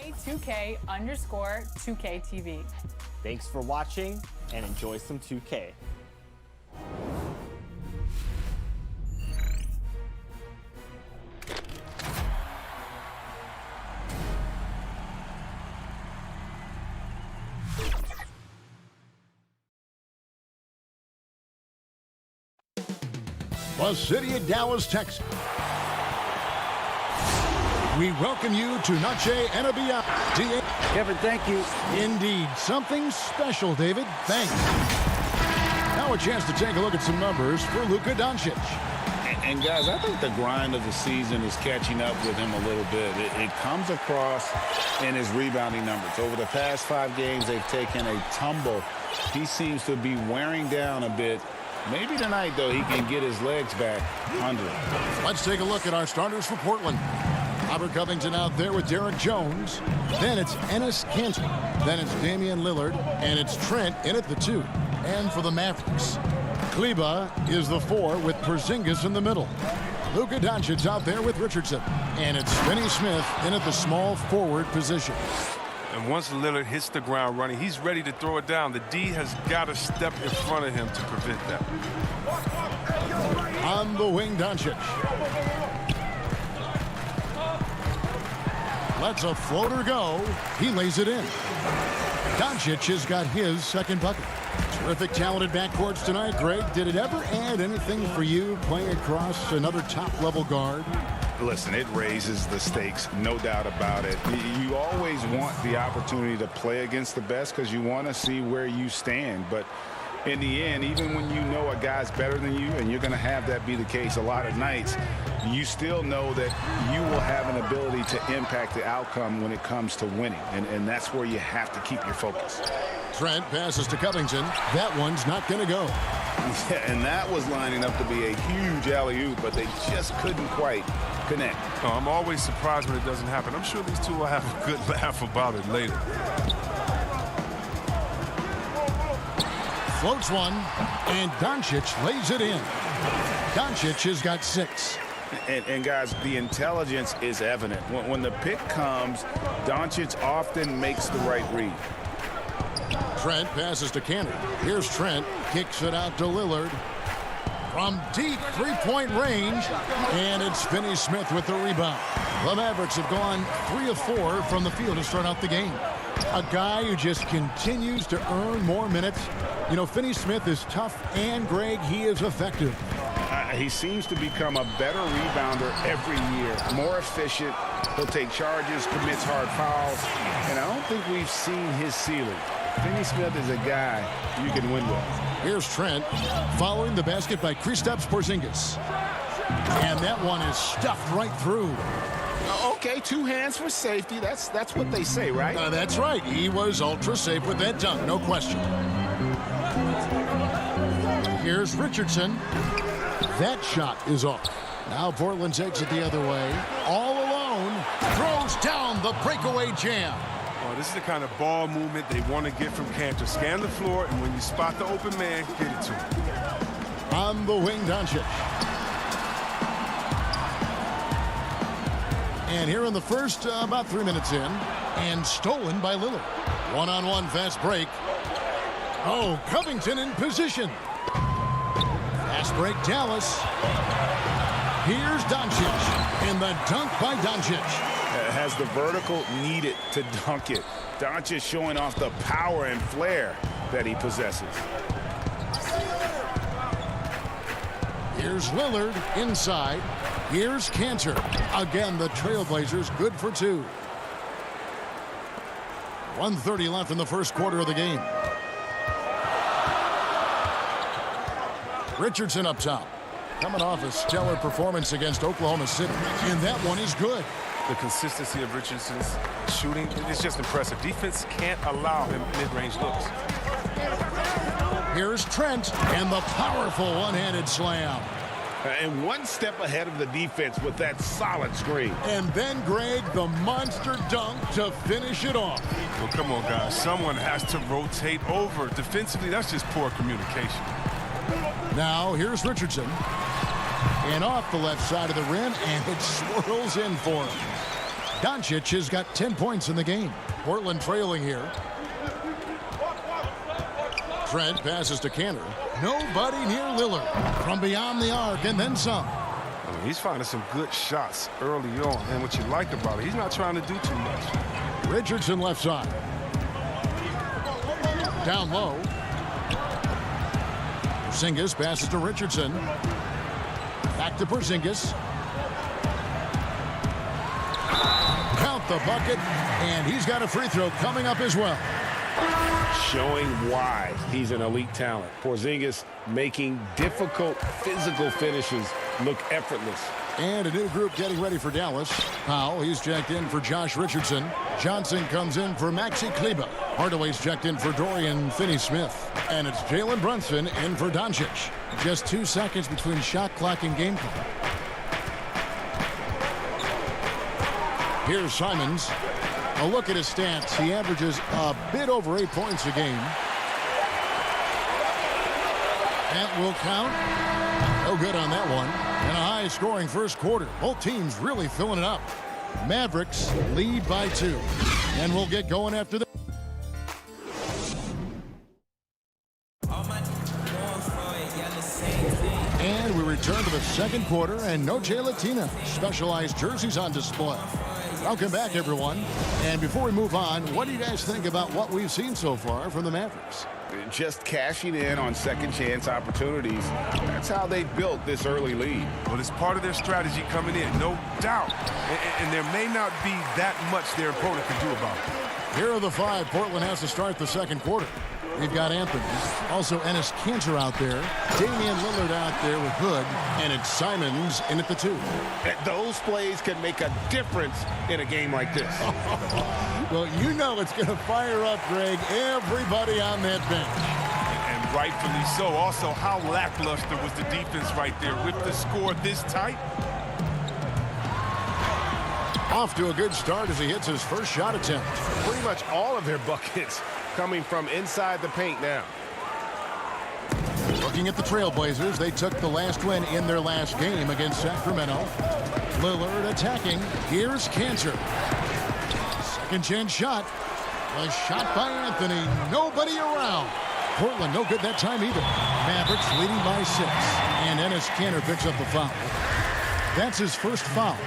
CLA2K_2K TV. Thanks for watching and enjoy some 2K. The city of Dallas, Texas. We welcome you to Noche NBA. Kevin, thank you. Indeed, something special, David. Thanks. Now a chance to take a look at some numbers for Luka Doncic. And guys, I think the grind of the season is catching up with him a little bit. It comes across in his rebounding numbers. Over the past 5 games, they've taken a tumble. He seems to be wearing down a bit. Maybe tonight, though, he can get his legs back under it. Let's take a look at our starters for Portland. Robert Covington out there with Derek Jones. Then it's Enes Kanter. Then it's Damian Lillard. And it's Trent in at the 2. And for the Mavericks, Kleba is the 4 with Porzingis in the middle. Luka Doncic out there with Richardson. And it's Finney Smith in at the small forward position. And once Lillard hits the ground running, he's ready to throw it down. The D has got to step in front of him to prevent that. On the wing, Doncic. Lets a floater go. He lays it in. Doncic has got his second bucket. Terrific talented backcourts tonight, Greg. Did it ever add anything for you playing across another top-level guard? Listen, it raises the stakes, no doubt about it. You always want the opportunity to play against the best because you want to see where you stand. But in the end, even when you know a guy's better than you, and you're going to have that be the case a lot of nights, you still know that you will have an ability to impact the outcome when it comes to winning. And that's where you have to keep your focus. Trent passes to Covington. That one's not going to go. Yeah, and that was lining up to be a huge alley-oop, but they just couldn't quite connect. Oh, I'm always surprised when it doesn't happen. I'm sure these two will have a good laugh about it later. Floats one, and Doncic lays it in. Doncic has got 6. And guys, the intelligence is evident. When the pick comes, Doncic often makes the right read. Trent passes to Kanter. Here's Trent. Kicks it out to Lillard. From deep three-point range. And it's Finney Smith with the rebound. The Mavericks have gone 3 of 4 from the field to start out the game. A guy who just continues to earn more minutes. You know, Finney Smith is tough, and, Greg, he is effective. He seems to become a better rebounder every year. More efficient. He'll take charges, commits hard fouls. And I don't think we've seen his ceiling. Finney Smith is a guy you can win with. Here's Trent following the basket by Kristaps Porzingis. And that one is stuffed right through. Okay, 2 hands for safety. That's what they say, right? That's right. He was ultra safe with that dunk, no question. Here's Richardson. That shot is off. Now Portland takes it the other way. All alone. Throws down the breakaway jam. Oh, this is the kind of ball movement they want to get from Kanter. Scan the floor, and when you spot the open man, get it to him. On the wing, Doncic. And here in the first, about 3 minutes in, and stolen by Lillard. One-on-one fast break. Oh, Covington in position. Fast break, Dallas. Here's Doncic. And the dunk by Doncic. Has the vertical needed to dunk it. Doncic showing off the power and flair that he possesses. Here's Lillard inside. Here's Kanter. Again, the Trailblazers good for 2. 1:30 left in the first quarter of the game. Richardson up top. Coming off a stellar performance against Oklahoma City. And that one is good. The consistency of Richardson's shooting is just impressive. Defense can't allow him mid-range looks. Here's Trent and the powerful one-handed slam. And one step ahead of the defense with that solid screen. And then, Greg, the monster dunk to finish it off. Well, come on, guys. Someone has to rotate over. Defensively, that's just poor communication. Now, here's Richardson. And off the left side of the rim, and it swirls in for him. Doncic has got 10 points in the game. Portland trailing here. Trent passes to Cantor. Nobody near Lillard. From beyond the arc and then some. I mean, he's finding some good shots early on. And what you like about it, he's not trying to do too much. Richardson left side. Down low. Porzingis passes to Richardson. Back to Porzingis. Count the bucket, and he's got a free throw coming up as well. Showing why he's an elite talent. Porzingis making difficult physical finishes look effortless. And a new group getting ready for Dallas. Powell, he's checked in for Josh Richardson. Johnson comes in for Maxi Kleber. Hardaway's checked in for Dorian Finney-Smith. And it's Jalen Brunson in for Doncic. Just 2 seconds between shot clock and game clock. Here's Simons. A look at his stats. He averages a bit over 8 points a game. That will count. No good on that one. And a high-scoring first quarter. Both teams really filling it up. Mavericks lead by 2. And we'll get going after the... And we return to the second quarter, and no Latina. Specialized jerseys on display. Welcome back, everyone. And before we move on, what do you guys think about what we've seen so far from the Mavericks? Just cashing in on second chance opportunities. That's how they built this early lead. Well, it's part of their strategy coming in, no doubt. And there may not be that much their opponent can do about it. Here are the 5 Portland has to start the second quarter. We've got Anthony, also Enes Kanter out there, Damian Lillard out there with Hood, and it's Simons in at the 2. Those plays can make a difference in a game like this. Well, you know it's going to fire up, Greg, everybody on that bench. And rightfully so. Also, how lackluster was the defense right there with the score this tight? Off to a good start as he hits his first shot attempt. Pretty much all of their buckets coming from inside the paint now. Looking at the Trailblazers, they took the last win in their last game against Sacramento. Lillard attacking. Here's Kanter. Second chance shot. A shot by Anthony. Nobody around. Portland no good that time either. Mavericks leading by 6. And Enes Kanter picks up the foul. That's his first foul.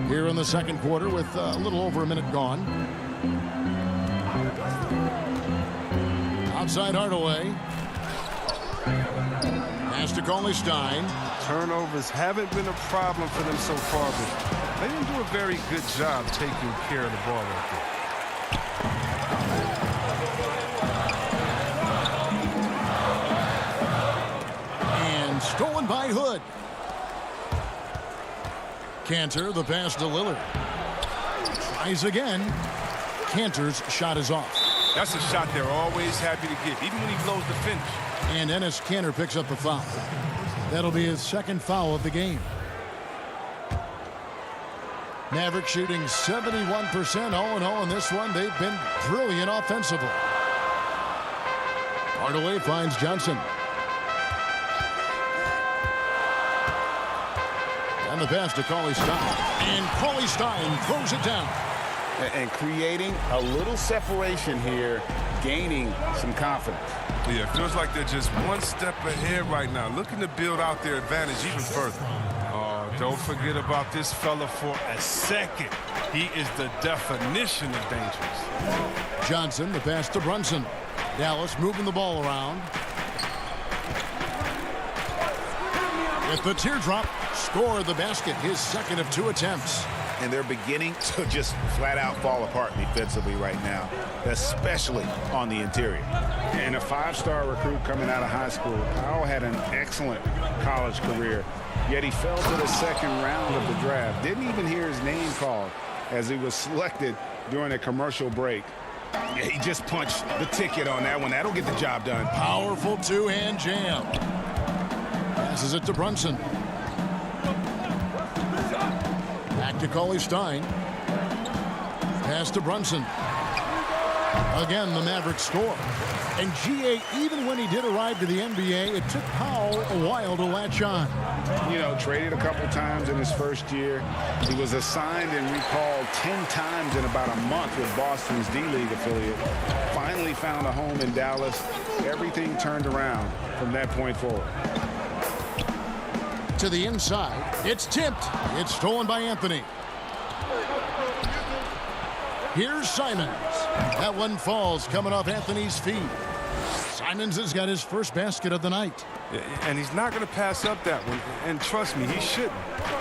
Here in the second quarter with a little over a minute gone. Outside Hardaway. Pass to Conley Stein. Turnovers haven't been a problem for them so far, but they didn't do a very good job taking care of the ball right there. And stolen by Hood. Kanter, the pass to Lillard. Tries again. Kanter's shot is off. That's a shot they're always happy to give, even when he blows the finish. And Enes Kanter picks up the foul. That'll be his second foul of the game. Mavericks shooting 71% all in all in this one. They've been brilliant offensively. Hardaway finds Johnson. And the pass to Cauley Stein. And Cauley Stein throws it down. And creating a little separation here, gaining some confidence. Yeah, it feels like they're just one step ahead right now, looking to build out their advantage even further. Oh, don't forget about this fella for a second. He is the definition of dangerous. Johnson, the pass to Brunson. Dallas moving the ball around. With the teardrop, scored the basket, his second of 2 attempts. And they're beginning to just flat out fall apart defensively right now, especially on the interior. And a 5-star recruit coming out of high school, Powell had an excellent college career, yet he fell to the second round of the draft. Didn't even hear his name called as he was selected during a commercial break. Yeah, he just punched the ticket on that one. That'll get the job done. Powerful 2-hand jam. Passes it to Brunson. Back to Cauley Stein. Pass to Brunson. Again, the Mavericks score. And GA, even when he did arrive to the NBA, it took Powell a while to latch on. You know, traded a couple times in his first year. He was assigned and recalled 10 times in about a month with Boston's D-League affiliate. Finally found a home in Dallas. Everything turned around from that point forward. To the inside. It's tipped. It's stolen by Anthony. Here's Simons. That one falls coming off Anthony's feet. Simons has got his first basket of the night. And he's not going to pass up that one. And trust me, he shouldn't.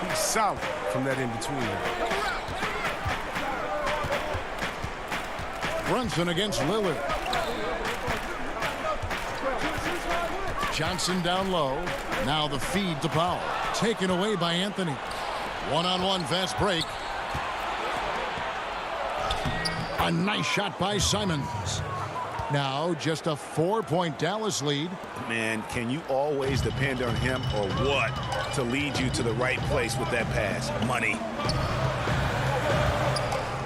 He's solid from that in-between. Brunson against Lillard. Johnson down low. Now the feed to Powell. Taken away by Anthony. One-on-one fast break. A nice shot by Simons. Now just a 4-point Dallas lead. Man, can you always depend on him or what to lead you to the right place with that pass? Money.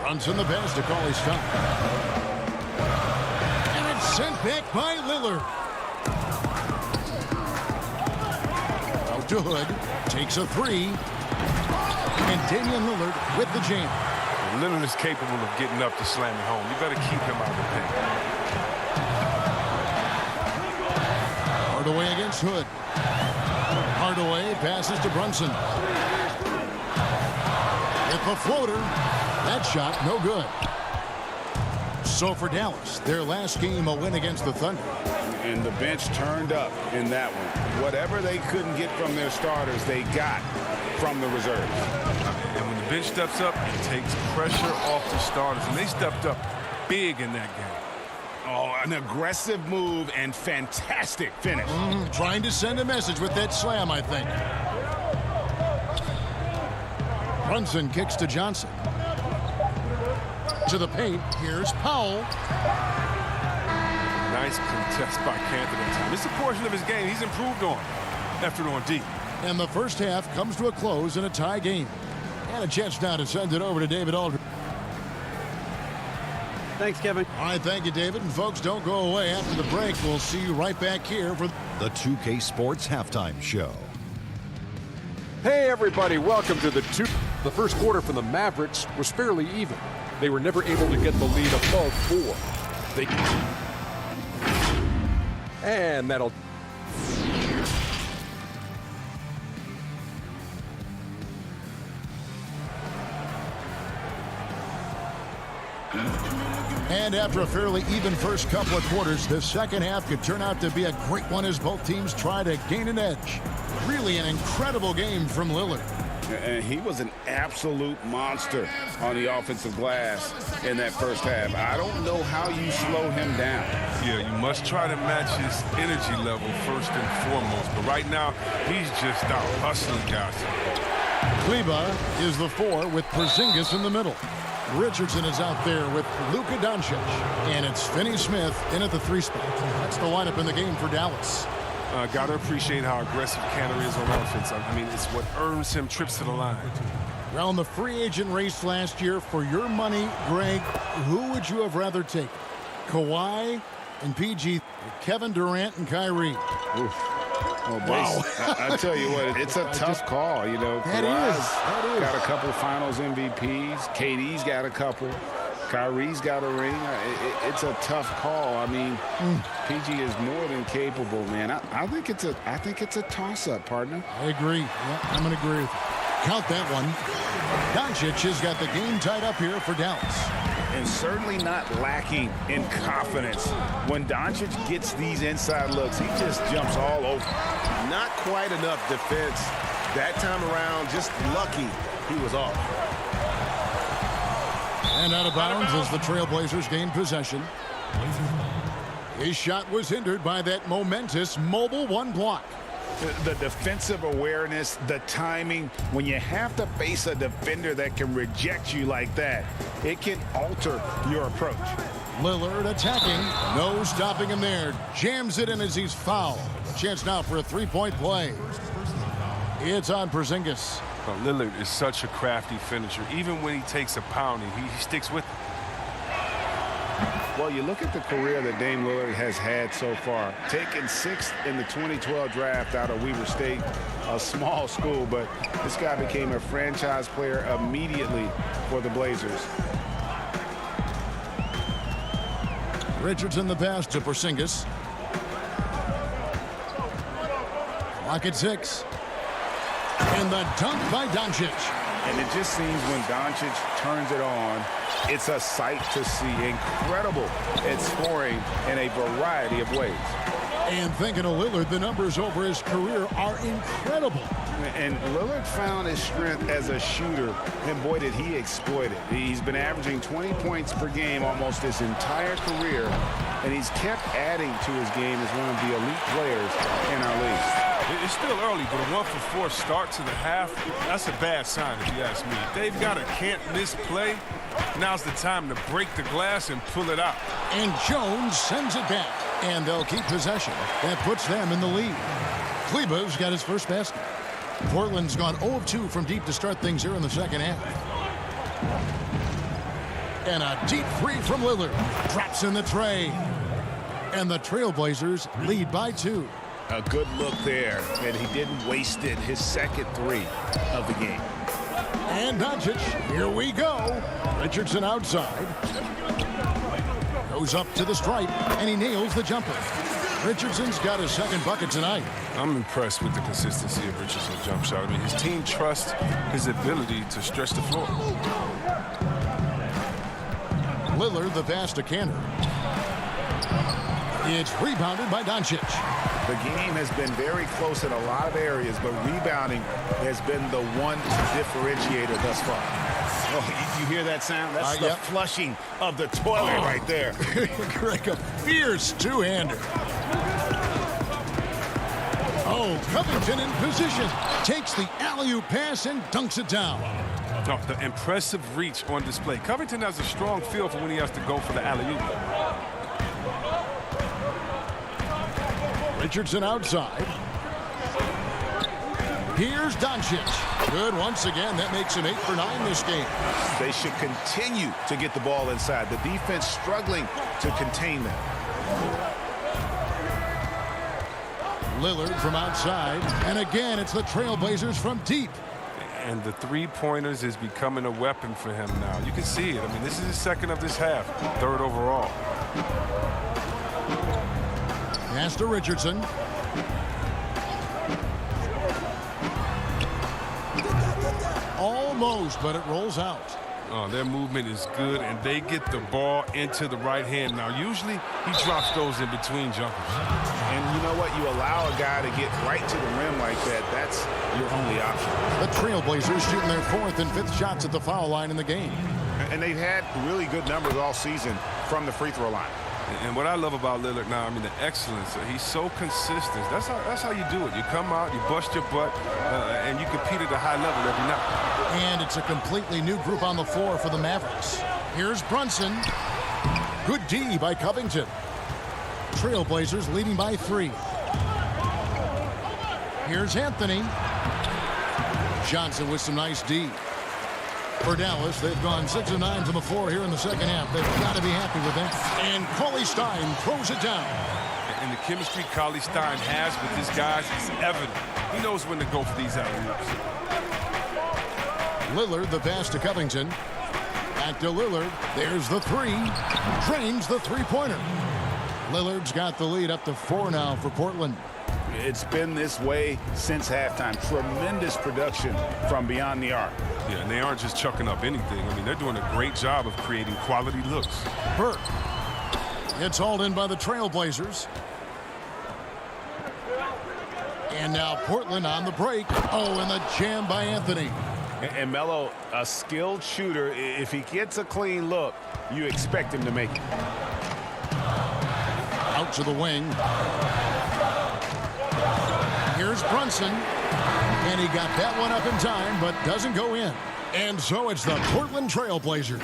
Brunson the pass to call his shot. And it's sent back by Lillard. Out to Hood. Takes a three. And Damian Lillard with the jam. Lillard is capable of getting up to slam it home. You better keep him out of the paint. Hardaway against Hood. Hardaway passes to Brunson. With the floater. That shot no good. So for Dallas, their last game a win against the Thunder. And the bench turned up in that one. Whatever they couldn't get from their starters, they got from the reserves. And when the bench steps up, it takes pressure off the starters. And they stepped up big in that game. Oh, an aggressive move and fantastic finish. Trying to send a message with that slam, I think. Brunson kicks to Johnson. To the paint. Here's Powell. Nice contest by Canton in time. It's a portion of his game he's improved on. Effort on D. And the first half comes to a close in a tie game. And a chance now to send it over to David Aldridge. Thanks, Kevin. All right, thank you, David. And folks, don't go away. After the break, we'll see you right back here for the 2K Sports Halftime Show. Hey, everybody. Welcome to the first quarter for the Mavericks was fairly even. They were never able to get the lead above 4. And that'll... And after a fairly even first couple of quarters, the second half could turn out to be a great one as both teams try to gain an edge. Really an incredible game from Lillard. And he was an absolute monster on the offensive glass in that first half. I don't know how you slow him down. Yeah, you must try to match his energy level first and foremost. But right now, he's just out hustling guys. Kleba is the 4 with Porzingis in the middle. Richardson is out there with Luka Doncic. And it's Finney Smith in at the 3 spot. That's the lineup in the game for Dallas. Got to appreciate how aggressive Cantor is on offense. I mean, it's what earns him trips to the line. Around the free agent race last year, for your money, Greg, who would you have rather taken? Kawhi and PG, Kevin Durant and Kyrie. Oof. Well, wow. I tell you what, it's a tough call. You know, Kawhi's got a couple finals MVPs. KD's got a couple. Kyrie's got a ring. It's a tough call. I mean, PG is more than capable, man. I think it's a toss-up, partner. I agree. Yeah, I'm going to agree with you. Count that one. Doncic has got the game tied up here for Dallas. And certainly not lacking in confidence. When Doncic gets these inside looks, he just jumps all over. Not quite enough defense that time around. Just lucky he was off. And out of bounds as the Trailblazers gain possession. His shot was hindered by that momentous mobile 1 block. The defensive awareness, the timing, when you have to face a defender that can reject you like that, it can alter your approach. Lillard attacking. No stopping him there. Jams it in as he's fouled. Chance now for a 3-point play. It's on Porzingis. Lillard is such a crafty finisher. Even when he takes a pounding, he sticks with it. Well, you look at the career that Dame Lillard has had so far. Taken 6th in the 2012 draft out of Weber State, a small school, but this guy became a franchise player immediately for the Blazers. Richardson the pass to Porzingis. Clock at 6. And the dunk by Doncic. And it just seems when Doncic turns it on, it's a sight to see. Incredible at scoring in a variety of ways. And thinking of Lillard, the numbers over his career are incredible. And Lillard found his strength as a shooter, and boy, did he exploit it. He's been averaging 20 points per game almost his entire career, and he's kept adding to his game as one of the elite players in our league. It's still early, but a 1-for-4 start to the half, that's a bad sign if you ask me. They've got a can't-miss play. Now's the time to break the glass and pull it out. And Jones sends it back, and they'll keep possession. That puts them in the lead. Kleber's got his first basket. Portland's gone 0 of 2 from deep to start things here in the second half. And a deep three from Lillard. Drops in the tray. And the Trailblazers lead by 2. A good look there, and he didn't waste it. His second 3 of the game. And Doncic, here we go. Richardson outside. Goes up to the stripe, and he nails the jumper. Richardson's got his second bucket tonight. I'm impressed with the consistency of Richardson's jump shot. I mean, his team trusts his ability to stretch the floor. Lillard, the pass to Cantor. It's rebounded by Doncic. The game has been very close in a lot of areas, but rebounding has been the one differentiator thus far. Oh, you hear that sound? That's the flushing of the toilet right there. Greg, a fierce two-hander. Oh, Covington in position. Takes the alley-oop pass and dunks it down. Oh, the impressive reach on display. Covington has a strong feel for when he has to go for the alley-oop. Richardson outside. Here's Doncic. Good once again. That makes him 8 for 9 this game. They should continue to get the ball inside. The defense struggling to contain them. Lillard from outside. And again, it's the Trailblazers from deep. And the three-pointers is becoming a weapon for him now. You can see it. I mean, this is his second of this half. 3rd overall. Pass to Richardson. Almost, but it rolls out. Oh, their movement is good, and they get the ball into the right hand. Now, usually he drops those in between jumpers. And you know what? You allow a guy to get right to the rim like that. That's your only option. The Trailblazers shooting their 4th and 5th shots at the foul line in the game. And they've had really good numbers all season from the free throw line. And what I love about Lillard now, I mean, the excellence. He's so consistent. That's how you do it. You come out, you bust your butt, and you compete at a high level every night. And it's a completely new group on the floor for the Mavericks. Here's Brunson. Good D by Covington. Trailblazers leading by 3. Here's Anthony. Johnson with some nice D. For Dallas, they've gone 6 of 9 from the floor here in the second half. They've got to be happy with that. And Cauley Stein throws it down. And the chemistry Cauley Stein has with his guys is evident. He knows when to go for these alley-oops. Lillard, the pass to Covington. Back to Lillard. There's the 3. Drains the three-pointer. Lillard's got the lead up to 4 now for Portland. It's been this way since halftime. Tremendous production from beyond the arc. Yeah, and they aren't just chucking up anything. I mean, they're doing a great job of creating quality looks. Burke. It's hauled in by the Trailblazers. And now Portland on the break. Oh, and the jam by Anthony. And Melo, a skilled shooter. If he gets a clean look, you expect him to make it. Out to the wing. Here's Brunson. And he got that one up in time, but doesn't go in. And so it's the Portland Trailblazers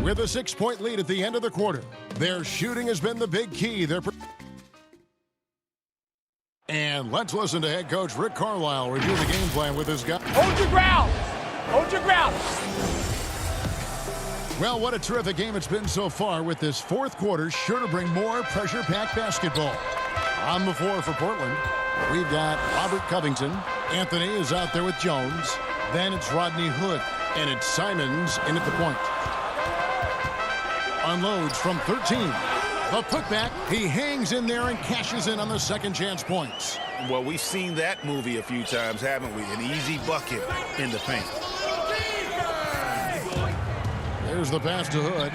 with a 6-point lead at the end of the quarter. Their shooting has been the big key. And let's listen to head coach Rick Carlisle review the game plan with his guys. Hold your ground. Hold your ground. Well, what a terrific game it's been so far, with this fourth quarter sure to bring more pressure-packed basketball. On the floor for Portland, we've got Robert Covington. Anthony is out there with Jones. Then it's Rodney Hood. And it's Simons in at the point. Unloads from 13. The putback. He hangs in there and cashes in on the second chance points. Well, we've seen that movie a few times, haven't we? An easy bucket in the paint. There's the pass to Hood.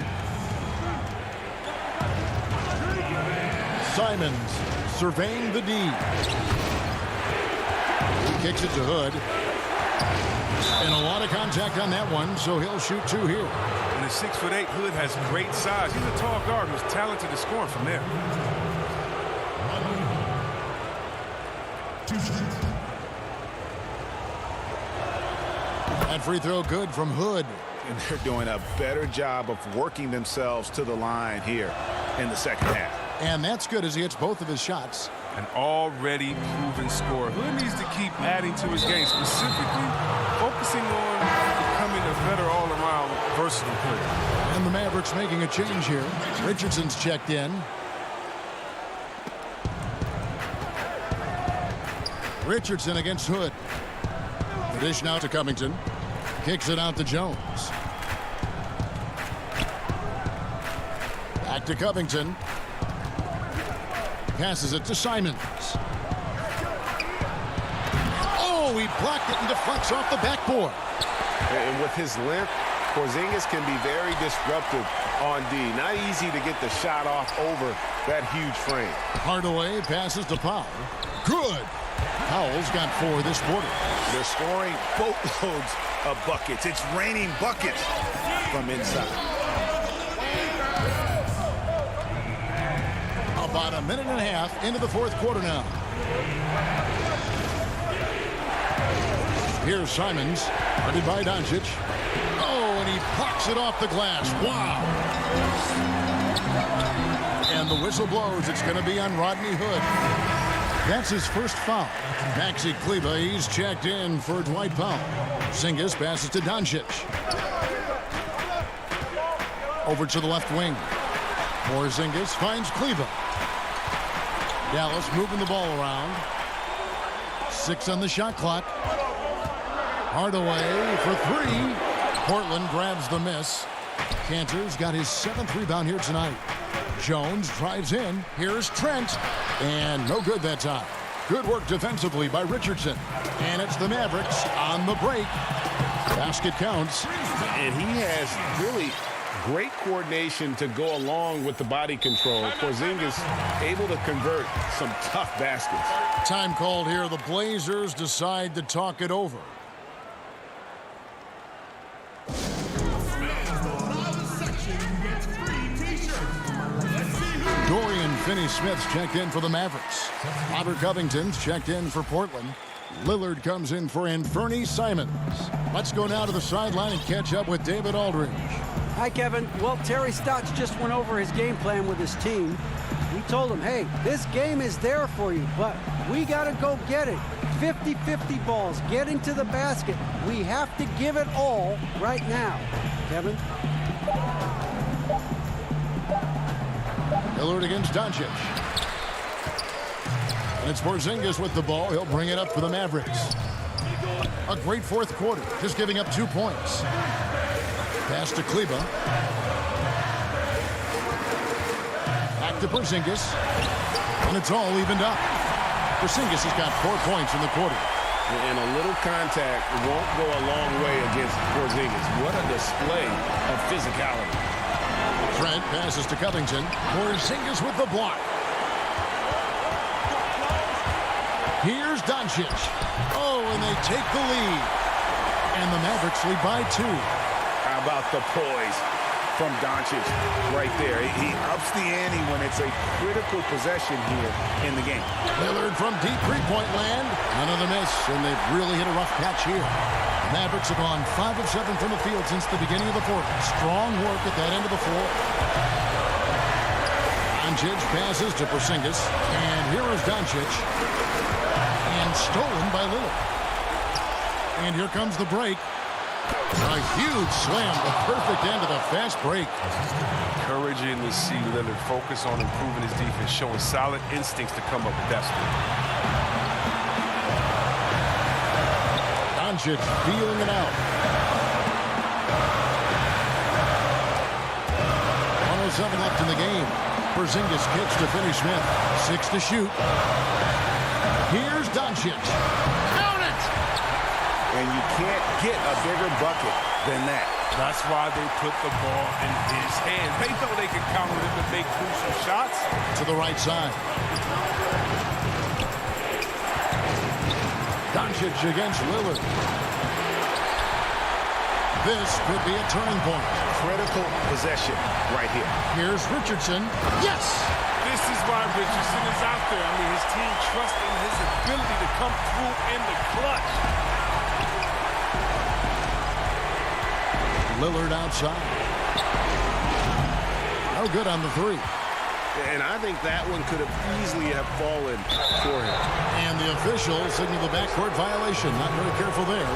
Simons surveying the D. He kicks it to Hood. And a lot of contact on that one, so he'll shoot two here. And the 6'8" Hood has great size. He's a tall guard who's talented at scoring from there. That free throw good from Hood. And they're doing a better job of working themselves to the line here in the second half. And that's good as he hits both of his shots. An already proven scorer. Hood needs to keep adding to his game, specifically focusing on becoming a better all-around versatile player. And the Mavericks making a change here. Richardson's checked in. Richardson against Hood. The dish now to Covington. Kicks it out to Jones. Back to Covington. Passes it to Simons. Oh, he blocked it and deflects off the backboard. And with his length, Porzingis can be very disruptive on D. Not easy to get the shot off over that huge frame. Hardaway passes to Powell. Good. Powell's got 4 this quarter. They're scoring boatloads of buckets. It's raining buckets from inside. About a minute and a half into the fourth quarter now. Here's Simons, guarded by Doncic. Oh, and he blocks it off the glass. Wow. And the whistle blows. It's going to be on Rodney Hood. That's his first foul. Maxi Kleber, he's checked in for Dwight Powell. Porzingis passes to Doncic. Over to the left wing. Porzingis finds Kleber. Dallas moving the ball around. 6 on the shot clock. Hardaway for 3. Portland grabs the miss. Cantor's got his 7th rebound here tonight. Jones drives in. Here's Trent. And no good that time. Good work defensively by Richardson. And it's the Mavericks on the break. Basket counts. And he has really great coordination to go along with the body control. Porzingis able to convert some tough baskets. Time called here. The Blazers decide to talk it over. Dorian Finney-Smith's checked in for the Mavericks. Robert Covington's checked in for Portland. Lillard comes in for Anthony Simons. Let's go now to the sideline and catch up with David Aldridge. Hi, Kevin. Well, Terry Stotts just went over his game plan with his team. He told them, hey, this game is there for you, but we got to go get it. 50-50 balls, getting to the basket. We have to give it all right now. Kevin? Lillard against Doncic. And it's Porzingis with the ball. He'll bring it up for the Mavericks. A great fourth quarter, just giving up 2 points. Pass to Kleber. Back to Porzingis. And it's all evened up. Porzingis has got 4 points in the quarter. And a little contact won't go a long way against Porzingis. What a display of physicality. Trent passes to Covington. Porzingis with the block. Here's Doncic. Oh, and they take the lead. And the Mavericks lead by 2. How about the poise from Doncic right there? He ups the ante when it's a critical possession here in the game. Lillard from deep three-point land. Another miss, and they've really hit a rough patch here. The Mavericks have gone 5 of 7 from the field since the beginning of the fourth. Strong work at that end of the floor. Doncic passes to Porzingis, and here is Doncic. And stolen by Lillard. And here comes the break. A huge slam, the perfect end of the fast break. Encouraging to see Lillard focus on improving his defense, showing solid instincts to come up with that score. Doncic feeling it out. 1:07 left in the game. Porzingis kicks to Finney Smith. 6 to shoot. Here's Doncic. Count it! And you can't get a bigger bucket than that. That's why they put the ball in his hands. They know they can counter him and make crucial shots. To the right side. Doncic against Lillard. This could be a turning point. Critical possession right here. Here's Richardson. Yes! This is why Richardson is out there. I mean, his team trusts in his ability to come through in the clutch. Lillard outside. No good on the three. And I think that one could have easily have fallen for him. And the official signaled the backcourt violation. Not very careful there.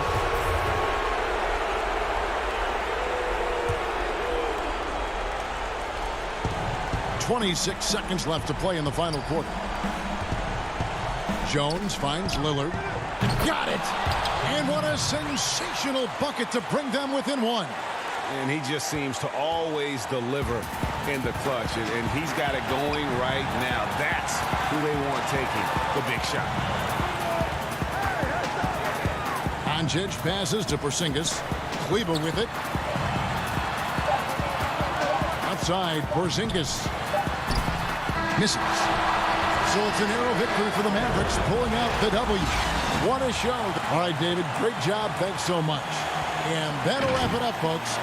.26 seconds left to play in the final quarter. Jones finds Lillard. Got it! And what a sensational bucket to bring them within one. And he just seems to always deliver in the clutch. And he's got it going right now. That's who they want taking the big shot. Doncic passes to Porzingis. Kleber with it. Outside, Porzingis. Misses. So it's a narrow victory for the Mavericks, pulling out the W. What a show. All right, David, great job. Thanks so much. And that'll wrap it up, folks.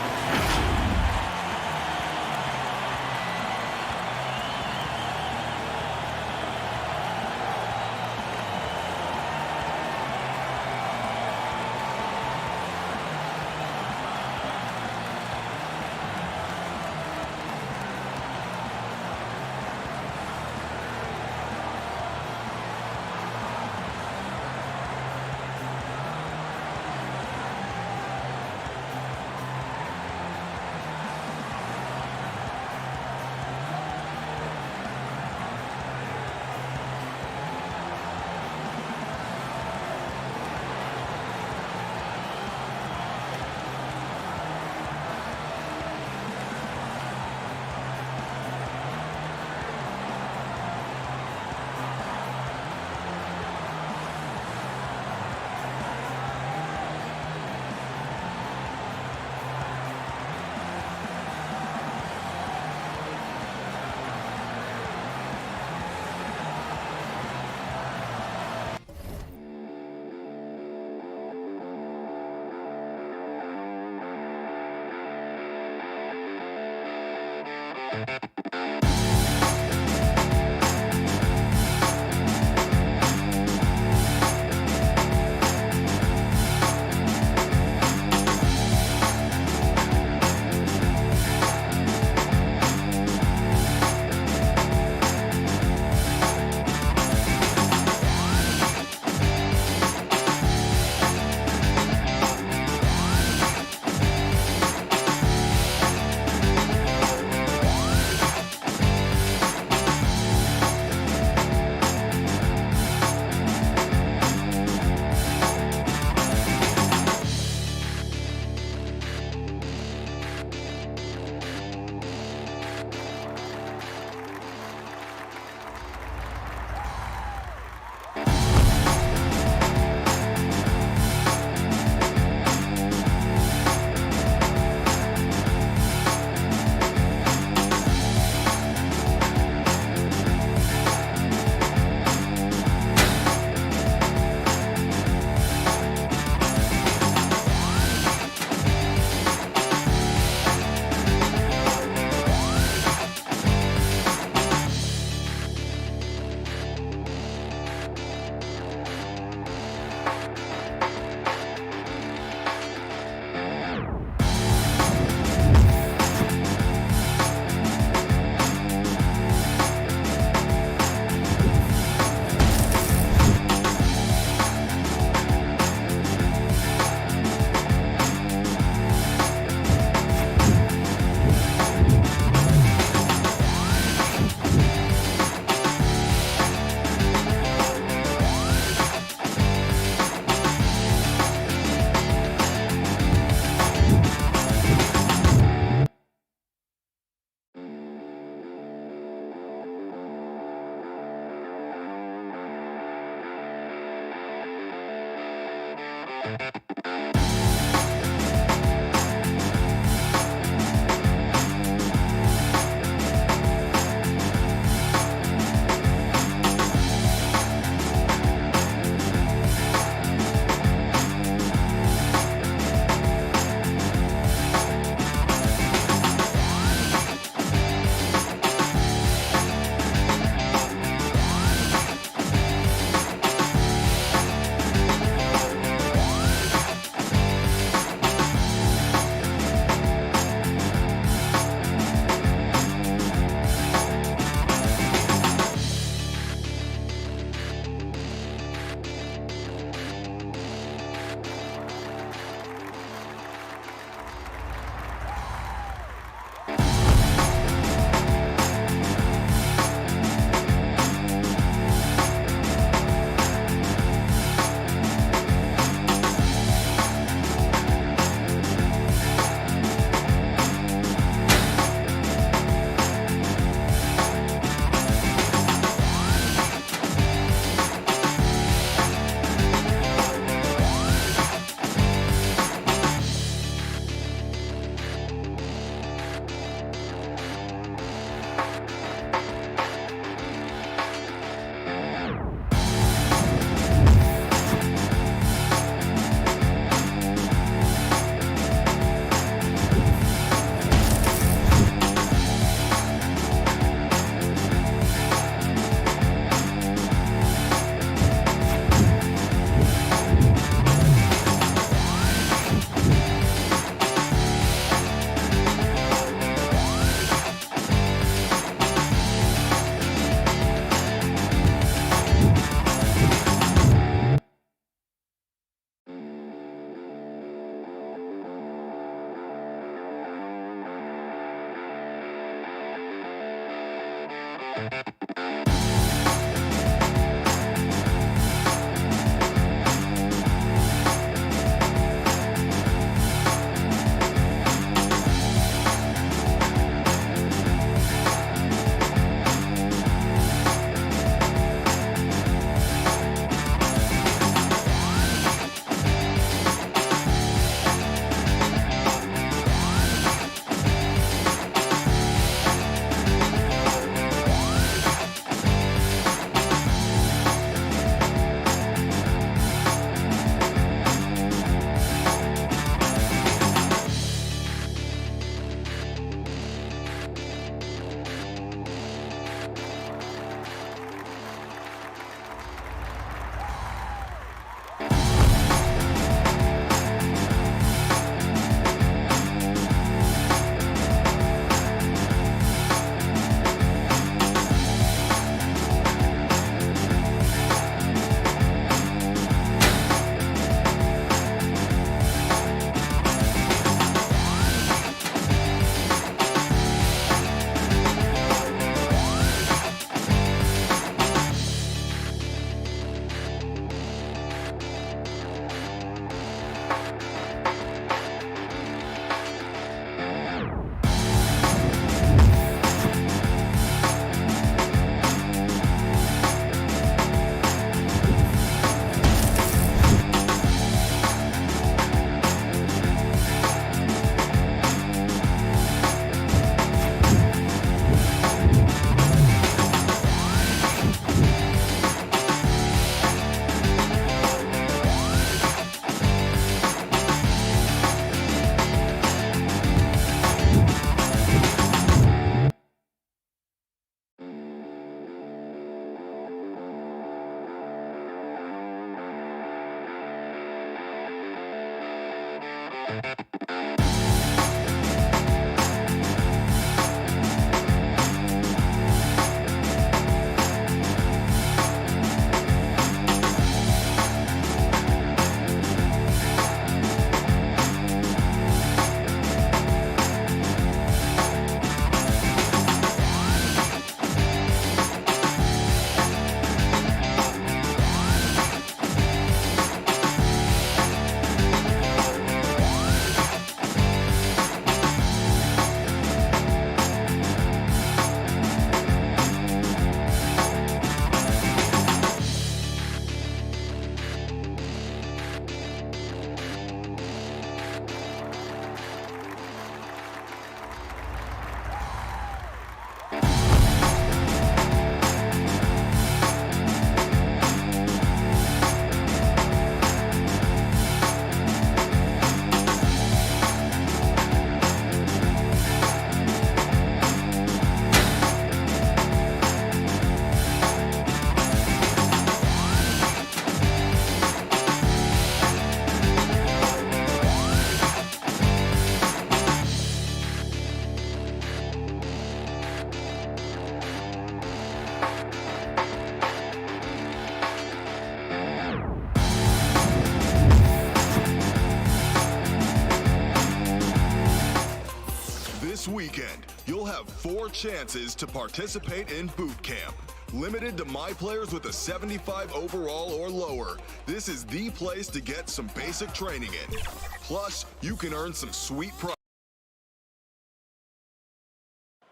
weekend, you'll have 4 chances to participate in boot camp. Limited to my players with a 75 overall or lower. This is the place to get some basic training in. Plus, you can earn some sweet prizes.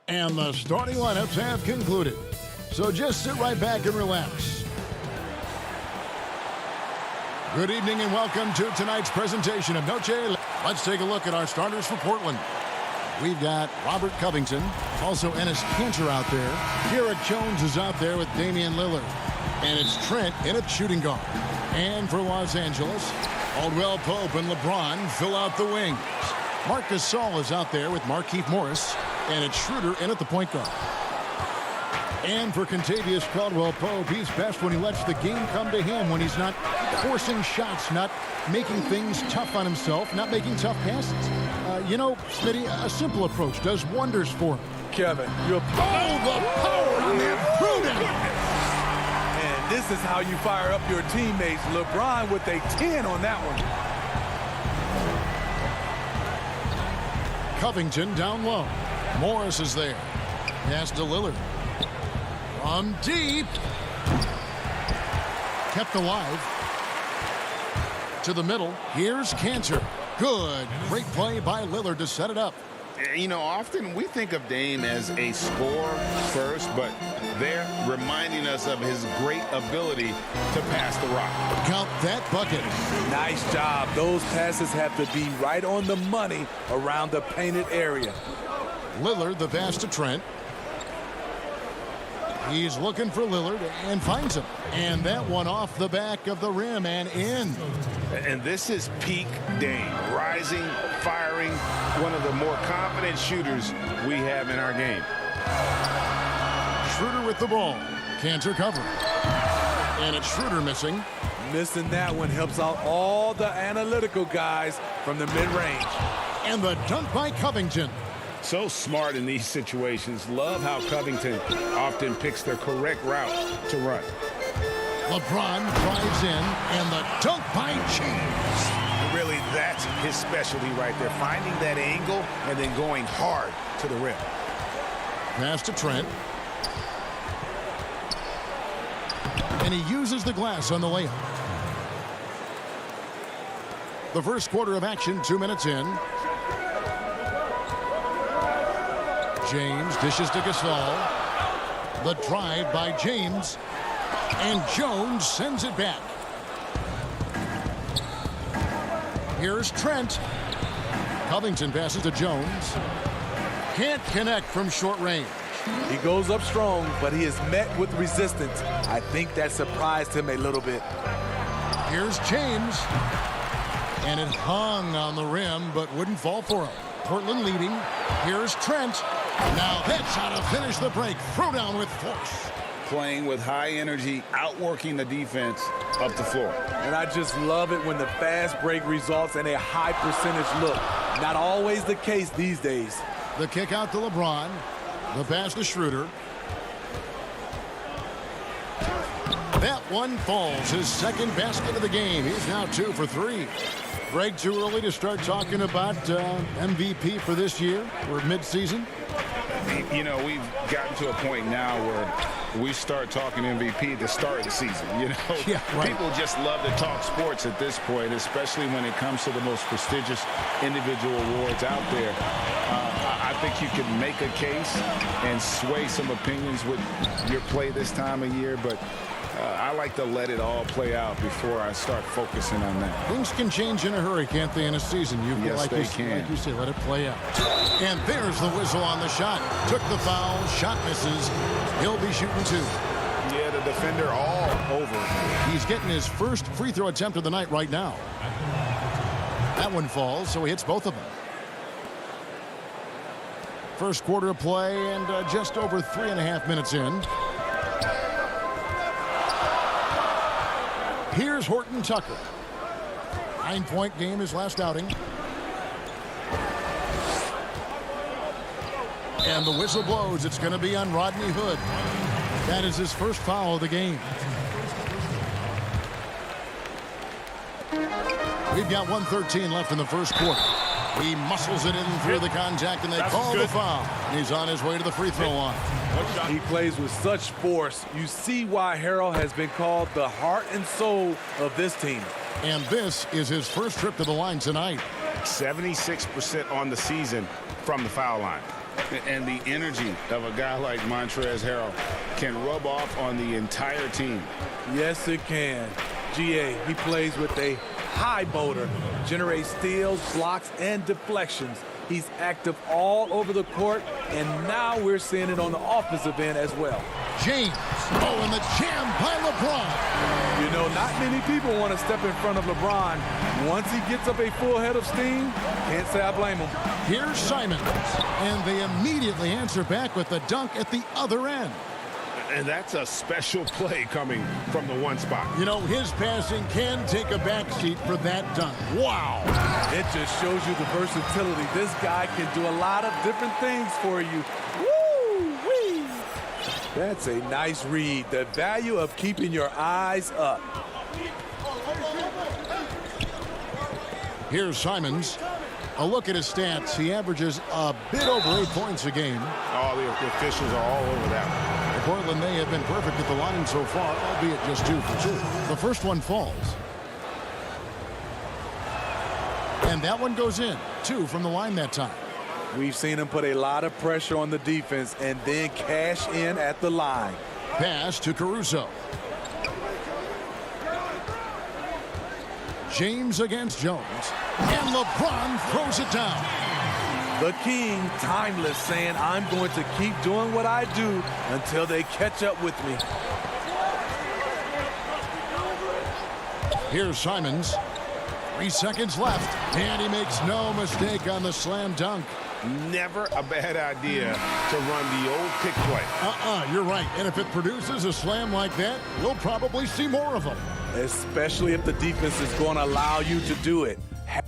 And the starting lineups have concluded. So just sit right back and relax. Good evening and welcome to tonight's presentation of Noche. Let's take a look at our starters for Portland. We've got Robert Covington, also Enes Kanter out there. Derek Jones is out there with Damian Lillard. And it's Trent in at shooting guard. And for Los Angeles, Caldwell Pope and LeBron fill out the wings. Marc Gasol is out there with Markieff Morris. And it's Schroeder in at the point guard. And for Kentavious Caldwell-Pope, he's best when he lets the game come to him, when he's not forcing shots, not making things tough on himself, not making tough passes. You know, Smitty, a simple approach does wonders for him. Kevin, you're... Oh, the power on that Pruden! And this is how you fire up your teammates. LeBron with a 10 on that one. Covington down low. Morris is there. Pass to Lillard. From deep. Kept alive. To the middle. Here's Cantor. Good. Great play by Lillard to set it up. You know, often we think of Dame as a scorer first, but they're reminding us of his great ability to pass the rock. Count that bucket. Nice job. Those passes have to be right on the money around the painted area. Lillard, the pass to Trent. He's looking for Lillard and finds him. And that one off the back of the rim and in. And this is peak Dame. Rising, firing, one of the more confident shooters we have in our game. Schroeder with the ball. Cantor cover. And it's Schroeder missing. Missing that one helps out all the analytical guys from the mid-range. And the dunk by Covington. So smart in these situations. Love how Covington often picks the correct route to run. LeBron drives in, and the dunk by James. Really, that's his specialty right there. Finding that angle and then going hard to the rim. Pass to Trent. And he uses the glass on the layup. The first quarter of action, 2 minutes in. James dishes to Gasol. The drive by James. And Jones sends it back. Here's Trent. Covington passes to Jones. Can't connect from short range. He goes up strong, but he is met with resistance. I think that surprised him a little bit. Here's James. And it hung on the rim, but wouldn't fall for him. Portland leading. Here's Trent. Now that's how to finish the break. Throw down with force. Playing with high energy, outworking the defense up the floor. And I just love it when the fast break results in a high percentage look. Not always the case these days. The kick out to LeBron. The pass to Schroeder. That one falls. His second basket of the game. He's now 2 for 3. Greg, too early to start talking about MVP for this year? We're mid-season. You know, we've gotten to a point now where we start talking MVP at the start of the season. You know, yeah, right. People just love to talk sports at this point, especially when it comes to the most prestigious individual awards out there. I think you can make a case and sway some opinions with your play this time of year, but I like to let it all play out before I start focusing on that. Things can change in a hurry, can't they, in a season? Yes, they can. Like you say, let it play out. And there's the whistle on the shot. Took the foul. Shot misses. He'll be shooting 2. Yeah, the defender all over. He's getting his first free throw attempt of the night right now. That one falls, so he hits both of them. First quarter of play and just over 3.5 minutes in. Here's Horton Tucker. 9-point game his last outing. And the whistle blows. It's going to be on Rodney Hood. That is his first foul of the game. We've got 1:13 left in the first quarter. He muscles it in through the contact, and they call the foul. And he's on his way to the free throw line. He plays with such force. You see why Harrell has been called the heart and soul of this team. And this is his first trip to the line tonight. 76% on the season from the foul line. And the energy of a guy like Montrezl Harrell can rub off on the entire team. Yes, it can. GA, he plays with a high motor, generates steals, blocks, and deflections. He's active all over the court, and now we're seeing it on the offensive end as well. James. Oh, and the jam by LeBron. You know, not many people want to step in front of LeBron. Once he gets up a full head of steam, can't say I blame him. Here's Simons, and they immediately answer back with the dunk at the other end. And that's a special play coming from the one spot. You know, his passing can take a backseat for that dunk. Wow. It just shows you the versatility. This guy can do a lot of different things for you. Woo-wee. That's a nice read. The value of keeping your eyes up. Here's Simons. A look at his stats. He averages a bit over 8 points a game. Oh, the officials are all over that one. The Portland, they have been perfect at the line so far, albeit just 2 for 2. The first one falls. And that one goes in. 2 from the line that time. We've seen him put a lot of pressure on the defense and then cash in at the line. Pass to Caruso. James against Jones. And LeBron throws it down. The king, timeless, saying, I'm going to keep doing what I do until they catch up with me. Here's Simons. 3 seconds left. And he makes no mistake on the slam dunk. Never a bad idea to run the old pick play. You're right. And if it produces a slam like that, we'll probably see more of them. Especially if the defense is going to allow you to do it.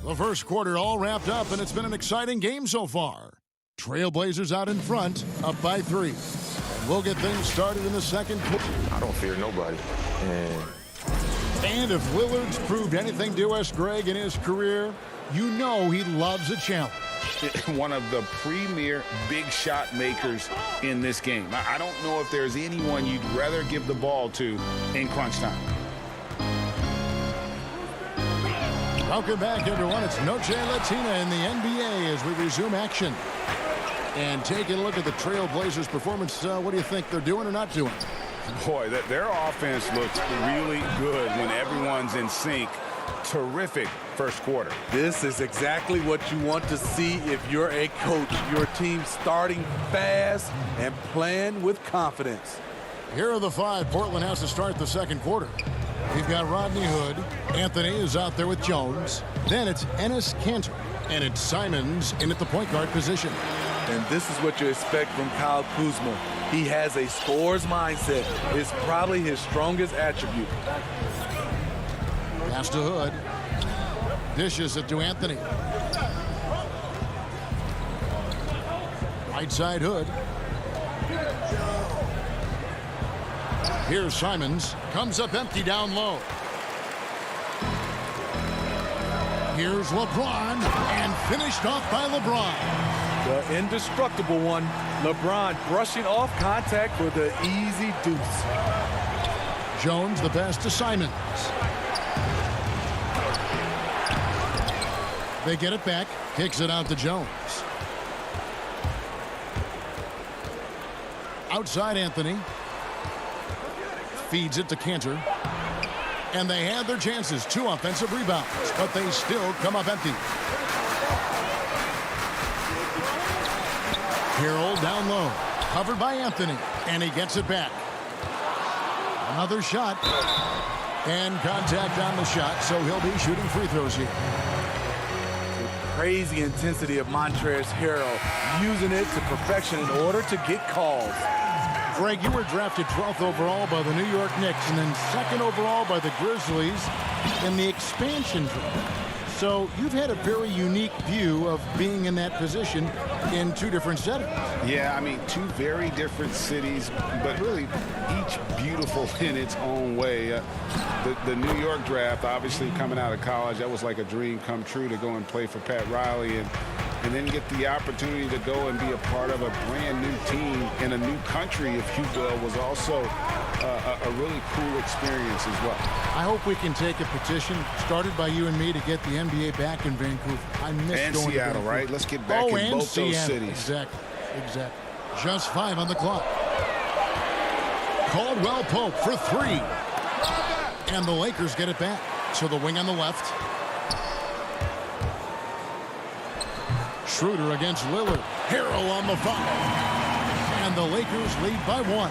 The first quarter all wrapped up, and it's been an exciting game so far. Trailblazers out in front, up by 3. And we'll get things started in the second quarter. I don't fear nobody. And if Lillard's proved anything to us, Greg, in his career, you know he loves a challenge. One of the premier big shot makers in this game. I don't know if there's anyone you'd rather give the ball to in crunch time. Welcome back, everyone. It's Noche Latina in the NBA as we resume action. And taking a look at the Trailblazers' performance, what do you think they're doing or not doing? Boy, their offense looks really good when everyone's in sync. Terrific first quarter. This is exactly what you want to see if you're a coach. Your team starting fast and playing with confidence. Here are the 5 Portland has to start the second quarter. We've got Rodney Hood. Anthony is out there with Jones. Then it's Enes Kanter. And it's Simons in at the point guard position. And this is what you expect from Kyle Kuzma. He has a scorer's mindset. It's probably his strongest attribute. Pass to Hood. Dishes it to Anthony. Right side Hood. Here's Simons. Comes up empty down low. Here's LeBron. And finished off by LeBron. The indestructible one. LeBron brushing off contact for the easy deuce. Jones the pass to Simons. They get it back. Kicks it out to Jones. Outside Anthony. Feeds it to Kanter. And they had their chances. 2 offensive rebounds. But they still come up empty. Carroll down low. Covered by Anthony. And he gets it back. Another shot. And contact on the shot. So he'll be shooting free throws here. Crazy intensity of Montrezl Harrell, using it to perfection in order to get calls. Greg, you were drafted 12th overall by the New York Knicks and then 2nd overall by the Grizzlies in the expansion draft. So you've had a very unique view of being in that position in 2 different settings. Yeah, I mean, 2 very different cities, but really each beautiful in its own way. The New York draft, obviously coming out of college, that was like a dream come true to go and play for Pat Riley and then get the opportunity to go and be a part of a brand new team in a new country, if you will, was also a really cool experience as well. I hope we can take a petition started by you and me to get the NBA back in Vancouver. I miss and going Seattle, to Vancouver. right? Let's get back in both those cities. Exactly. Just 5 on the clock. Caldwell Pope for 3. And the Lakers get it back. So the wing on the left. Schroeder against Lillard. Harrell on the foul. And the Lakers lead by 1.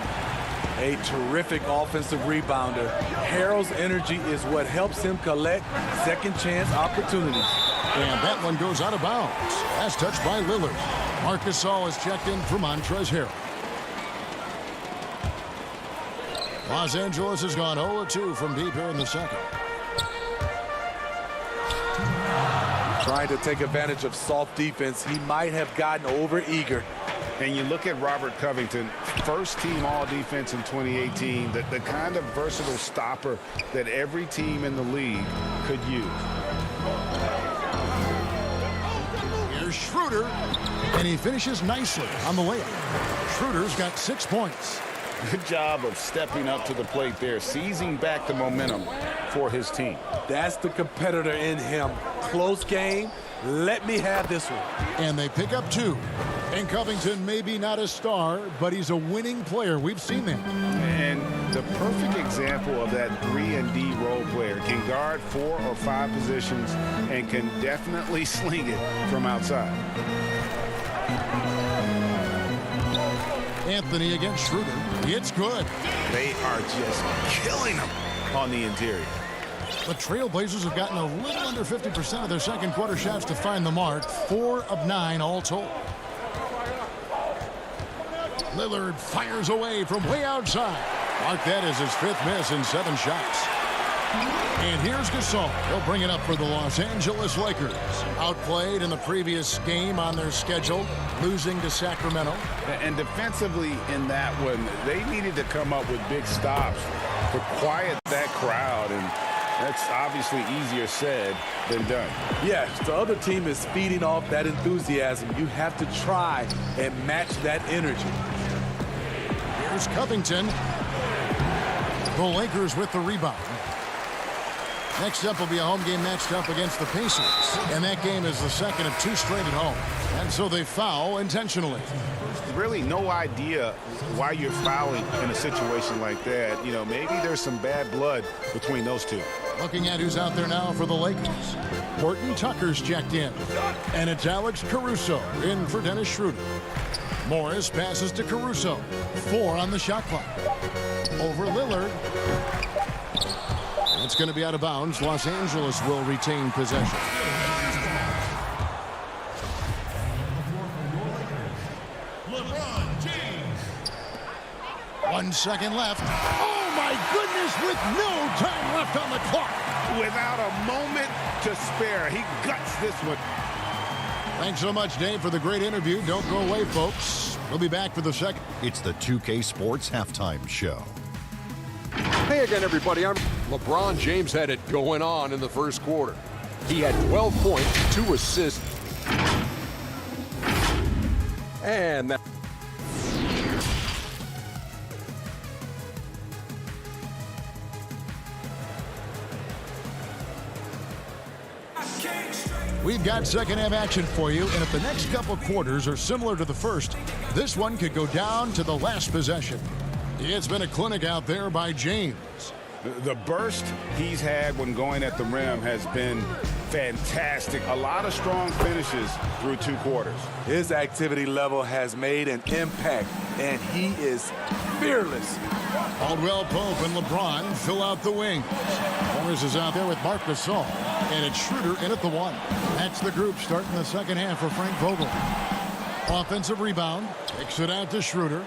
A terrific offensive rebounder. Harrell's energy is what helps him collect second chance opportunities. And that one goes out of bounds. That's touched by Lillard. Marc Gasol is checked in for Montrezl Harrell. Los Angeles has gone 0-2 from deep here in the second. Trying to take advantage of soft defense. He might have gotten over eager. And you look at Robert Covington, first team all-defense in 2018, the kind of versatile stopper that every team in the league could use. Here's Schroeder, and he finishes nicely on the layup. Schroeder's got 6 points. Good job of stepping up to the plate there, seizing back the momentum for his team. That's the competitor in him. Close game. Let me have this one. And they pick up 2. And Covington may be not a star, but he's a winning player. We've seen that. And the perfect example of that 3-and-D role player. Can guard 4 or 5 positions and can definitely sling it from outside. Anthony against Schroeder. It's good. They are just killing him on the interior. The Trailblazers have gotten a little under 50% of their second quarter shots to find the mark. 4 of 9 all told. Lillard fires away from way outside. Mark that as his 5th miss in 7 shots. And here's Gasol. He'll bring it up for the Los Angeles Lakers. Outplayed in the previous game on their schedule, losing to Sacramento. And defensively in that one, they needed to come up with big stops to quiet that crowd. And that's obviously easier said than done. Yes, the other team is feeding off that enthusiasm. You have to try and match that energy. Here's Covington. The Lakers with the rebound. Next up will be a home game matched up against the Pacers. And that game is the second of 2 straight at home. And so they foul intentionally. Really no idea why you're fouling in a situation like that. You know, maybe there's some bad blood between those two. Looking at who's out there now for the Lakers. Horton Tucker's checked in. And it's Alex Caruso in for Dennis Schroeder. Morris passes to Caruso. 4 on the shot clock. Over Lillard. It's going to be out of bounds. Los Angeles will retain possession. LeBron James. 1 second left. Oh my goodness, with no time left on the clock. Without a moment to spare. He guts this one. Thanks so much, Dave, for the great interview. Don't go away, folks. We'll be back for the second. It's the 2K Sports Halftime Show. Hey again, everybody. LeBron James had it going on in the first quarter. He had 12 points, 2 assists. And that. We've got second half action for you, and if the next couple quarters are similar to the first, this one could go down to the last possession. It's been a clinic out there by James. The burst he's had when going at the rim has been fantastic. A lot of strong finishes through 2 quarters. His activity level has made an impact, and he is fearless. Caldwell Pope and LeBron fill out the wings. Morris is out there with Marc Gasol, and it's Schroeder in at the 1. That's the group starting the second half for Frank Vogel. Offensive rebound, kicks it out to Schroeder.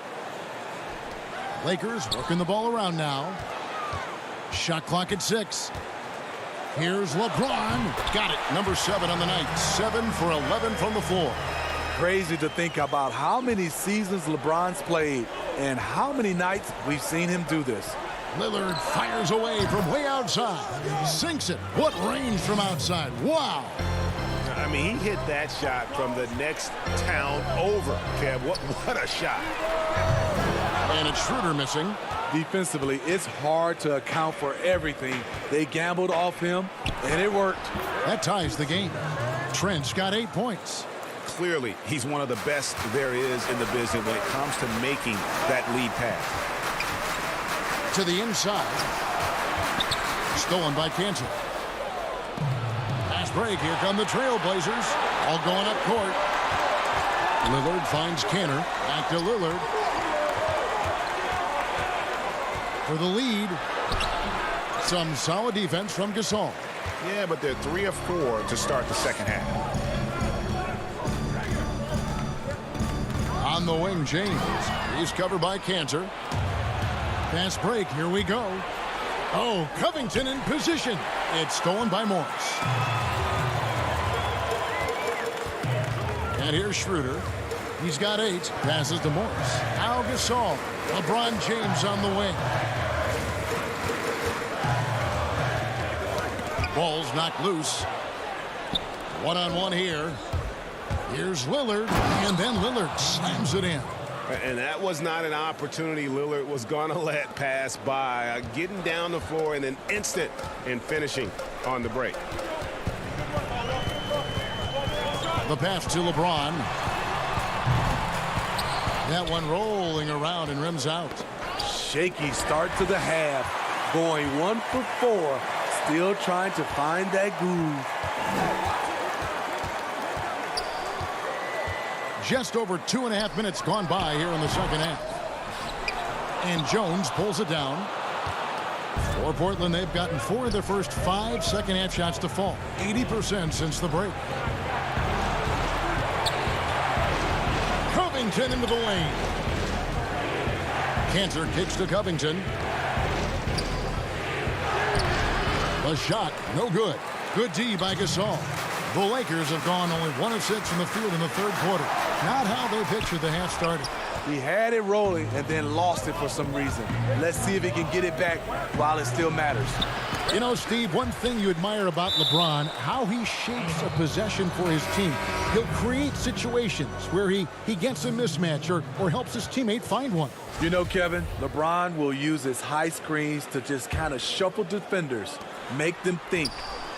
Lakers working the ball around now. Shot clock at 6. Here's LeBron. Got it. Number 7 on the night. 7 for 11 from the floor. Crazy to think about how many seasons LeBron's played and how many nights we've seen him do this. Lillard fires away from way outside. Sinks it. What range from outside. Wow. I mean, he hit that shot from the next town over. Kev, what a shot. And it's Schroeder missing. Defensively, it's hard to account for everything. They gambled off him, and it worked. That ties the game. Trent's got 8 points. Clearly, he's one of the best there is in the business when it comes to making that lead pass. To the inside. Stolen by Cantor. Fast break. Here come the Trailblazers. All going up court. Lillard finds Cantor. Back to Lillard. For the lead. Some solid defense from Gasol. Yeah, but they're 3 of 4 to start the second half. On the wing, James. He's covered by Cantor. Fast break. Here we go. Oh, Covington in position. It's stolen by Morris. And here's Schroeder. He's got 8. Passes to Morris. Al Gasol. LeBron James on the wing. Ball's knocked loose. One-on-one here. Here's Lillard, and then Lillard slams it in. And that was not an opportunity Lillard was going to let pass by. Getting down the floor in an instant and finishing on the break. The pass to LeBron. That one rolling around and rims out. Shaky start to the half. Going 1 for 4. Still trying to find that groove. Just over 2.5 minutes gone by here in the second half. And Jones pulls it down. For Portland, they've gotten 4 of their first 5 second-half shots to fall. 80% since the break. Covington into the lane. Cantor kicks to Covington. The shot, no good. Good D by Gasol. The Lakers have gone only 1 of 6 from the field in the third quarter. Not how they pictured the half started. He had it rolling and then lost it for some reason. Let's see if he can get it back while it still matters. You know, Steve, one thing you admire about LeBron, how he shapes a possession for his team. He'll create situations where he gets a mismatch or helps his teammate find one. You know, Kevin, LeBron will use his high screens to just kind of shuffle defenders, make them think.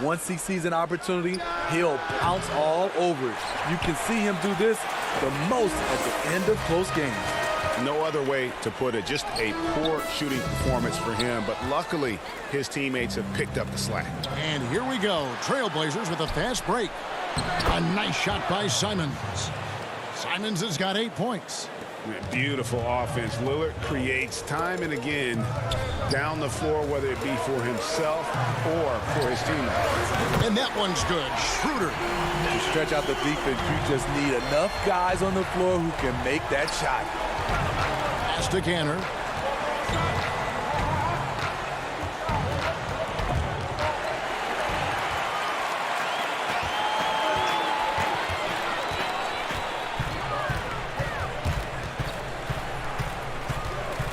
Once he sees an opportunity, he'll pounce all over it. You can see him do this the most at the end of close games. No other way to put it. Just a poor shooting performance for him. But luckily, his teammates have picked up the slack. And here we go. Trailblazers with a fast break. A nice shot by Simons. Simons has got 8 points. Beautiful offense. Lillard creates time and again down the floor, whether it be for himself or for his teammates. And that one's good. Schroeder. To stretch out the defense, you just need enough guys on the floor who can make that shot. Pass to Cantor.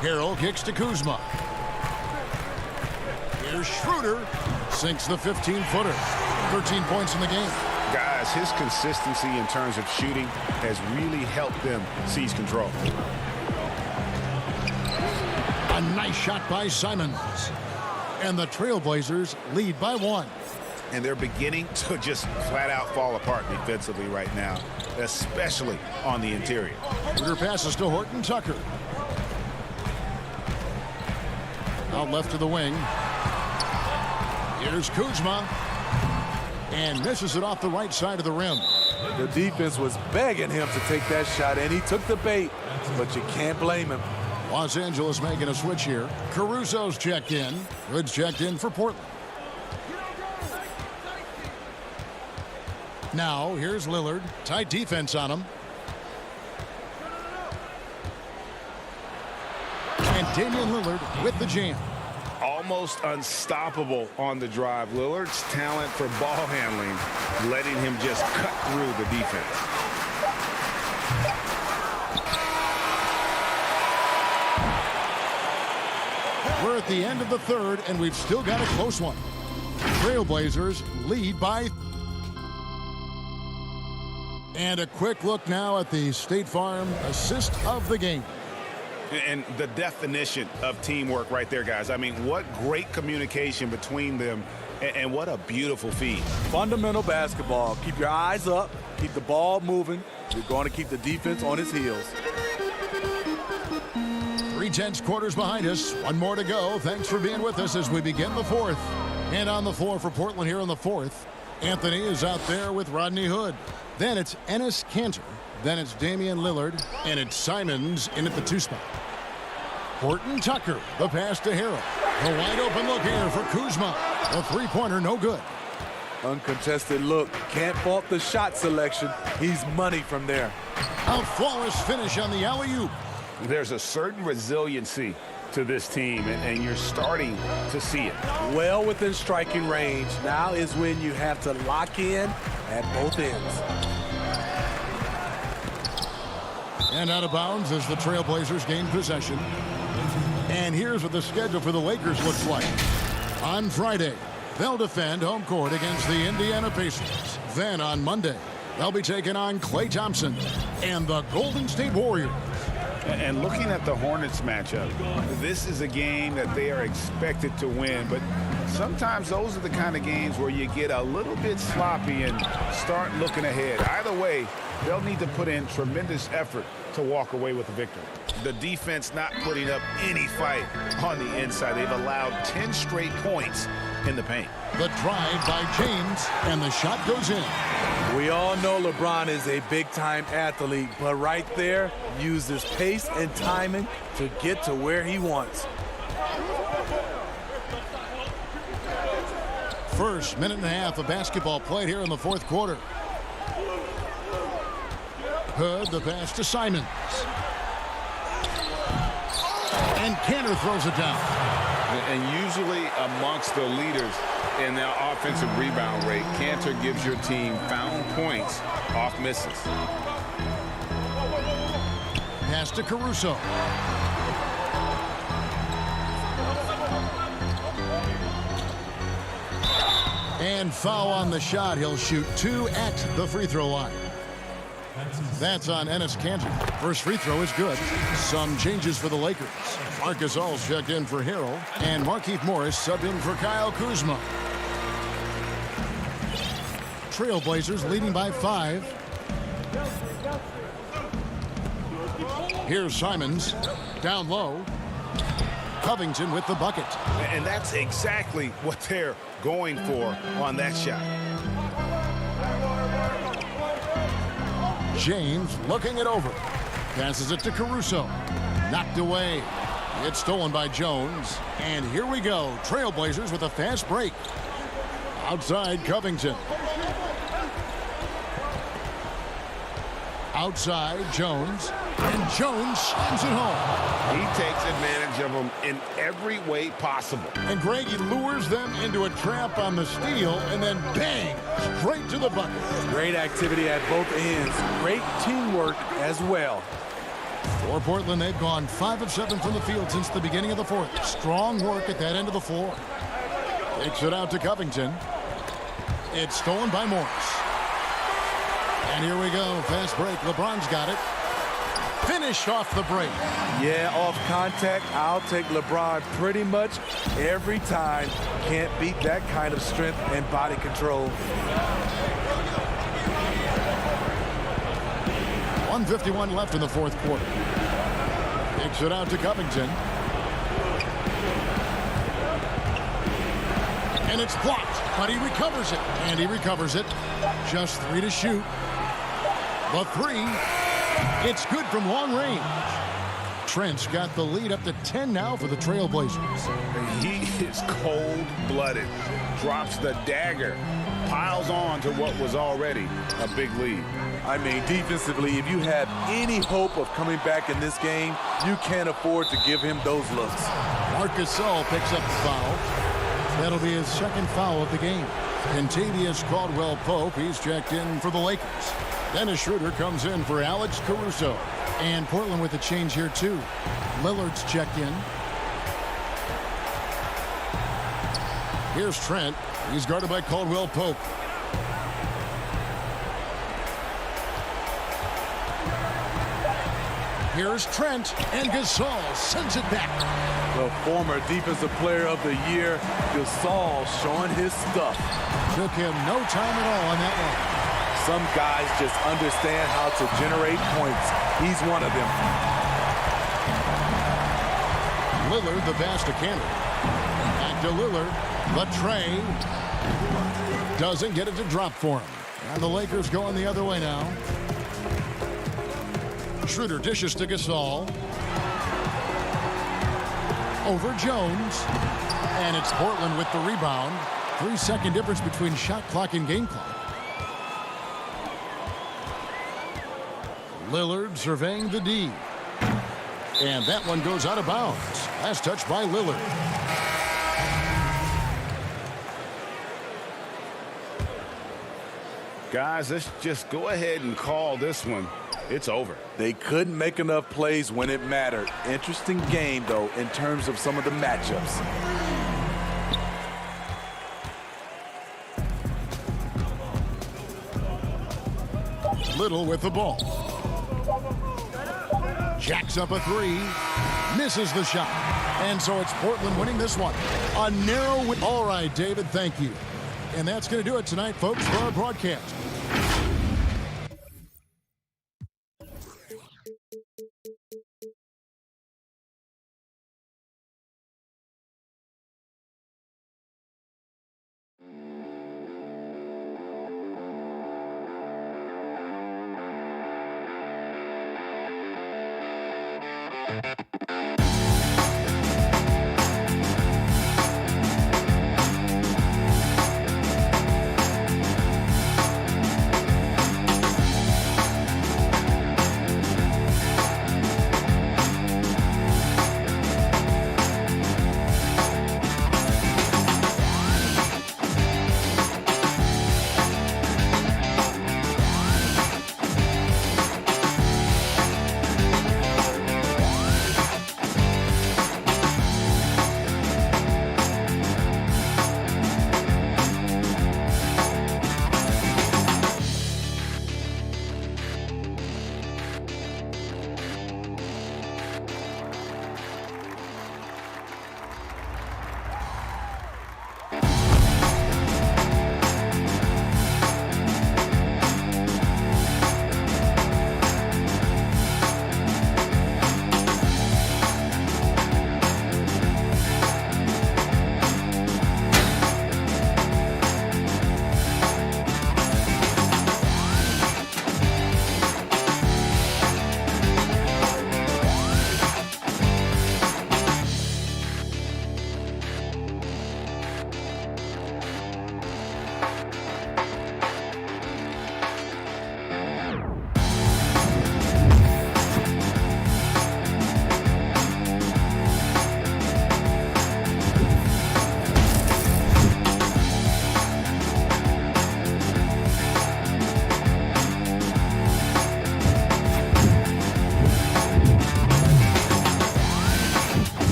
Harrell kicks to Kuzma. Here's Schroeder. Sinks the 15-footer. 13 points in the game. Guys, his consistency in terms of shooting has really helped them seize control. A nice shot by Simons. And the Trailblazers lead by 1. And they're beginning to just flat out fall apart defensively right now, especially on the interior. Schroeder passes to Horton Tucker. Out left to the wing. Here's Kuzma. And misses it off the right side of the rim. The defense was begging him to take that shot, and he took the bait, but you can't blame him. Los Angeles making a switch here. Caruso's checked in. Hood's checked in for Portland. Now, here's Lillard. Tight defense on him. And Damian Lillard with the jam. Almost unstoppable on the drive. Lillard's talent for ball handling, letting him just cut through the defense. We're at the end of the third, and we've still got a close one. Trailblazers lead by. And a quick look now at the State Farm assist of the game. And the definition of teamwork right there, guys. I mean, what great communication between them, and what a beautiful feed. Fundamental basketball. Keep your eyes up. Keep the ball moving. You're going to keep the defense on its heels. 3/10 quarters behind us. One more to go. Thanks for being with us as we begin the fourth. And on the floor for Portland here in the fourth, Anthony is out there with Rodney Hood. Then it's Enes Kanter. Then it's Damian Lillard. And it's Simons in at the 2 spot. Horton Tucker, the pass to Harrell. A wide open look here for Kuzma. A three-pointer, no good. Uncontested look. Can't fault the shot selection. He's money from there. A flawless finish on the alley-oop. There's a certain resiliency to this team, and you're starting to see it. Well within striking range. Now is when you have to lock in at both ends. And out of bounds as the Trailblazers gain possession. And here's what the schedule for the Lakers looks like. On Friday, they'll defend home court against the Indiana Pacers. Then on Monday, they'll be taking on Klay Thompson and the Golden State Warriors. And looking at the Hornets matchup, this is a game that they are expected to win, but sometimes those are the kind of games where you get a little bit sloppy and start looking ahead. Either way, they'll need to put in tremendous effort to walk away with a victory. The defense not putting up any fight on the inside. They've allowed 10 straight points in the paint. The drive by James, and the shot goes in. We all know LeBron is a big-time athlete, but right there, uses pace and timing to get to where he wants. First minute and a half of basketball played here in the fourth quarter. Hood, the pass to Simons. And Cantor throws it down. And usually amongst the leaders in their offensive rebound rate, Cantor gives your team found points off misses. Pass to Caruso. And foul on the shot. He'll shoot 2 at the free throw line. That's on Enes Kanter. First free throw is good. Some changes for the Lakers. Marcus All's checked in for Harrell, and Markieff Morris subbed in for Kyle Kuzma. Trailblazers leading by 5. Here's Simons. Down low. Covington with the bucket. And that's exactly what they're going for on that shot. James looking it over. Passes it to Caruso. Knocked away. It's stolen by Jones. And here we go. Trailblazers with a fast break. Outside Covington. Outside Jones. And Jones slams it home. He takes advantage of them in every way possible. And Greg, he lures them into a trap on the steal, and then bang, straight to the bucket. Great activity at both ends. Great teamwork as well. For Portland, they've gone 5 of 7 from the field since the beginning of the fourth. Strong work at that end of the floor. Takes it out to Covington. It's stolen by Morris. And here we go. Fast break. LeBron's got it. Finish off the break. Yeah, off contact, I'll take LeBron pretty much every time. Can't beat that kind of strength and body control. 1:51 left in the fourth quarter. Takes it out to Covington. And it's blocked, but he recovers it. And he recovers it. Just 3 to shoot. The 3. It's good from long range. Trent's got the lead up to 10 now for the Trailblazers. He is cold-blooded. Drops the dagger. Piles on to what was already a big lead. I mean, defensively, if you have any hope of coming back in this game, you can't afford to give him those looks. Marcus All picks up the foul. That'll be his second foul of the game. Contavious Caldwell-Pope, he's checked in for the Lakers. Dennis Schroeder comes in for Alex Caruso. And Portland with a change here, too. Lillard's checked in. Here's Trent. He's guarded by Caldwell-Pope. Here's Trent, and Gasol sends it back. The former Defensive Player of the Year, Gasol, showing his stuff. Took him no time at all on that one. Some guys just understand how to generate points. He's one of them. Lillard, the pass to Cantor. Back to Lillard. The tray. Doesn't get it to drop for him. And the Lakers going the other way now. Schroeder dishes to Gasol. Over Jones. And it's Portland with the rebound. 3-second difference between shot clock and game clock. Lillard surveying the D. And that one goes out of bounds. Last touch by Lillard. Guys, let's just go ahead and call this one. It's over. They couldn't make enough plays when it mattered. Interesting game, though, in terms of some of the matchups. Little with the ball. Jacks up a three. Misses the shot. And so it's Portland winning this one. A narrow win. All right, David, thank you. And that's going to do it tonight, folks, for our broadcast.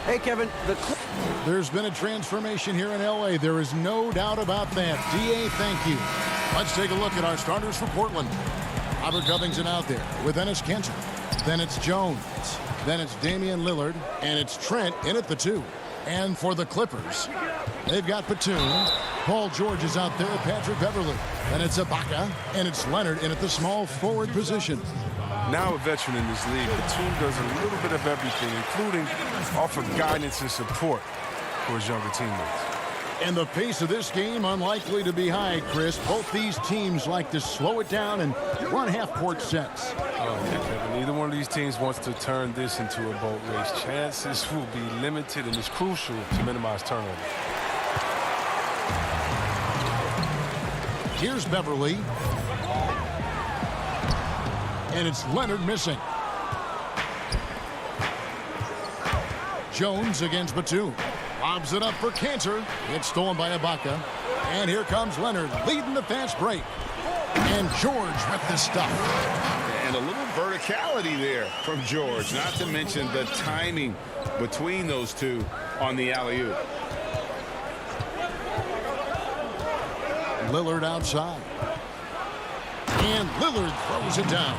Hey, Kevin. There's been a transformation here in L.A. There is no doubt about that. D.A., thank you. Let's take a look at our starters for Portland. Robert Covington out there with Enes Kanter. Then it's Jones. Then it's Damian Lillard. And it's Trent in at the 2. And for the Clippers, they've got Batum. Paul George is out there, Patrick Beverley. Then it's Ibaka. And it's Leonard in at the small forward position. Now a veteran in this league, Batum does a little bit of everything, including offer guidance and support for his younger teammates. And the pace of this game unlikely to be high, Chris. Both these teams like to slow it down and run half-court sets. Oh, yeah, Kevin. Neither one of these teams wants to turn this into a boat race. Chances will be limited, and it's crucial to minimize turnovers. Here's Beverly. And it's Leonard missing. Jones against Batum. Lobs it up for Kanter. It's stolen by Ibaka. And here comes Leonard leading the fast break. And George with the stuff. And a little verticality there from George, not to mention the timing between those two on the alley-oop. Lillard outside. And Lillard throws it down.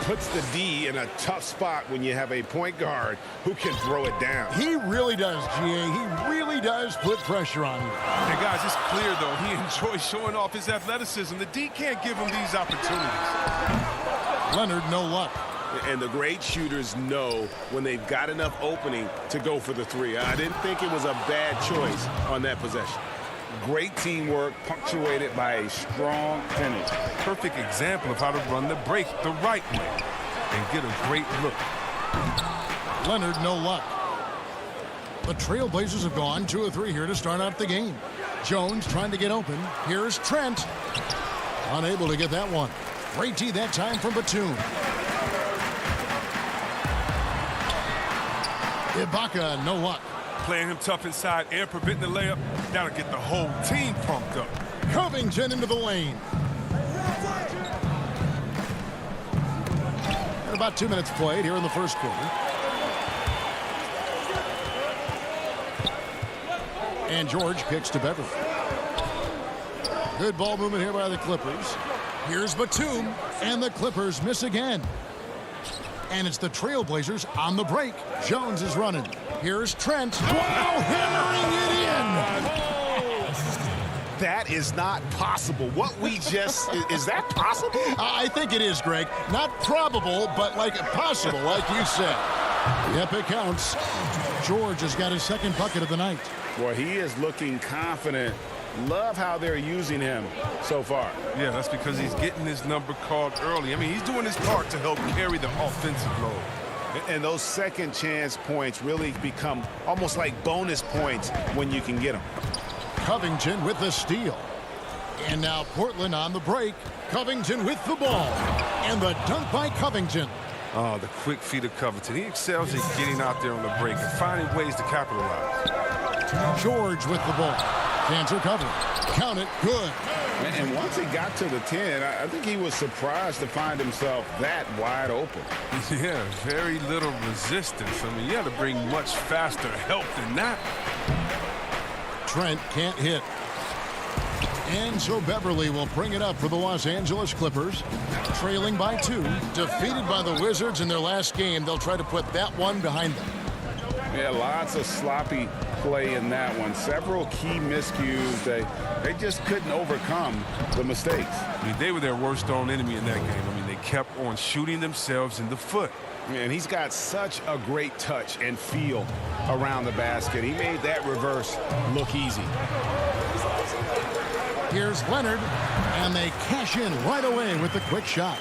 Puts the D in a tough spot when you have a point guard who can throw it down. He really does, G.A. He really does put pressure on you. Hey, guys, it's clear, though, he enjoys showing off his athleticism. The D can't give him these opportunities. Leonard, no luck. And the great shooters know when they've got enough opening to go for the 3. I didn't think it was a bad choice on that possession. Great teamwork, punctuated by a strong finish. Perfect example of how to run the break the right way and get a great look. Leonard, no luck. The Trailblazers have gone 2 of 3 here to start out the game. Jones trying to get open. Here's Trent. Unable to get that one. Great D that time from Batum. Ibaka, no luck. Playing him tough inside and preventing the layup. That'll get the whole team pumped up. Covington into the lane. And about 2 minutes played here in the first quarter. And George kicks to Beverly. Good ball movement here by the Clippers. Here's Batum, and the Clippers miss again. And it's the Trailblazers on the break. Jones is running. Here's Trent. Wow, hammering it in. That is not possible. What we just, is that possible? I think it is, Greg. Not probable, but like possible, like you said. Yep, it counts. George has got his second bucket of the night. Boy, he is looking confident. Love how they're using him so far. Yeah, that's because he's getting his number called early. I mean, he's doing his part to help carry the offensive load. And those second chance points really become almost like bonus points when you can get them. Covington with the steal. And now Portland on the break. Covington with the ball. And the dunk by Covington. Oh, the quick feet of Covington. He excels at getting out there on the break and finding ways to capitalize. George with the ball. Hands are covered. Count it. Good. And once he got to the 10, I think he was surprised to find himself that wide open. Yeah, very little resistance. I mean, you had to bring much faster help than that. Trent can't hit. And so Beverly will bring it up for the Los Angeles Clippers. Trailing by 2. Defeated by the Wizards in their last game. They'll try to put that one behind them. Yeah, lots of sloppy play in that one. Several key miscues. They just couldn't overcome the mistakes. I mean, they were their worst own enemy in that game. I mean, they kept on shooting themselves in the foot. And he's got such a great touch and feel around the basket. He made that reverse look easy. Here's Leonard, and they cash in right away with the quick shot.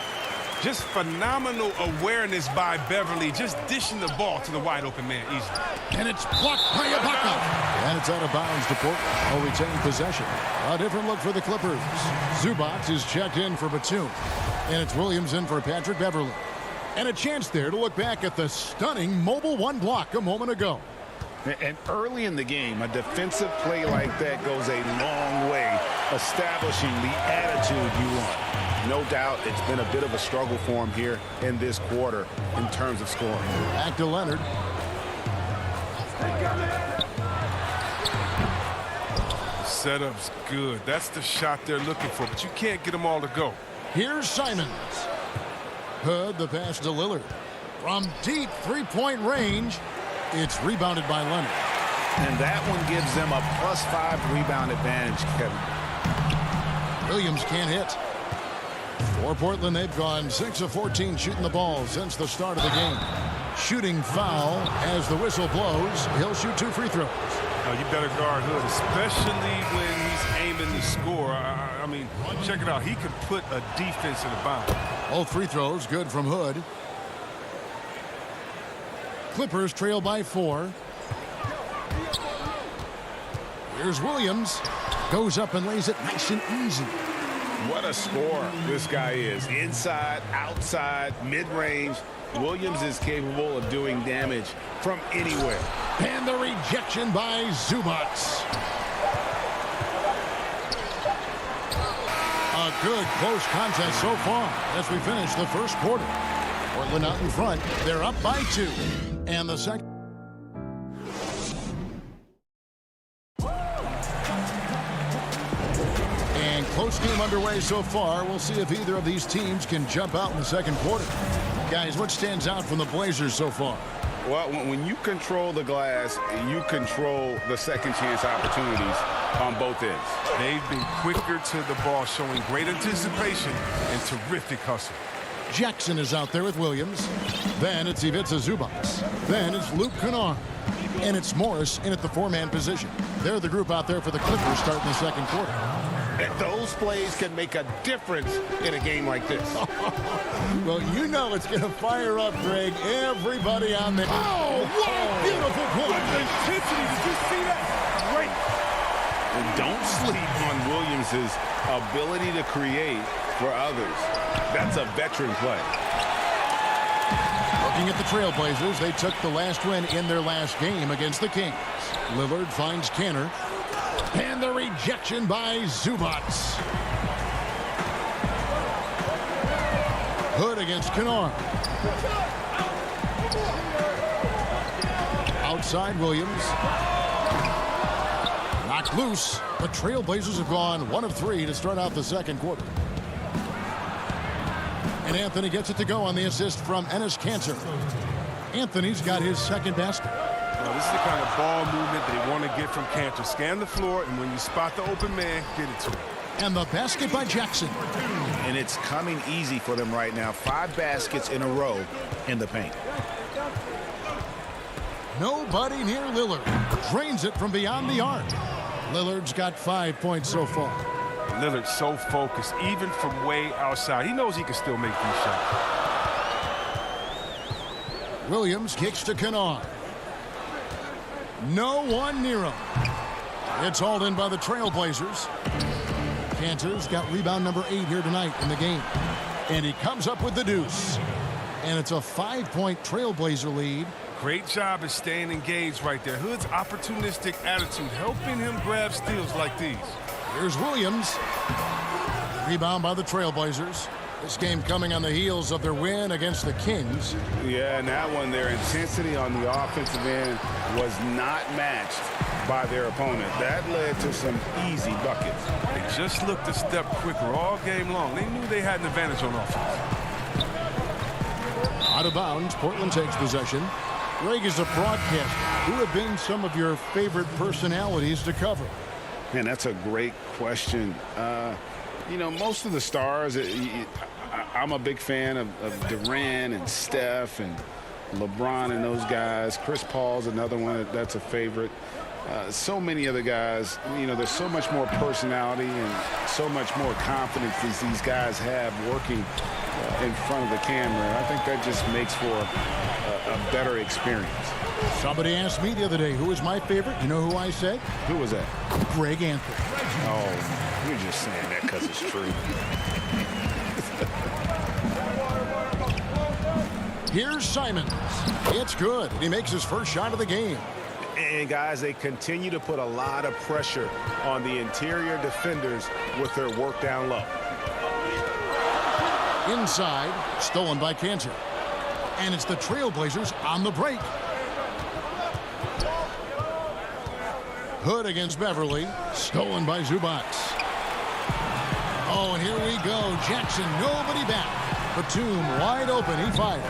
Just phenomenal awareness by Beverly, just dishing the ball to the wide open man easily. And it's blocked by Ibaka. And it's out of bounds to Portland. Will retain possession. A different look for the Clippers. Zubac is checked in for Batum. And it's Williams in for Patrick Beverly. And a chance there to look back at the stunning mobile one block a moment ago. And early in the game, a defensive play like that goes a long way establishing the attitude you want. No doubt it's been a bit of a struggle for him here in this quarter in terms of scoring. Back to Leonard. The setup's good. That's the shot they're looking for, but you can't get them all to go. Here's Simons. Hood, the pass to Lillard. From deep three-point range, it's rebounded by Leonard. And that one gives them a +5 rebound advantage, Kevin. Williams can't hit. For Portland, they've gone 6 of 14 shooting the ball since the start of the game. Shooting foul as the whistle blows. He'll shoot 2 free throws. Oh, you better guard Hood, especially when he's aiming to score. I mean, check it out. He can put a defense in a bind. Both free throws good from Hood. Clippers trail by 4. Here's Williams. Goes up and lays it nice and easy. What a scorer this guy is. Inside, outside, mid-range. Williams is capable of doing damage from anywhere. And the rejection by Zubac. A good close contest so far as we finish the first quarter. Portland out in front. They're up by 2. And the second. And close game underway so far. We'll see if either of these teams can jump out in the second quarter. Guys, what stands out from the Blazers so far? Well, when you control the glass, you control the second chance opportunities on both ends. They've been quicker to the ball, showing great anticipation and terrific hustle. Jackson is out there with Williams. Then it's Ivica Zubac. Then it's Luke Kennard. And it's Morris in at the 4-man position. They're the group out there for the Clippers starting the second quarter. And those plays can make a difference in a game like this. Well, you know it's going to fire up, Greg. Everybody on there. Oh, what a beautiful point. Intensity, did you see that? Great. And don't sleep on Williams' ability to create for others. That's a veteran play. Looking at the Trailblazers, they took the last win in their last game against the Kings. Lillard finds Kanter. And the rejection by Zubac. Hood against Kennard. Outside Williams. Knocked loose. The Trailblazers have gone 1 of 3 to start out the second quarter. And Anthony gets it to go on the assist from Enes Kanter. Anthony's got his second basket. Well, this is the kind of ball movement they want to get from Kanter. Scan the floor, and when you spot the open man, get it to him. And the basket by Jackson. And it's coming easy for them right now. 5 baskets in a row in the paint. Nobody near Lillard. Drains it from beyond the arc. Lillard's got 5 points so far. Lillard's so focused, even from way outside. He knows he can still make these shots. Williams kicks to Kennard. No one near him. It's hauled in by the Trailblazers. Kanter's got rebound number 8 here tonight in the game. And he comes up with the deuce. And it's a 5-point Trailblazer lead. Great job at staying engaged right there. Hood's opportunistic attitude helping him grab steals like these. Here's Williams. Rebound by the Trailblazers. This game coming on the heels of their win against the Kings. Yeah, and that one, their intensity on the offensive end was not matched by their opponent. That led to some easy buckets. They just looked a step quicker all game long. They knew they had an advantage on offense. Out of bounds, Portland takes possession. Greg, is a broadcaster. Who have been some of your favorite personalities to cover? Man, that's a great question. You know, most of the stars, I'm a big fan of Durant and Steph and LeBron and those guys. Chris Paul's another one that's a favorite. So many other guys, you know, there's so much more personality and so much more confidence these guys have working in front of the camera. I think that just makes for a better experience. Somebody asked me the other day, who was my favorite? You know who I said? Who was that? Greg Anthony. Oh, you're just saying that because it's true. Here's Simons. It's good. He makes his first shot of the game. And guys, they continue to put a lot of pressure on the interior defenders with their work down low. Inside, stolen by Kanter. And it's the Trailblazers on the break. Hood against Beverly. Stolen by Zubac. Oh, and here we go. Jackson, nobody back. Batum wide open. He fired.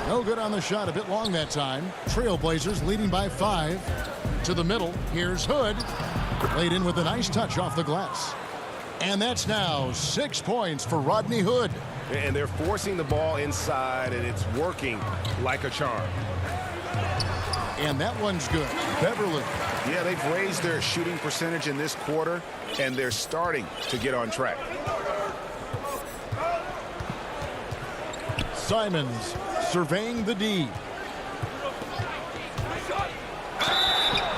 No good on the shot. A bit long that time. Trailblazers leading by 5. To the middle. Here's Hood. Laid in with a nice touch off the glass. And that's now 6 points for Rodney Hood. And they're forcing the ball inside, and it's working like a charm. And that one's good. Beverly. Yeah, they've raised their shooting percentage in this quarter, and they're starting to get on track. Simons surveying the D.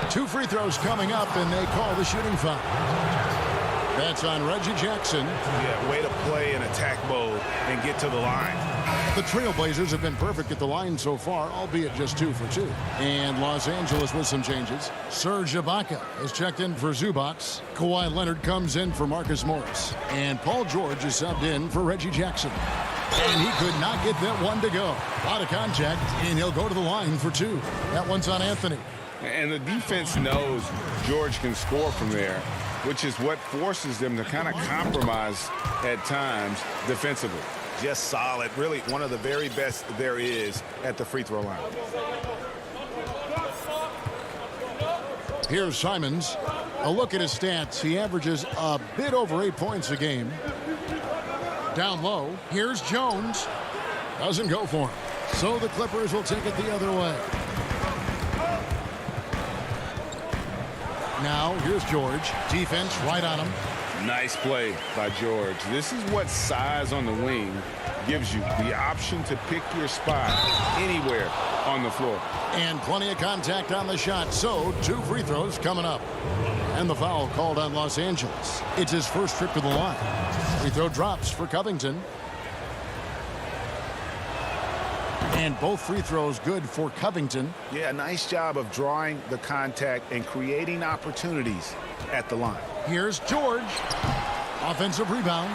2 free throws coming up, and they call the shooting foul. That's on Reggie Jackson. Yeah, way to play in attack mode and get to the line. The Trailblazers have been perfect at the line so far, albeit just 2 for 2. And Los Angeles with some changes. Serge Ibaka has checked in for Zubac. Kawhi Leonard comes in for Marcus Morris. And Paul George is subbed in for Reggie Jackson. And he could not get that one to go. A lot of contact, and he'll go to the line for 2. That one's on Anthony. And the defense knows George can score from there, which is what forces them to kind of compromise at times defensively. Just solid. Really one of the very best there is at the free throw line. Here's Simons. A look at his stats. He averages a bit over 8 points a game. Down low. Here's Jones. Doesn't go for him. So the Clippers will take it the other way. Now, here's George. Defense right on him. Nice play by George. This is what size on the wing gives you. The option to pick your spot anywhere on the floor. And plenty of contact on the shot. So, 2 free throws coming up. And the foul called on Los Angeles. It's his first trip to the line. Free throw drops for Covington. And both free throws good for Covington. Yeah, nice job of drawing the contact and creating opportunities at the line. Here's George. Offensive rebound.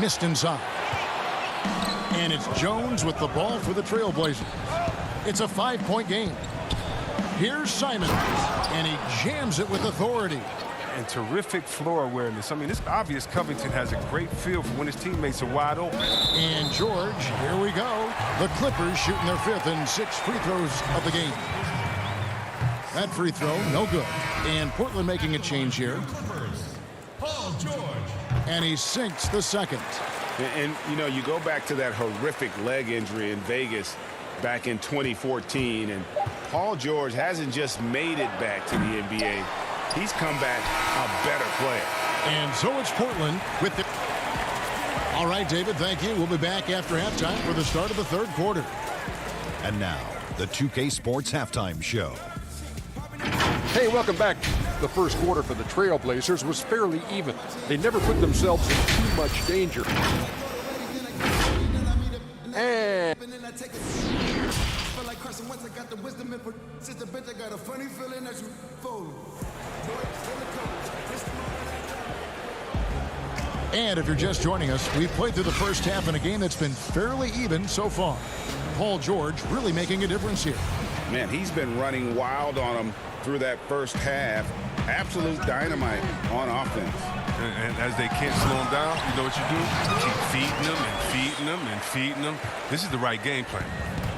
Missed inside. And it's Jones with the ball for the Trailblazers. It's a 5-point game. Here's Simons, and he jams it with authority. And terrific floor awareness. I mean, it's obvious Covington has a great feel for when his teammates are wide open. And George, here we go. The Clippers shooting their 5th and 6th free throws of the game. That free throw, no good. And Portland making a change here. And he sinks the second. And, you know, you go back to that horrific leg injury in Vegas back in 2014, and Paul George hasn't just made it back to the NBA. He's come back a better player. And so it's Portland with the... All right, David, thank you. We'll be back after halftime for the start of the 3rd quarter. And now, the 2K Sports Halftime Show. Hey, welcome back. The first quarter for the Trailblazers was fairly even. They never put themselves in too much danger. And if you're just joining us, we've played through the first half in a game that's been fairly even so far. Paul George really making a difference here. Man, he's been running wild on him through that first half. Absolute dynamite on offense. And as they can't slow him down, you know what you do? Keep feeding them and feeding them and feeding them. This is the right game plan.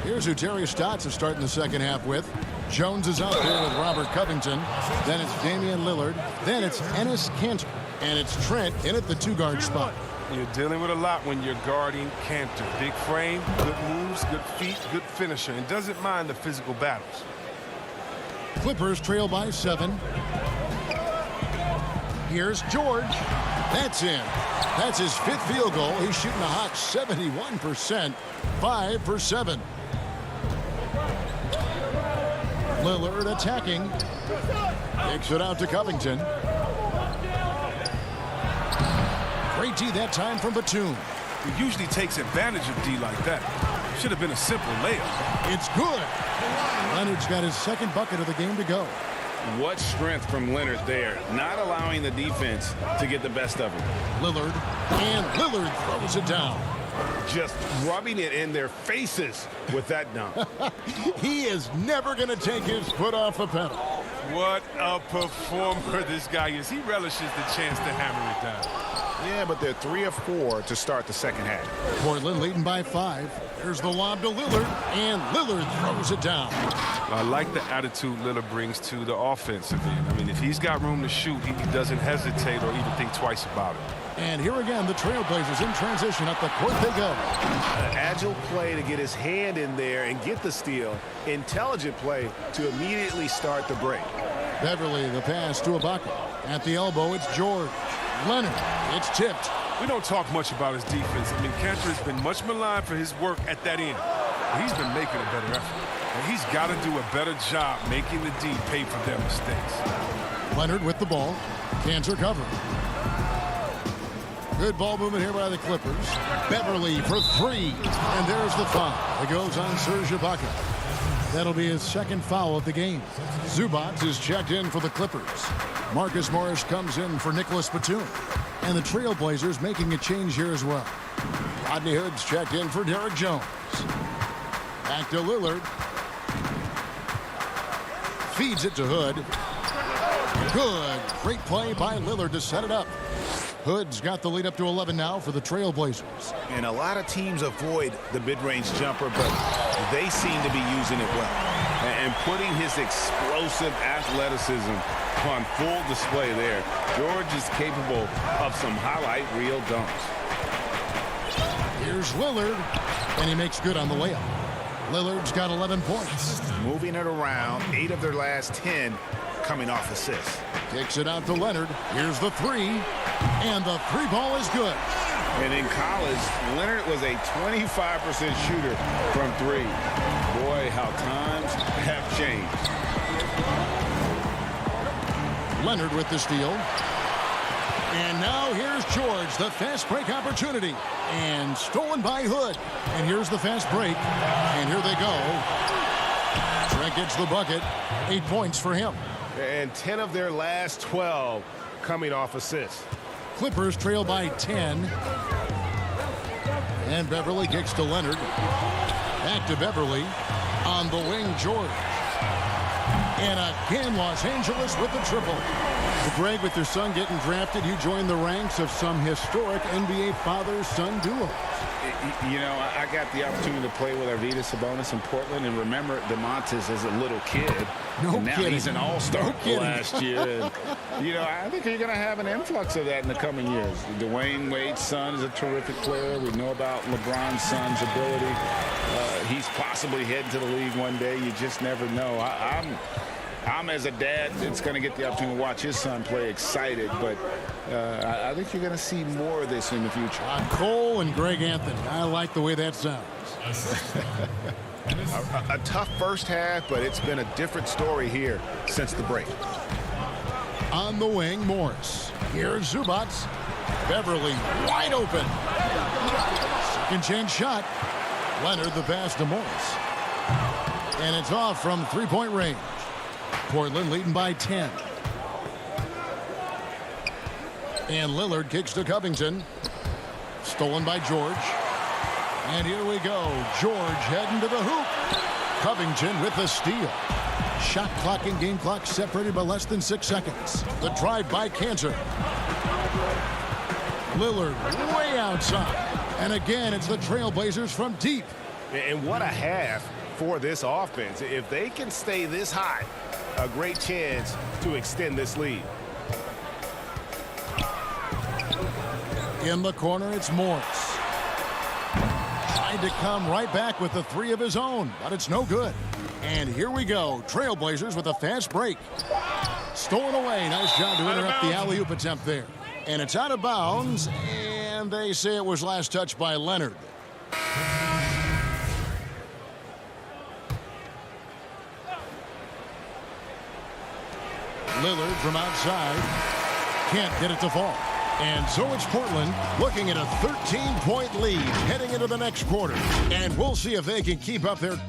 Here's who Terry Stotts is starting the second half with. Jones is out there with Robert Covington. Then it's Damian Lillard. Then it's Enes Kanter. And it's Trent in at the 2-guard spot. You're dealing with a lot when you're guarding Kanter. Big frame, good moves, good feet, good finisher, and doesn't mind the physical battles. Clippers trail by 7. Here's George. That's in. That's his 5th field goal. He's shooting a hot 71%. 5 for 7. Lillard attacking. Kicks it out to Covington. Great D that time from Batum. He usually takes advantage of D like that. Should have been a simple layup. It's good. Leonard's got his 2nd bucket of the game to go. What strength from Leonard there, not allowing the defense to get the best of him. Lillard, and Lillard throws it down. Just rubbing it in their faces with that dunk. He is never going to take his foot off the pedal. What a performer this guy is. He relishes the chance to hammer it down. Yeah, but they're 3 of 4 to start the second half. Portland leading by 5. There's the lob to Lillard, and Lillard throws it down. I like the attitude Lillard brings to the offensive end. I mean, if he's got room to shoot, he doesn't hesitate or even think twice about it. And here again, the Trailblazers in transition. Up the court they go. An agile play to get his hand in there and get the steal. Intelligent play to immediately start the break. Beverly, the pass to Ibaka. At the elbow, it's George. Leonard, it's tipped. We don't talk much about his defense. I mean, Kanter has been much maligned for his work at that end. But he's been making a better effort. And he's got to do a better job making the D pay for their mistakes. Leonard with the ball. Kanter covering. Good ball movement here by the Clippers. Beverly for 3. And there's the foul. It goes on Serge Ibaka. That'll be his 2nd foul of the game. Zubac is checked in for the Clippers. Marcus Morris comes in for Nicholas Batum. And the Trailblazers making a change here as well. Rodney Hood's checked in for Derek Jones. Back to Lillard. Feeds it to Hood. Good. Great play by Lillard to set it up. Hood's got the lead up to 11 now for the Trailblazers. And a lot of teams avoid the mid-range jumper, but they seem to be using it well. And putting his explosive athleticism on full display there. George is capable of some highlight reel dunks. Here's Lillard, and he makes good on the layup. Lillard's got 11 points. Moving it around, 8 of their last 10 coming off assists. Kicks it out to Leonard. Here's the 3, and the 3 ball is good. And in college, Leonard was a 25% shooter from 3. Boy, how times have changed. Leonard with the steal. And now here's George, the fast break opportunity. And stolen by Hood. And here's the fast break. And here they go. Trent gets the bucket. 8 points for him. And 10 of their last 12 coming off assists. Clippers trail by 10. And Beverly kicks to Leonard. Back to Beverly. On the wing, George. And again, Los Angeles with the triple. So Greg, with your son getting drafted, you joined the ranks of some historic NBA father-son duos. You know, I got the opportunity to play with Arvydas Sabonis in Portland, and remember DeMontis as a little kid. No now kidding. He's an all-star No last year. And, you know, I think you're going to have an influx of that in the coming years. Dwayne Wade's son is a terrific player. We know about LeBron's son's ability. He's possibly heading to the league one day. You just never know. I'm as a dad that's going to get the opportunity to watch his son play excited, but I think you're going to see more of this in the future. Cole and Greg Anthony. I like the way that sounds. a tough first half, but it's been a different story here since the break. On the wing, Morris. Here's Zubac. Beverly wide open. Second chance shot. Leonard the pass to Morris. And it's off from three-point range. Portland leading by 10. And Lillard kicks to Covington. Stolen by George. And here we go. George heading to the hoop. Covington with the steal. Shot clock and game clock separated by less than 6 seconds. The drive by Cantor. Lillard way outside. And again, it's the Trailblazers from deep. And what a half for this offense. If they can stay this high, a great chance to extend this lead. In the corner, it's Morris. Tried to come right back with the three of his own, but it's no good. And here we go. Trailblazers with a fast break. Stolen away. Nice job to interrupt the alley-oop attempt there. And it's out of bounds, and they say it was last touched by Leonard. Lillard from outside. Can't get it to fall. And so it's Portland looking at a 13-point lead heading into the next quarter. And we'll see if they can keep up their...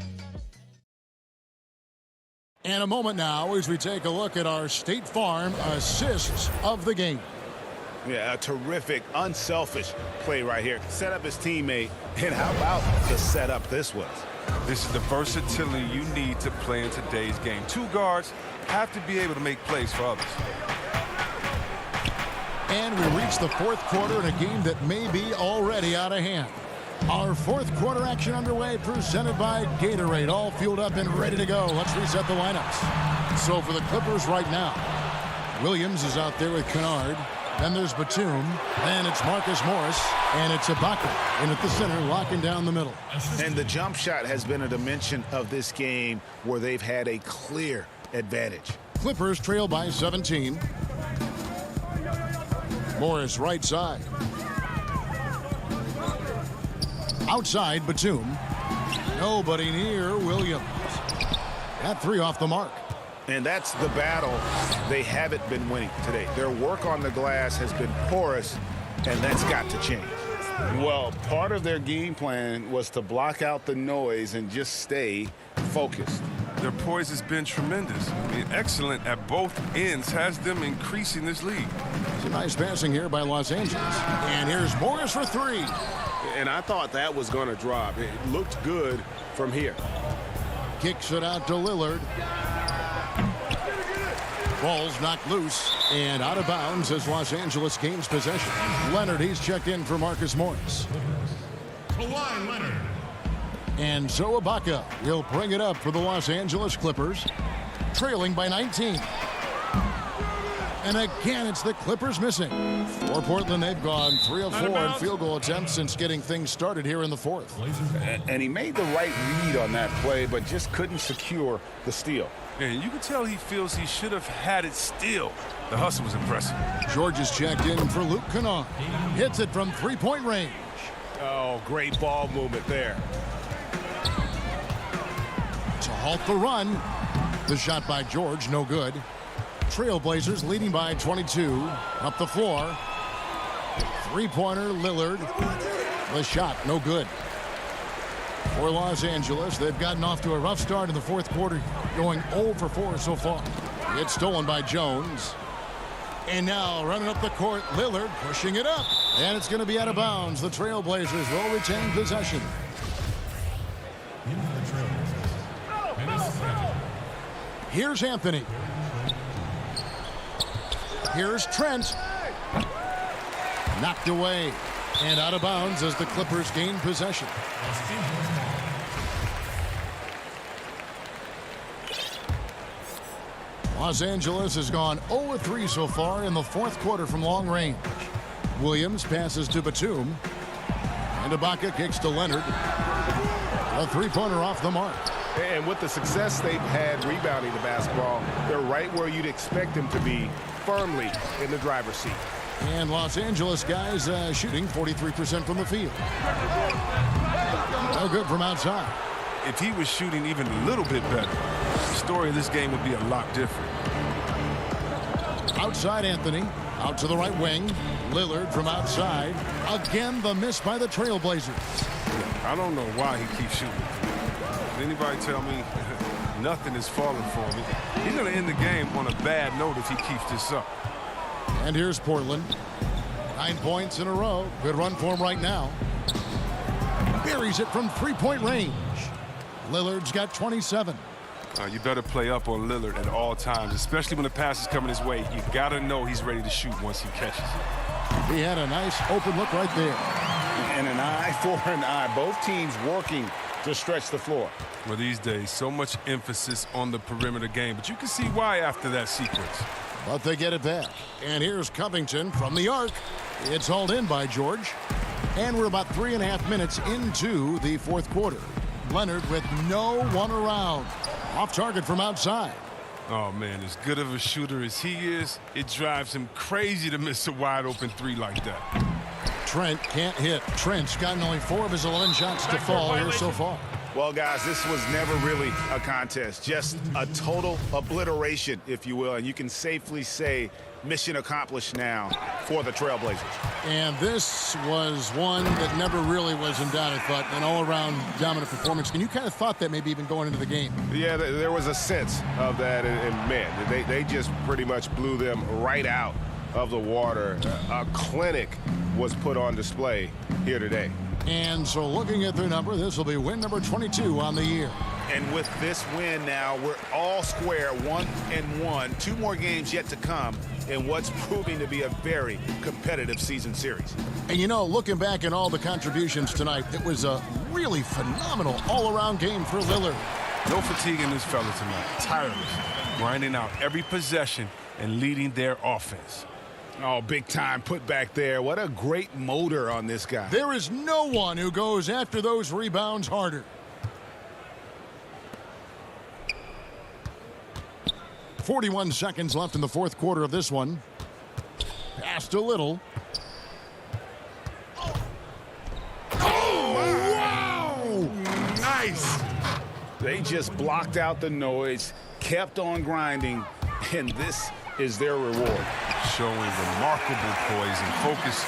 And a moment now as we take a look at our State Farm assists of the game. Yeah, a terrific, unselfish play right here. Set up his teammate, and how about the setup this was? This is the versatility you need to play in today's game. Two guards have to be able to make plays for others. And we reach the fourth quarter in a game that may be already out of hand. Our fourth quarter action underway, presented by Gatorade, all fueled up and ready to go. Let's reset the lineups. So for the Clippers right now, Williams is out there with Kennard. Then there's Batum. Then it's Marcus Morris. And it's Ibaka in at the center, locking down the middle. And the jump shot has been a dimension of this game where they've had a clear advantage. Clippers trail by 17. Morris right side. Outside, Batum. Nobody near Williams. That three off the mark. And that's the battle they haven't been winning today. Their work on the glass has been porous, and that's got to change. Well, part of their game plan was to block out the noise and just stay focused. Their poise has been tremendous. I mean, excellent at both ends, has them increasing this lead. It's a nice passing here by Los Angeles. And here's Morris for three. And I thought that was going to drop. It looked good from here. Kicks it out to Lillard. Ball's knocked loose and out of bounds as Los Angeles gains possession. Leonard, he's checked in for Marcus Morris. Kawhi Leonard. And so Ibaka will bring it up for the Los Angeles Clippers, trailing by 19. And again, it's the Clippers missing. For Portland, they've gone 3 of 4 in field goal attempts since getting things started here in the fourth. And he made the right read on that play, but just couldn't secure the steal. And you can tell he feels he should have had it still. The hustle was impressive. George is checked in for Luke Kennard. Hits it from three-point range. Oh, great ball movement there. To halt the run. The shot by George, no good. Trailblazers leading by 22. Up the floor. Three-pointer, Lillard. The shot, no good. For Los Angeles, they've gotten off to a rough start in the fourth quarter, going 0 for 4 so far. It's stolen by Jones. And now running up the court, Lillard pushing it up. And it's going to be out of bounds. The Trailblazers will retain possession. Here's Anthony. Here's Trent. Knocked away. And out of bounds as the Clippers gain possession. Los Angeles has gone 0-3 so far in the fourth quarter from long range. Williams passes to Batum. And Ibaka kicks to Leonard. A three-pointer off the mark. And with the success they've had rebounding the basketball, they're right where you'd expect them to be, firmly in the driver's seat. And Los Angeles guys shooting 43% from the field. No good from outside. If he was shooting even a little bit better, the story of this game would be a lot different. Outside Anthony. Out to the right wing. Lillard from outside. Again, the miss by the Trailblazers. I don't know why he keeps shooting. Did anybody tell me nothing is falling for me? He's going to end the game on a bad note if he keeps this up. And here's Portland. 9 points in a row. Good run for him right now. Buries it from three-point range. Lillard's got 27. You better play up on Lillard at all times, especially when the pass is coming his way. You got to know he's ready to shoot once he catches it. He had a nice open look right there. And an eye for an eye. Both teams working to stretch the floor. Well, these days, so much emphasis on the perimeter game, but you can see why after that sequence. But they get it back. And here's Covington from the arc. It's hauled in by George. And we're about 3.5 minutes into the fourth quarter. Leonard with no one around. Off target from outside. Oh, man, as good of a shooter as he is, it drives him crazy to miss a wide-open three like that. Trent can't hit. Trent's gotten only 4 of his 11 shots to fall here so far. Well, guys, this was never really a contest. Just a total obliteration, if you will. And you can safely say mission accomplished now for the Trailblazers. And this was one that never really was in doubt, I thought. An all-around dominant performance. And you kind of thought that maybe even going into the game. Yeah, there was a sense of that. And man, they just pretty much blew them right out of the water. A clinic was put on display here today. And so looking at their number, this will be win number 22 on the year. And with this win now, we're all square, 1-1. 2 more games yet to come in what's proving to be a very competitive season series. And you know, looking back at all the contributions tonight, it was a really phenomenal all-around game for Lillard. No fatigue in this fella tonight. Tireless, grinding out every possession and leading their offense. Oh, big time put back there. What a great motor on this guy. There is no one who goes after those rebounds harder. 41 seconds left in the fourth quarter of this one. Passed a little. Oh, wow! Nice. They just blocked out the noise, kept on grinding, and this is their reward. Showing remarkable poise and focus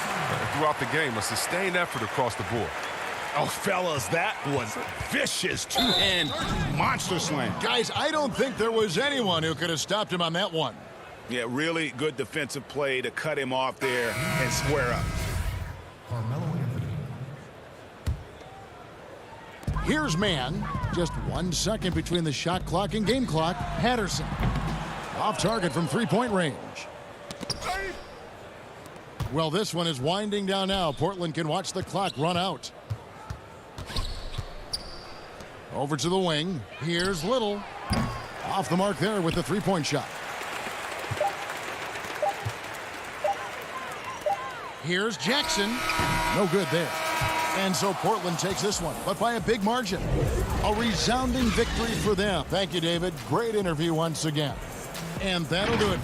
throughout the game. A sustained effort across the board. Oh, fellas, that was vicious two-hand monster slam. Guys, I don't think there was anyone who could have stopped him on that one. Yeah, really good defensive play to cut him off there and square up. Here's man. Just 1 second between the shot clock and game clock. Patterson. Off target from three-point range. Well, this one is winding down now. Portland can watch the clock run out. Over to the wing. Here's Little. Off the mark there with the three-point shot. Here's Jackson. No good there. And so Portland takes this one, but by a big margin. A resounding victory for them. Thank you, David. Great interview once again. And that'll do it.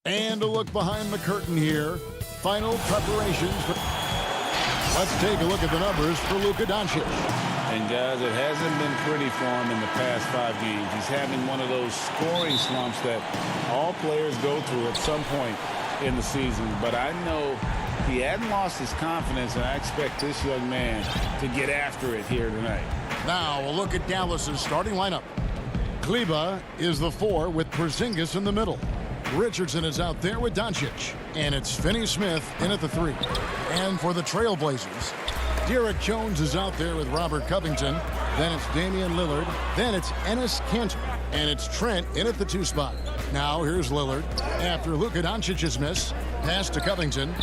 And a look behind the curtain here. Final preparations. Let's take a look at the numbers for Luka Doncic. And guys, it hasn't been pretty for him in the past 5 games. He's having one of those scoring slumps that all players go through at some point in the season. But I know he hadn't lost his confidence, and I expect this young man to get after it here tonight. Now a look at Dallas's starting lineup. Kleba is the 4 with Porzingis in the middle. Richardson is out there with Doncic. And it's Finney Smith in at the 3. And for the Trailblazers, Derek Jones is out there with Robert Covington. Then it's Damian Lillard. Then it's Enes Kanter. And it's Trent in at the 2 spot. Now here's Lillard. After Luka Doncic's miss, pass to Covington.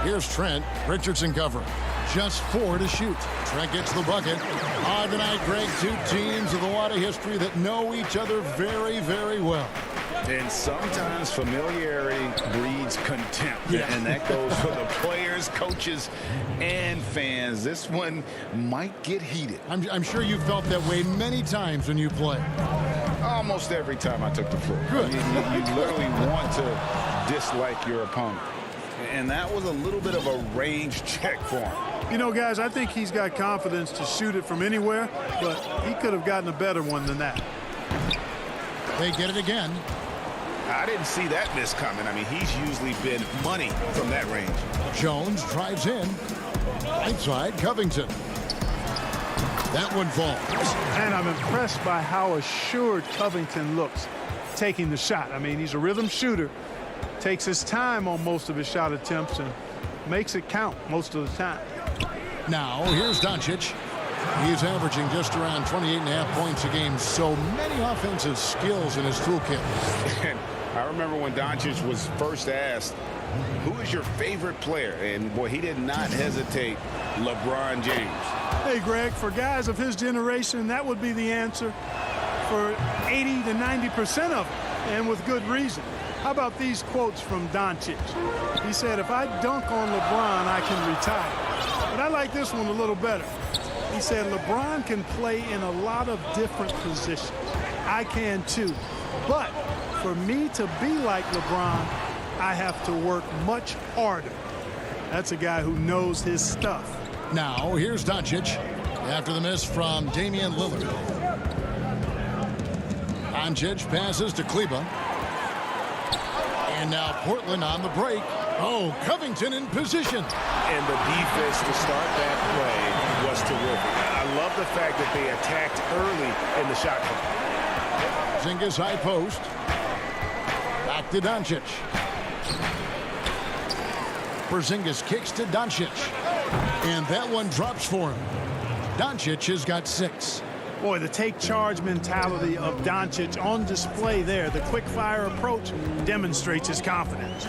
Here's Trent. Richardson covering. Just 4 to shoot. Trent gets the bucket. On tonight, Greg, 2 teams with a lot of history that know each other very, very well. And sometimes familiarity breeds contempt. Yeah. And that goes for the players, coaches, and fans. This one might get heated. I'm sure you felt that way many times when you play. Almost every time I took the floor. Good. You literally want to dislike your opponent. And that was a little bit of a range check for him. You know, guys, I think he's got confidence to shoot it from anywhere, but he could have gotten a better one than that. They get it again. I didn't see that miss coming. I mean, he's usually been money from that range. Jones drives in. Right side, Covington. That one falls. And I'm impressed by how assured Covington looks taking the shot. I mean, he's a rhythm shooter. Takes his time on most of his shot attempts and makes it count most of the time. Now, here's Doncic. He's averaging just around 28.5 points a game. So many offensive skills in his toolkit. And I remember when Doncic was first asked, who is your favorite player? And, boy, he did not hesitate. LeBron James. Hey, Greg, for guys of his generation, that would be the answer for 80 to 90% of them, and with good reason. How about these quotes from Doncic? He said, if I dunk on LeBron, I can retire. But I like this one a little better. He said, LeBron can play in a lot of different positions. I can too. But for me to be like LeBron, I have to work much harder. That's a guy who knows his stuff. Now, here's Doncic after the miss from Damian Lillard. Doncic passes to Kleber. And now Portland on the break. Oh, Covington in position. And the defense to start that play was terrific. I love the fact that they attacked early in the shot clock. Porzingis high post. Back to Doncic. Porzingis kicks to Doncic. And that one drops for him. Doncic has got 6. Boy, the take charge mentality of Doncic on display there. The quick fire approach demonstrates his confidence.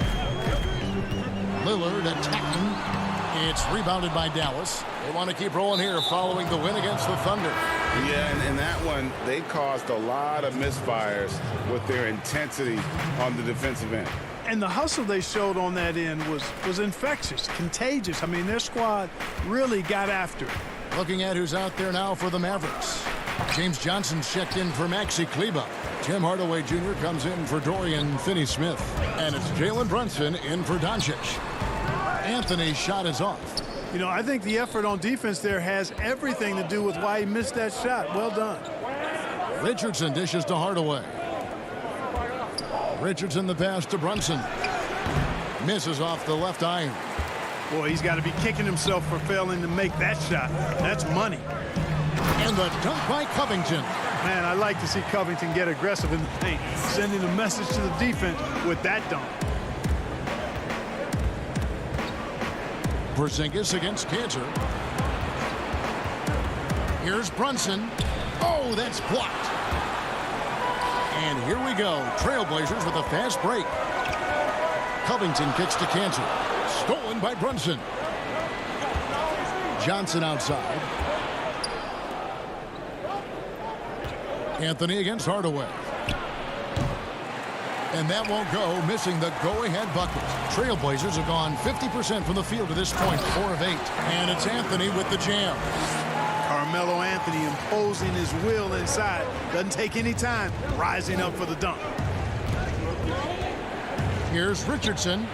Lillard attacking. It's rebounded by Dallas. They want to keep rolling here following the win against the Thunder. Yeah, and in that one, they caused a lot of misfires with their intensity on the defensive end. And the hustle they showed on that end was infectious, contagious. I mean, their squad really got after it. Looking at who's out there now for the Mavericks. James Johnson checked in for Maxi Kleber. Tim Hardaway Jr. comes in for Dorian Finney-Smith. And it's Jalen Brunson in for Doncic. Anthony's shot is off. You know, I think the effort on defense there has everything to do with why he missed that shot. Well done. Richardson dishes to Hardaway. Richardson the pass to Brunson. Misses off the left iron. Boy, he's got to be kicking himself for failing to make that shot. That's money. And the dunk by Covington. Man, I like to see Covington get aggressive in the paint, sending a message to the defense with that dunk. Porzingis against Cantor. Here's Brunson. Oh, that's blocked. And here we go. Trailblazers with a fast break. Covington kicks to Cantor. Stolen by Brunson. Johnson outside. Anthony against Hardaway. And that won't go, missing the go-ahead bucket. Trailblazers have gone 50% from the field to this point, 4 of 8. And it's Anthony with the jam. Carmelo Anthony imposing his will inside. Doesn't take any time, rising up for the dunk. Here's Richardson.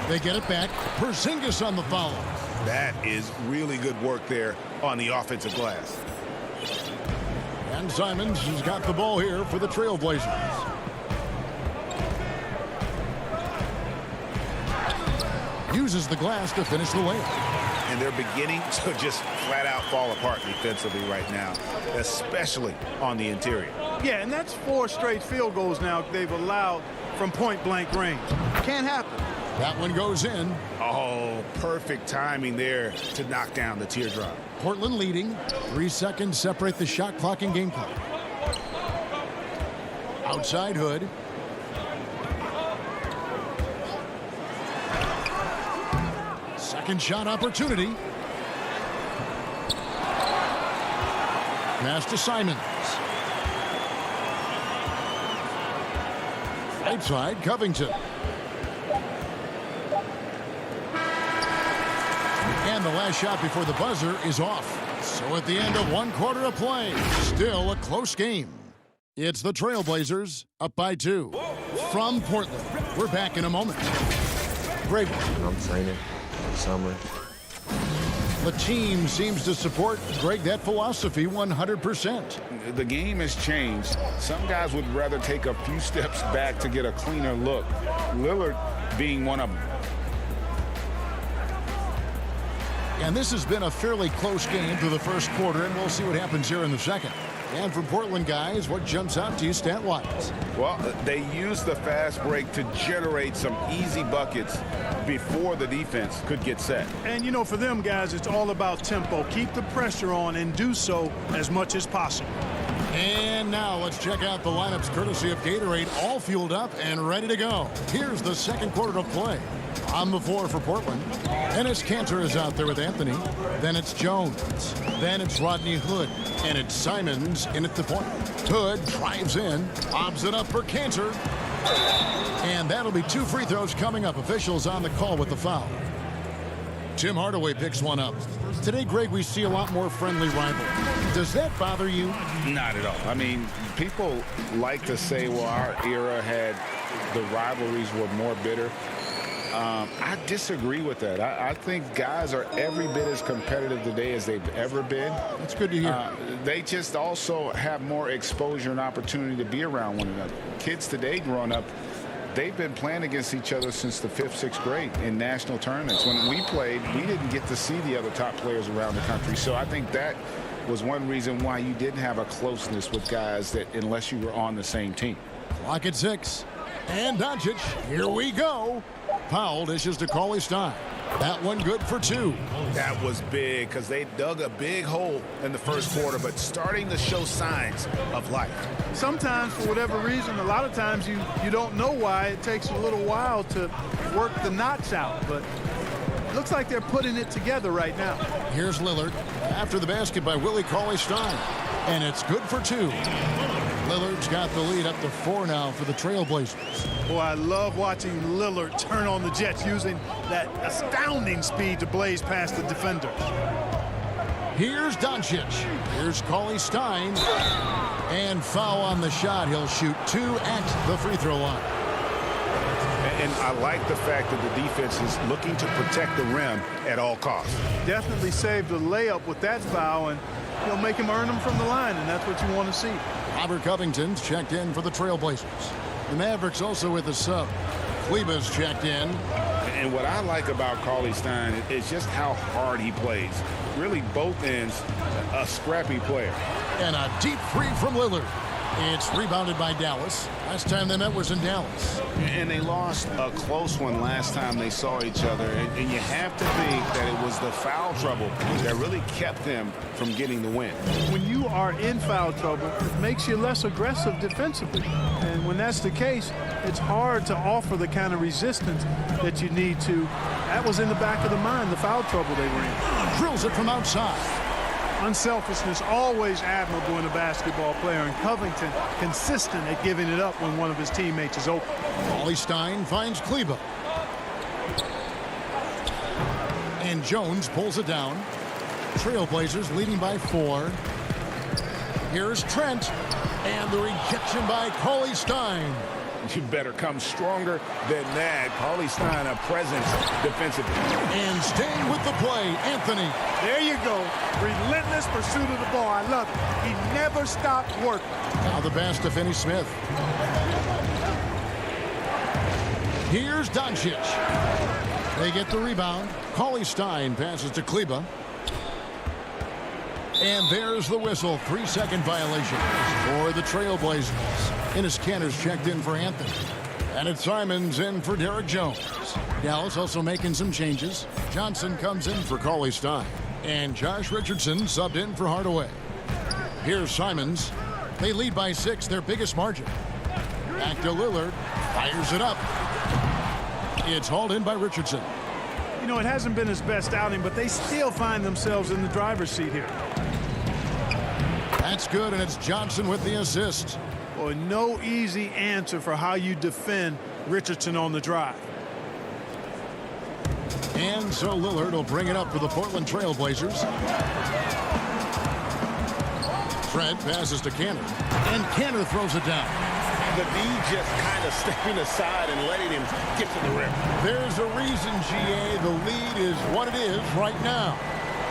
They get it back. Porzingis on the foul. That is really good work there on the offensive glass. And Simons has got the ball here for the Trailblazers. Uses the glass to finish the layup. And they're beginning to just flat out fall apart defensively right now, especially on the interior. Yeah, and that's 4 straight field goals now they've allowed from point-blank range. Can't happen. That one goes in. Oh, perfect timing there to knock down the teardrop. Portland leading. 3 seconds separate the shot clock and game clock. Outside Hood. Second shot opportunity. Pass to Simons. Right side, Covington. And the last shot before the buzzer is off. So at the end of 1 quarter of play, still a close game. It's the Trailblazers up by 2. From Portland, we're back in a moment. Greg. I'm training summer. The team seems to support, Greg, that philosophy 100%. The game has changed. Some guys would rather take a few steps back to get a cleaner look. Lillard being one of them. And this has been a fairly close game through the first quarter, and we'll see what happens here in the second. And from Portland, guys, what jumps out to you stat-wise? Well, they used the fast break to generate some easy buckets before the defense could get set. And, you know, for them, guys, it's all about tempo. Keep the pressure on and do so as much as possible. And now let's check out the lineups courtesy of Gatorade, all fueled up and ready to go. Here's the second quarter of play. On the floor for Portland. Enes Kanter is out there with Anthony. Then it's Jones. Then it's Rodney Hood. And it's Simons in at the point. Hood drives in. Lobs it up for Kanter. And that'll be 2 free throws coming up. Officials on the call with the foul. Tim Hardaway picks one up. Today, Greg, we see a lot more friendly rivalry. Does that bother you? Not at all. I mean, people like to say, well, our era had the rivalries were more bitter. I disagree with that. I think guys are every bit as competitive today as they've ever been. That's good to hear. They just also have more exposure and opportunity to be around one another. Kids today growing up, they've been playing against each other since the 5th, 6th grade in national tournaments. When we played, we didn't get to see the other top players around the country. So I think that was one reason why you didn't have a closeness with guys that unless you were on the same team. Clock at 6. And Doncic, here we go. Powell dishes to Cauley Stein. That one good for 2. That was big because they dug a big hole in the first quarter, but starting to show signs of life. Sometimes, for whatever reason, a lot of times you don't know why. It takes a little while to work the knots out, but it looks like they're putting it together right now. Here's Lillard after the basket by Willie Cauley Stein. And it's good for 2. Lillard's got the lead up to 4 now for the Trailblazers. Boy, I love watching Lillard turn on the Jets using that astounding speed to blaze past the defenders. Here's Doncic. Here's Cauley Stein. And foul on the shot. He'll shoot 2 at the free throw line. And I like the fact that the defense is looking to protect the rim at all costs. Definitely saved a layup with that foul, and he'll make him earn them from the line, and that's what you want to see. Robert Covington's checked in for the Trailblazers. The Mavericks also with a sub. Kleba's checked in. And what I like about Cauley Stein is just how hard he plays. Really, both ends, a scrappy player. And a deep 3 from Lillard. It's rebounded by Dallas. Last time they met was in Dallas. And they lost a close one last time they saw each other. And you have to think that it was the foul trouble that really kept them from getting the win. When you are in foul trouble, it makes you less aggressive defensively. And when that's the case, it's hard to offer the kind of resistance that you need to. That was in the back of the mind, the foul trouble they were in. Drills it from outside. Unselfishness always admirable in a basketball player, and Covington consistent at giving it up when one of his teammates is open. Cauley Stein finds Kleba. And Jones pulls it down. Trailblazers leading by 4. Here's Trent. And the rejection by Cauley Stein. You better come stronger than that. Cauley Stein, a presence defensively. And staying with the play, Anthony. There you go. Relentless pursuit of the ball. I love it. He never stopped working. Now the pass to Finney-Smith. Here's Doncic. They get the rebound. Cauley Stein passes to Kleba. And there's the whistle. 3-second violation for the Trailblazers. Enes Kanter's checked in for Anthony. And it's Simons in for Derek Jones. Dallas also making some changes. Johnson comes in for Cauley Stein. And Josh Richardson subbed in for Hardaway. Here's Simons. They lead by 6, their biggest margin. Back to Lillard. Fires it up. It's hauled in by Richardson. You know, it hasn't been his best outing, but they still find themselves in the driver's seat here. That's good, and it's Johnson with the assist. Well, no easy answer for how you defend Richardson on the drive. And so Lillard will bring it up for the Portland Trailblazers. Fred passes to Kanter, and Kanter throws it down. The D just kind of stepping aside and letting him get to the rim. There's a reason, GA, the lead is what it is right now.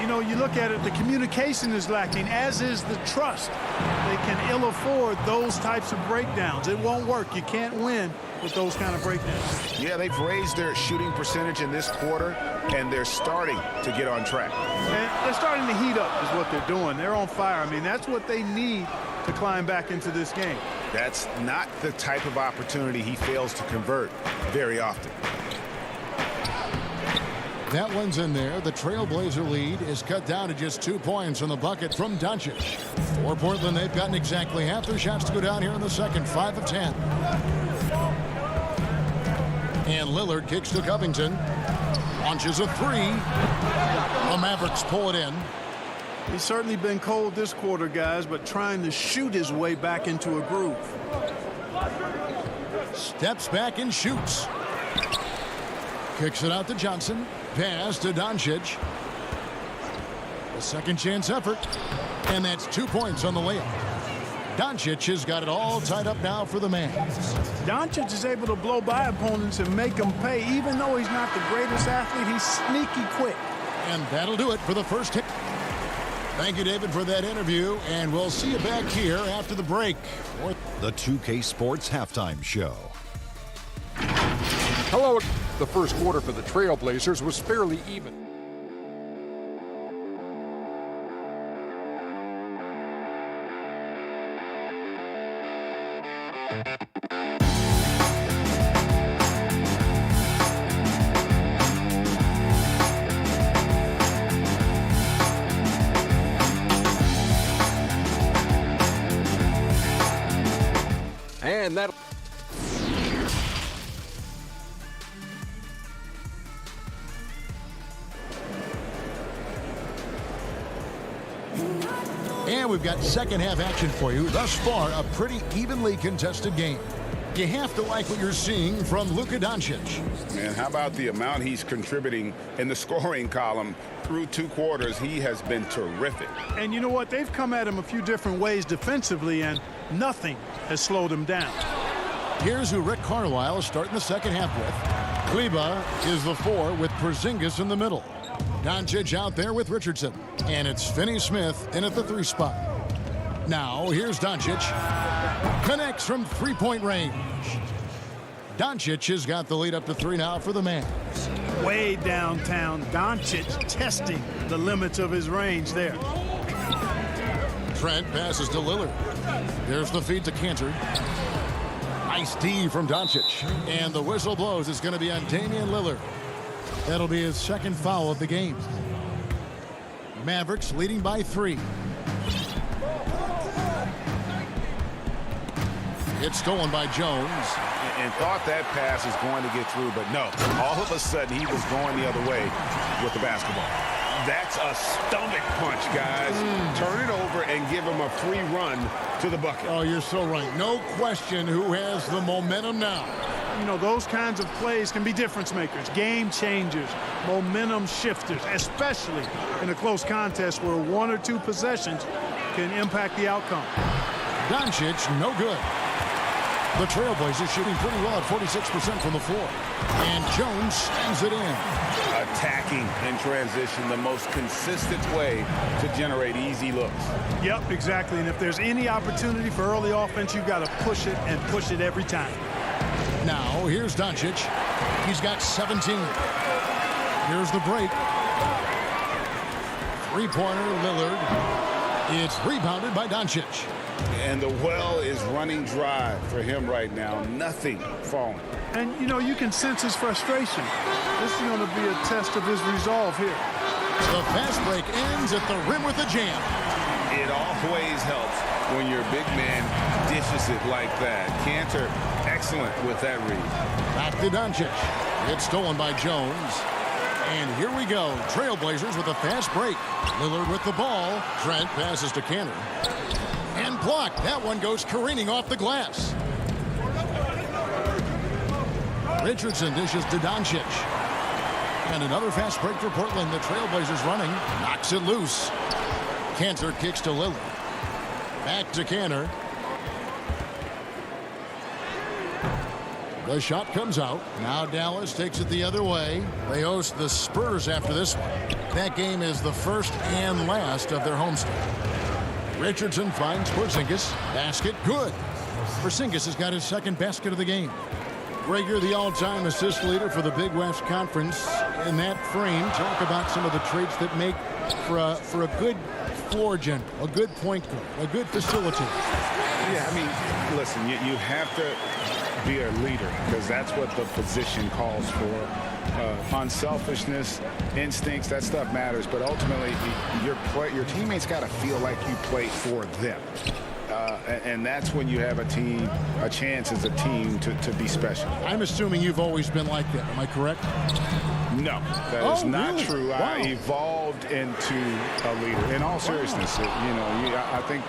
You know, you look at it, the communication is lacking, as is the trust. They can ill afford those types of breakdowns. It won't work. You can't win with those kind of breakdowns. Yeah, they've raised their shooting percentage in this quarter, and they're starting to get on track. And they're starting to heat up is what they're doing. They're on fire. I mean, that's what they need to climb back into this game. That's not the type of opportunity he fails to convert very often. That one's in there. The Trailblazer lead is cut down to just 2 points on the bucket from Doncic. For Portland, they've gotten exactly half their shots to go down here in the second, 5 of 10. And Lillard kicks to Covington. Launches a 3. The Mavericks pull it in. He's certainly been cold this quarter, guys, but trying to shoot his way back into a groove. Steps back and shoots. Kicks it out to Johnson. pass to Doncic. A second chance effort. And that's 2 points on the layup. Doncic has got it all tied up now for the Mavs. Doncic is able to blow by opponents and make them pay. Even though he's not the greatest athlete, he's sneaky quick. And that'll do it for the first hit. Thank you, David, for that interview. And we'll see you back here after the break. The 2K Sports Halftime Show. Hello. The first quarter for the Trailblazers was fairly even. And that And we've got second half action for you. Thus far, a pretty evenly contested game. You have to like what you're seeing from Luka Doncic. Man, how about the amount he's contributing in the scoring column through 2 quarters? He has been terrific. And you know what? They've come at him a few different ways defensively, and nothing has slowed him down. Here's who Rick Carlisle is starting the second half with. Kleba is the 4 with Porzingis in the middle. Doncic out there with Richardson. And it's Finney-Smith in at the 3 spot. Now, here's Doncic. Connects from three-point range. Doncic has got the lead up to 3 now for the Mavs. Way downtown, Doncic testing the limits of his range there. Trent passes to Lillard. There's the feed to Cantor. Nice D from Doncic. And the whistle blows. It's going to be on Damian Lillard. That'll be his second foul of the game. Mavericks leading by 3. It's stolen by Jones. And thought that pass was going to get through, but no. All of a sudden, he was going the other way with the basketball. That's a stomach punch, guys. Turn it over and give him a free run to the bucket. Oh, you're so right. No question who has the momentum now. You know, those kinds of plays can be difference makers, game changers, momentum shifters, especially in a close contest where 1 or 2 possessions can impact the outcome. Doncic, no good. The Trailblazers shooting pretty well at 46% from the floor. And Jones slams it in. Attacking in transition, the most consistent way to generate easy looks. Yep, exactly. And if there's any opportunity for early offense, you've got to push it and push it every time. Now, here's Doncic. He's got 17. Here's the break. Three-pointer, Lillard. It's rebounded by Doncic. And the well is running dry for him right now. Nothing falling. And, you know, you can sense his frustration. This is going to be a test of his resolve here. The fast break ends at the rim with a jam. It always helps when your big man dishes it like that. Cantor, excellent with that read. Back to Doncic. It's stolen by Jones. And here we go. Trailblazers with a fast break. Lillard with the ball. Trent passes to Cantor. And blocked. That one goes careening off the glass. Richardson dishes to Doncic. And another fast break for Portland. The Trailblazers running. Knocks it loose. Cantor kicks to Lillard. Back to Cantor. The shot comes out. Now Dallas takes it the other way. They host the Spurs after this one. That game is the first and last of their homestand. Richardson finds Porzingis. Basket good. Porzingis has got his second basket of the game. Greg, you're the all-time assist leader for the Big West Conference. In that frame, talk about some of the traits that make for a good floor general, a good point guard, a good facilitator. Yeah, I mean, listen, you have to be a leader because that's what the position calls for. Unselfishness, instincts, that stuff matters. But ultimately, your teammates got to feel like you play for them. And that's when you have a chance as a team to be special. I'm assuming you've always been like that. Am I correct? No, that is not really? true. Wow. I evolved into a leader. In all seriousness, I think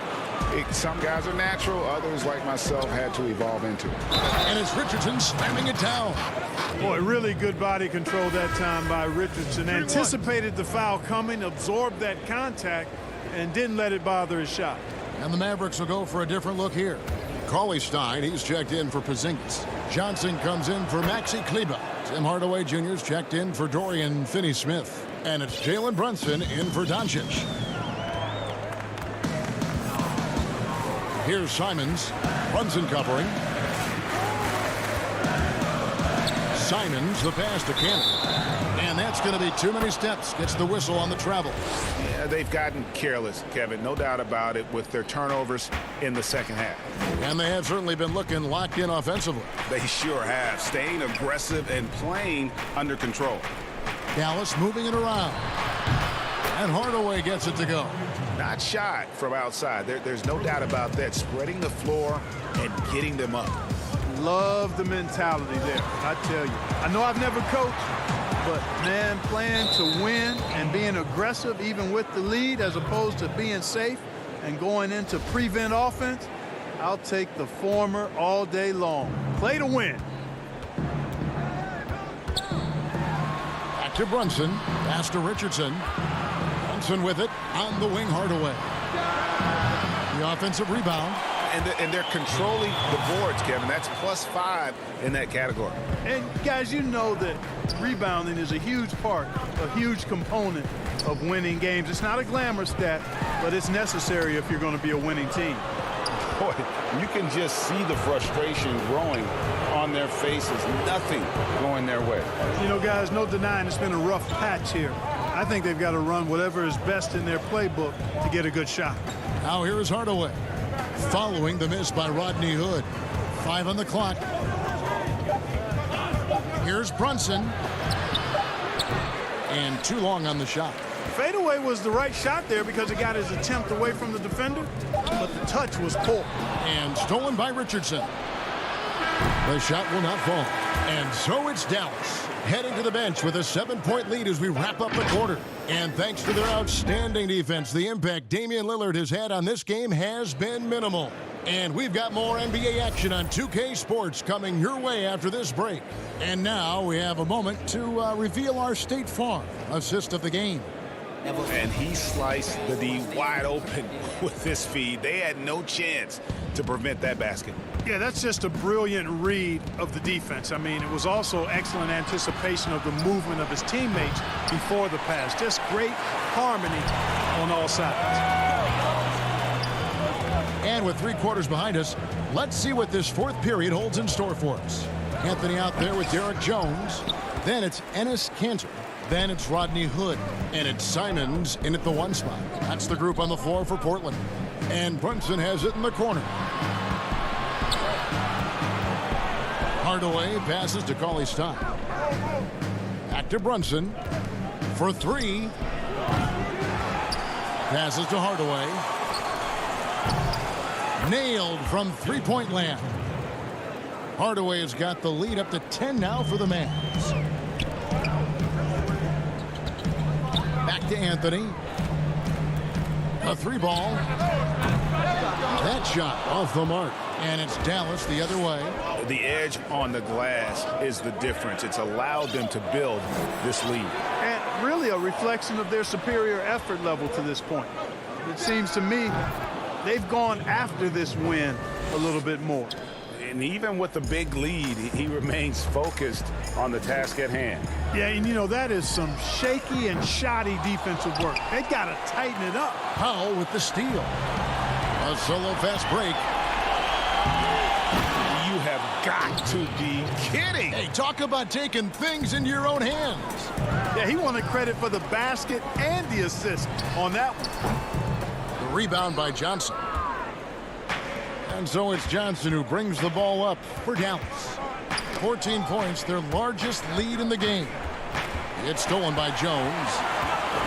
Some guys are natural. Others, like myself, had to evolve into it. And it's Richardson slamming it down. Boy, really good body control that time by Richardson. Anticipated the foul coming, absorbed that contact, and didn't let it bother his shot. And the Mavericks will go for a different look here. Cauley Stein, he's checked in for Porzingis. Johnson comes in for Maxi Kleber. Tim Hardaway Jr.'s checked in for Dorian Finney-Smith. And it's Jalen Brunson in for Doncic. Here's Simons. Brunson covering. Simons, the pass to Cannon. And that's going to be too many steps. Gets the whistle on the travel. Yeah, they've gotten careless, Kevin. No doubt about it with their turnovers in the second half. And they have certainly been looking locked in offensively. They sure have. Staying aggressive and playing under control. Dallas moving it around. And Hardaway gets it to go. Not shot from outside. There's no doubt about that. Spreading the floor and getting them up. Love the mentality there, I tell you. I know I've never coached, but, man, playing to win and being aggressive even with the lead as opposed to being safe and going into prevent offense, I'll take the former all day long. Play to win. Back to Brunson. Pass to Richardson. Brunson with it on the wing, Hardaway. The offensive rebound. And they're controlling the boards, Kevin. That's +5 in that category. And, guys, you know that rebounding is a huge part, a huge component of winning games. It's not a glamour stat, but it's necessary if you're going to be a winning team. Boy, you can just see the frustration growing on their faces. Nothing going their way. You know, guys, no denying it's been a rough patch here. I think they've got to run whatever is best in their playbook to get a good shot. Now here is Hardaway. Following the miss by Rodney Hood. 5 on the clock. Here's Brunson. And too long on the shot. Fadeaway was the right shot there because it got his attempt away from the defender, but the touch was poor. And stolen by Richardson. The shot will not fall. And so it's Dallas heading to the bench with a 7-point lead as we wrap up the quarter. And thanks to their outstanding defense, the impact Damian Lillard has had on this game has been minimal. And we've got more NBA action on 2K Sports coming your way after this break. And now we have a moment to reveal our State Farm assist of the game. And he sliced the D wide open with this feed. They had no chance to prevent that basket. Yeah, that's just a brilliant read of the defense. I mean, it was also excellent anticipation of the movement of his teammates before the pass. Just great harmony on all sides. And with 3 quarters behind us, let's see what this 4th period holds in store for us. Anthony out there with Derek Jones. Then it's Enes Kanter. Then it's Rodney Hood. And it's Simons in at the 1 spot. That's the group on the floor for Portland. And Brunson has it in the corner. Hardaway passes to Cauley Stein. Back to Brunson for 3. Passes to Hardaway. Nailed from 3-point land. Hardaway has got the lead up to 10 now for the Mavs. Back to Anthony. A 3-ball. That shot off the mark. And it's Dallas the other way. The edge on the glass is the difference. It's allowed them to build this lead. And really a reflection of their superior effort level to this point. It seems to me they've gone after this win a little bit more. And even with the big lead, he remains focused on the task at hand. Yeah, and you know, that is some shaky and shoddy defensive work. They got to tighten it up. Powell with the steal. A solo fast break. You have got to be kidding. Hey, talk about taking things into your own hands. Yeah, he wanted credit for the basket and the assist on that one. The rebound by Johnson. And so it's Johnson who brings the ball up for Dallas. 14 points, their largest lead in the game. It's stolen by Jones.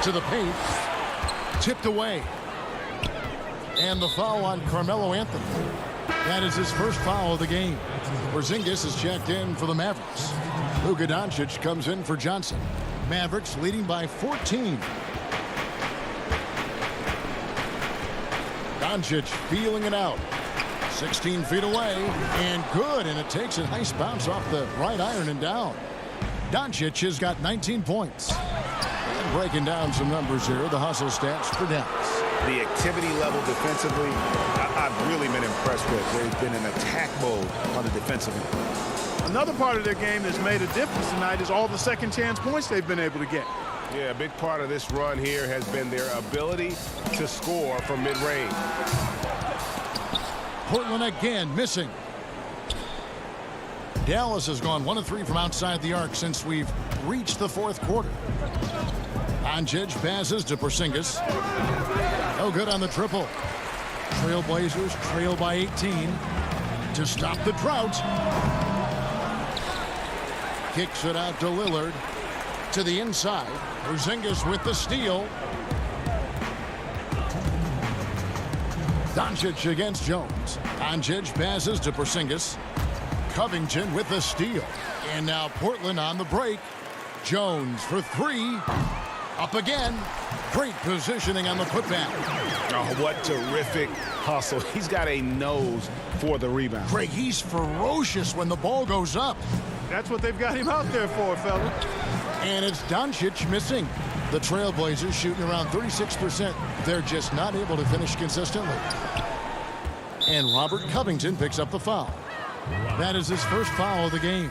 To the paint. Tipped away. And the foul on Carmelo Anthony. That is his first foul of the game. Porzingis is checked in for the Mavericks. Luka Doncic comes in for Johnson. Mavericks leading by 14. Doncic feeling it out. 16 feet away, and good, and it takes a nice bounce off the right iron and down. Doncic has got 19 points. And breaking down some numbers here, the hustle stats for Dallas. The activity level defensively, I've really been impressed with. They've been in attack mode on the defensive end. Another part of their game that's made a difference tonight is all the second chance points they've been able to get. Yeah, a big part of this run here has been their ability to score from mid-range. Portland again missing. Dallas has gone 1 of 3 from outside the arc since we've reached the fourth quarter. Doncic passes to Porzingis. No good on the triple. Trailblazers trail by 18 to stop the drought. Kicks it out to Lillard. To the inside. Porzingis with the steal. Doncic against Jones. Doncic passes to Porzingis. Covington with the steal. And now Portland on the break. Jones for 3. Up again. Great positioning on the putback. Oh, what terrific hustle. He's got a nose for the rebound. Craig, he's ferocious when the ball goes up. That's what they've got him out there for, fella. And it's Doncic missing. The Trailblazers shooting around 36%. They're just not able to finish consistently. And Robert Covington picks up the foul. That is his first foul of the game.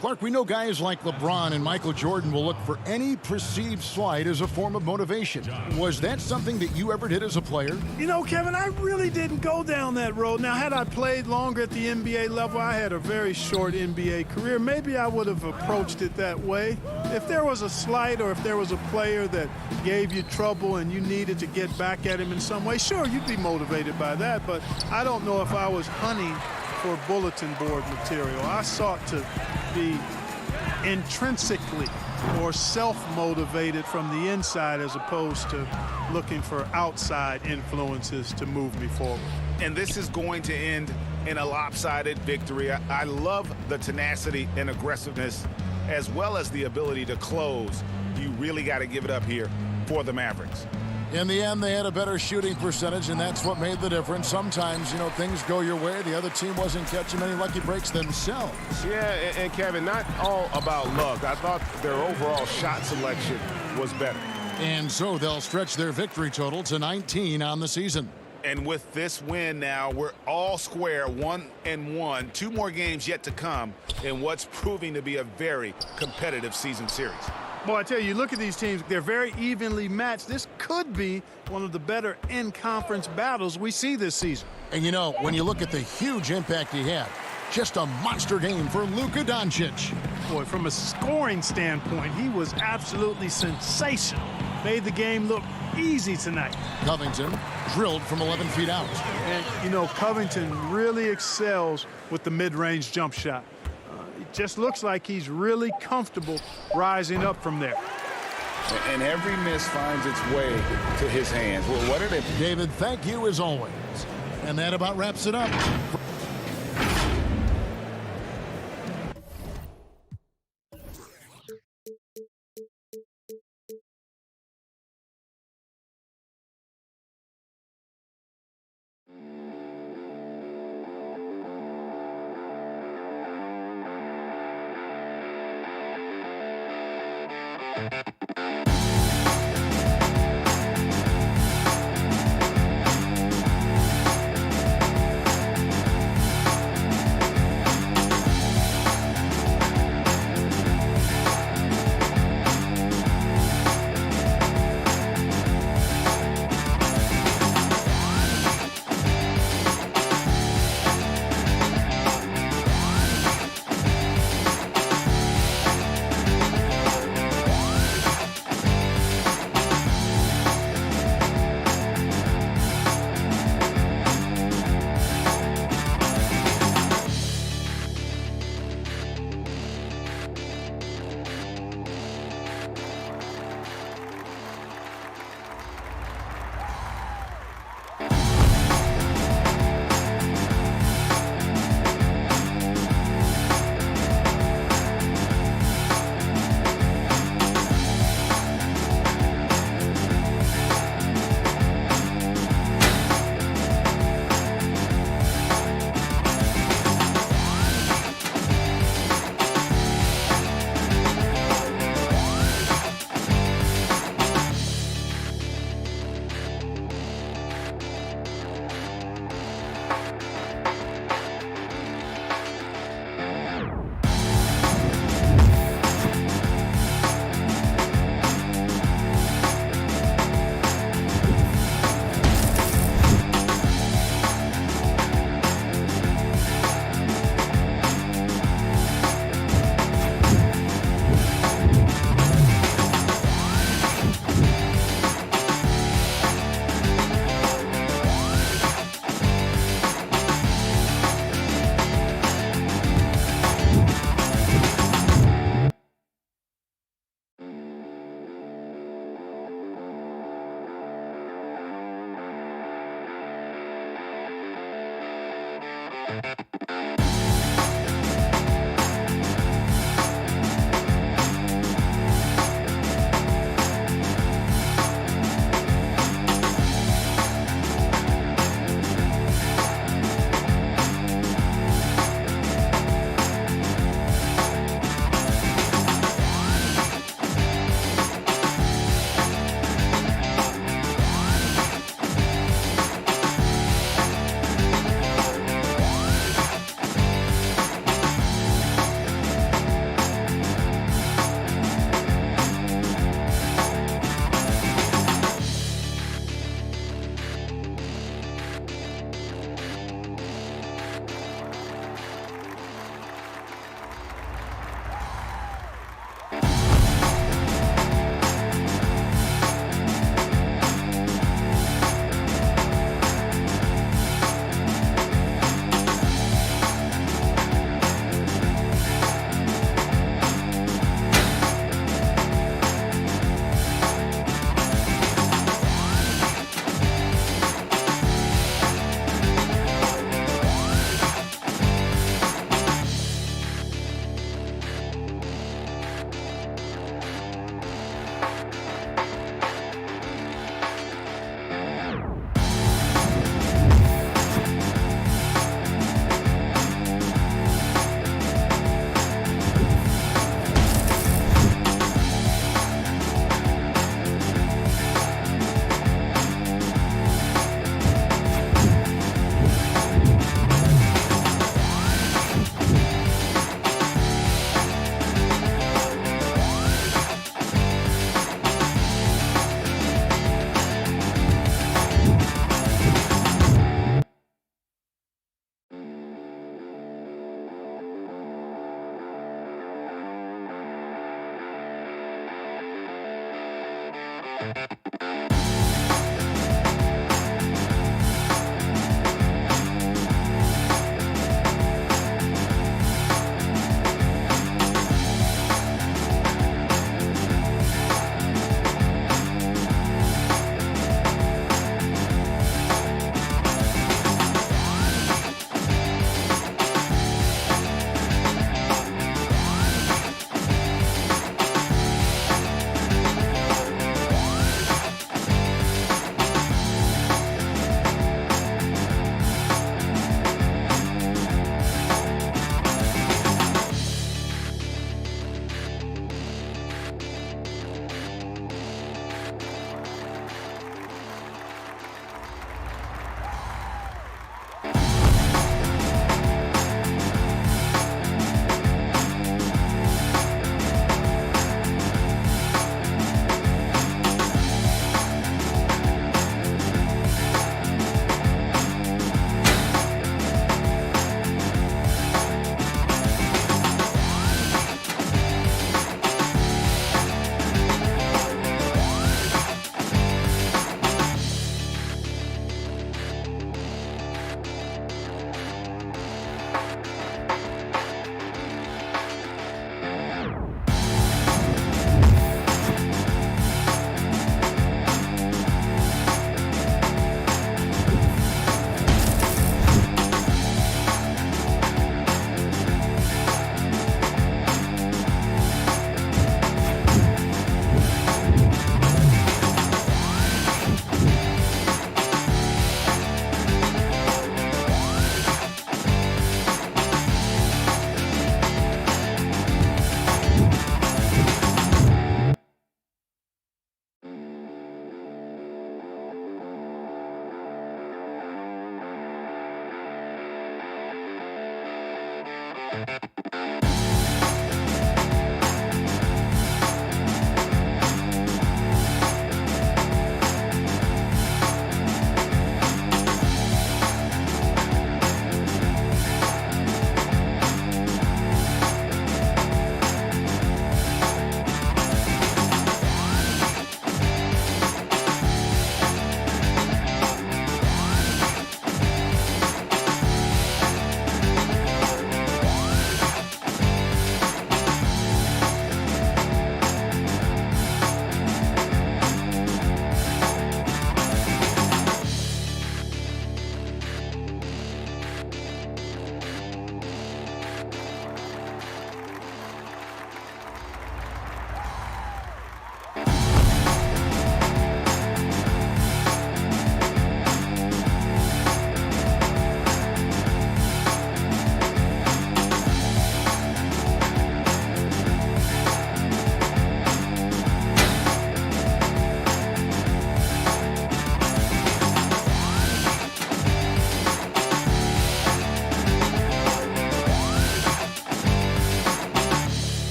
Clark, we know guys like LeBron and Michael Jordan will look for any perceived slight as a form of motivation. Was that something that you ever did as a player? You know, Kevin, I really didn't go down that road. Now, had I played longer at the NBA level, I had a very short NBA career, maybe I would have approached it that way. If there was a slight or if there was a player that gave you trouble and you needed to get back at him in some way, sure, you'd be motivated by that, but I don't know if I was hunting for bulletin board material. I sought to be intrinsically or self-motivated from the inside as opposed to looking for outside influences to move me forward. And this is going to end in a lopsided victory. I love the tenacity and aggressiveness as well as the ability to close. You really got to give it up here for the Mavericks. In the end, they had a better shooting percentage, and that's what made the difference. Sometimes, you know, things go your way. The other team wasn't catching many lucky breaks themselves. Yeah, and Kevin, not all about luck. I thought their overall shot selection was better. And so they'll stretch their victory total to 19 on the season. And with this win now, we're all square, 1-1. 2 more games yet to come in what's proving to be a very competitive season series. Boy, I tell you, look at these teams. They're very evenly matched. This could be one of the better in-conference battles we see this season. And, you know, when you look at the huge impact he had, just a monster game for Luka Doncic. Boy, from a scoring standpoint, he was absolutely sensational. Made the game look easy tonight. Covington drilled from 11 feet out. And, you know, Covington really excels with the mid-range jump shot. It just looks like he's really comfortable rising up from there. And every miss finds its way to his hands. Well, what are they? David, thank you as always. And that about wraps it up.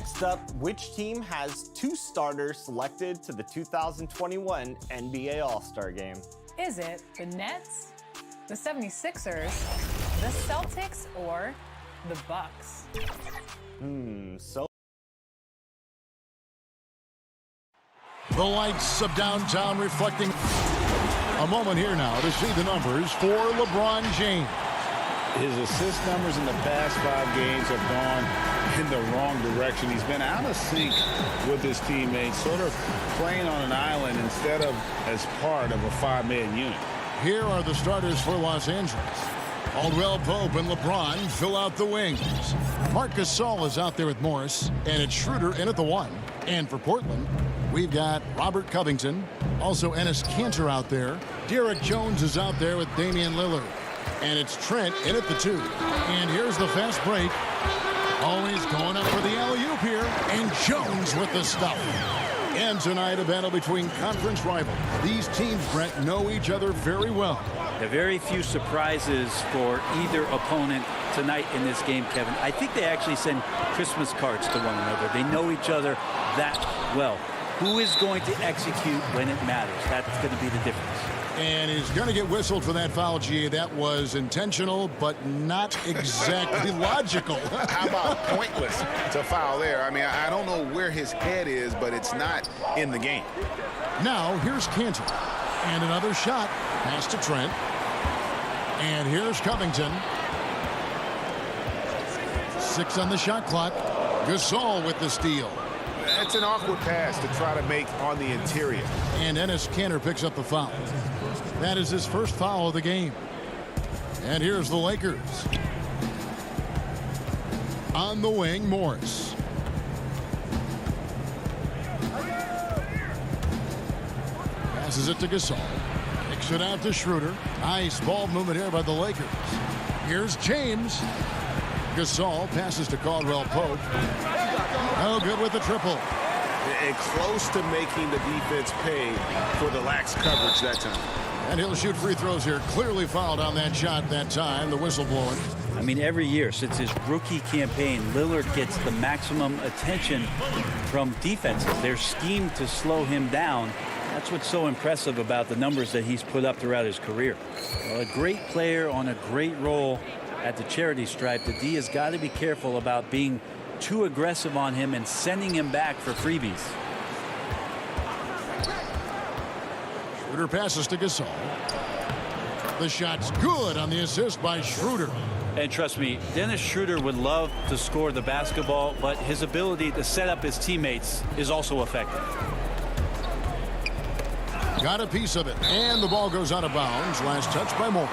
Next up, which team has 2 starters selected to the 2021 NBA All-Star Game? Is it the Nets, the 76ers, the Celtics, or the Bucks? So the lights of downtown reflecting a moment here now to see the numbers for LeBron James. His assist numbers in the past 5 games have gone in the wrong direction. He's been out of sync with his teammates, sort of playing on an island instead of as part of a 5-man unit. Here are the starters for Los Angeles. Caldwell Pope and LeBron fill out the wings. Marc Gasol is out there with Morris, and it's Schroeder in at the 1. And for Portland, we've got Robert Covington, also Enes Kanter out there. Derek Jones is out there with Damian Lillard. And it's Trent in at the 2. And here's the fast break. Always going up for the alley-oop here. And Jones with the stuff. And tonight, a battle between conference rivals. These teams, Brett, know each other very well. There are very few surprises for either opponent tonight in this game, Kevin. I think they actually send Christmas cards to one another. They know each other that well. Who is going to execute when it matters? That's going to be the difference. And he's going to get whistled for that foul, G. That was intentional, but not exactly logical. How about pointless to foul there? I mean, I don't know where his head is, but it's not in the game. Now, here's Kanter. And another shot. Pass to Trent. And here's Covington. 6 on the shot clock. Gasol with the steal. That's an awkward pass to try to make on the interior. And Enes Kanter picks up the foul. That is his first foul of the game. And here's the Lakers. On the wing, Morris. Passes it to Gasol. Kicks it out to Schroeder. Nice ball movement here by the Lakers. Here's James. Gasol passes to Caldwell Pope. No good with the triple. And close to making the defense pay for the lax coverage that time. And he'll shoot free throws here. Clearly fouled on that shot that time. The whistle blowing. I mean, every year since his rookie campaign, Lillard gets the maximum attention from defenses. They're schemed to slow him down. That's what's so impressive about the numbers that he's put up throughout his career. Well, a great player on a great role at the charity stripe. The D has got to be careful about being too aggressive on him and sending him back for freebies. Schroeder passes to Gasol. The shot's good on the assist by Schroeder. And trust me, Dennis Schroeder would love to score the basketball, but his ability to set up his teammates is also effective. Got a piece of it, and the ball goes out of bounds. Last touch by Morris.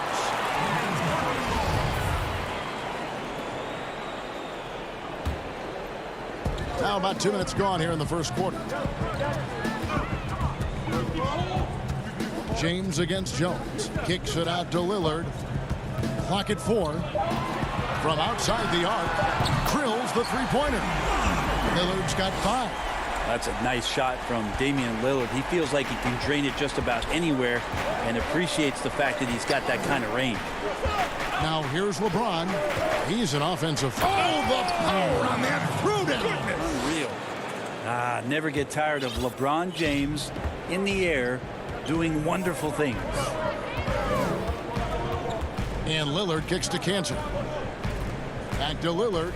Now about 2 minutes gone here in the first quarter. James against Jones. Kicks it out to Lillard. Clock at 4. From outside the arc. Drills the three-pointer. Lillard's got 5. That's a nice shot from Damian Lillard. He feels like he can drain it just about anywhere and appreciates the fact that he's got that kind of range. Now here's LeBron. He's an offensive foul. Oh, the power on that throwdown. Unreal. Never get tired of LeBron James in the air doing wonderful things. And Lillard kicks to Kanter. Back to Lillard.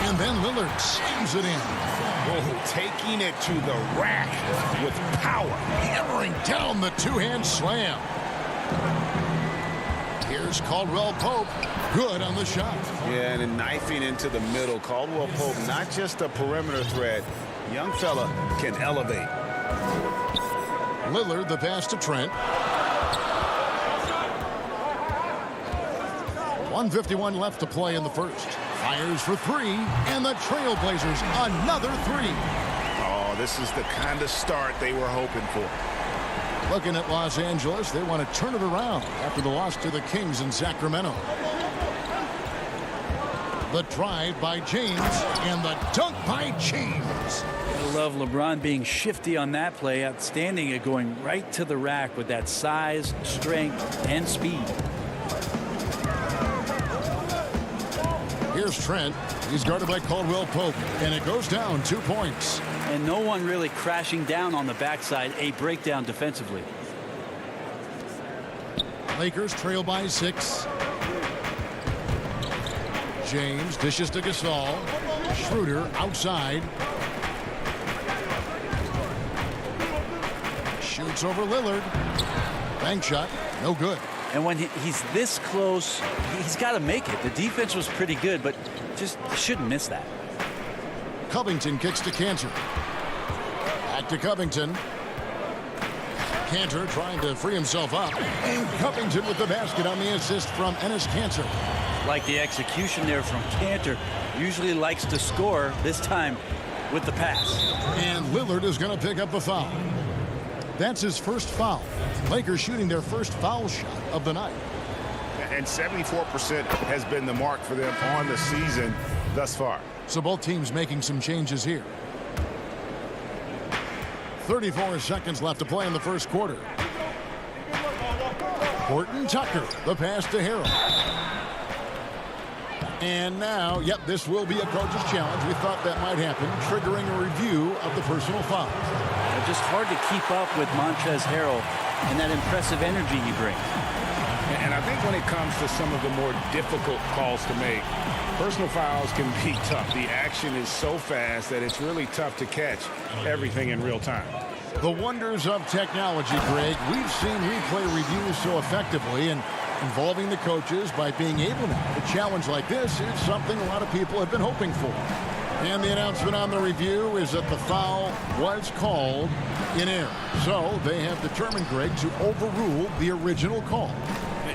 And then Lillard slams it in. Oh, taking it to the rack with power. Hammering down the two-hand slam. Here's Caldwell Pope. Good on the shot. Yeah, and then knifing into the middle. Caldwell Pope, not just a perimeter threat. Young fella can elevate. Lillard, the pass to Trent. 1:51 left to play in the first. Fires for 3, and the Trailblazers another 3. Oh, this is the kind of start they were hoping for. Looking at Los Angeles, they want to turn it around after the loss to the Kings in Sacramento. The drive by James, and the dunk by James. I love LeBron being shifty on that play. Outstanding at going right to the rack with that size, strength, and speed. Here's Here's Trent. He's guarded by Caldwell Pope, and it goes down 2 points. And no one really crashing down on the backside. A breakdown defensively. Lakers trail by 6. James dishes to Gasol. Schroeder outside. Shoots over Lillard. Bank shot. No good. And when he's this close, he's got to make it. The defense was pretty good, but just shouldn't miss that. Covington kicks to Cantor. Back to Covington. Cantor trying to free himself up. And Covington with the basket on the assist from Enes Kanter. Like the execution there from Cantor. Usually likes to score, this time with the pass. And Lillard is going to pick up a foul. That's his first foul. Lakers shooting their first foul shot of the night. And 74% has been the mark for them on the season thus far. So both teams making some changes here. 34 seconds left to play in the first quarter. Horton Tucker, the pass to Harrell. And now, yep, this will be a coach's challenge. We thought that might happen, triggering a review of the personal foul. Just hard to keep up with Montrezl Harrell and that impressive energy he brings. And I think when it comes to some of the more difficult calls to make, personal fouls can be tough. The action is so fast that it's really tough to catch everything in real time. The wonders of technology, Greg. We've seen replay reviews so effectively, and involving the coaches by being able now to challenge like this is something a lot of people have been hoping for. And the announcement on the review is that the foul was called in error. So they have determined, Greg, to overrule the original call.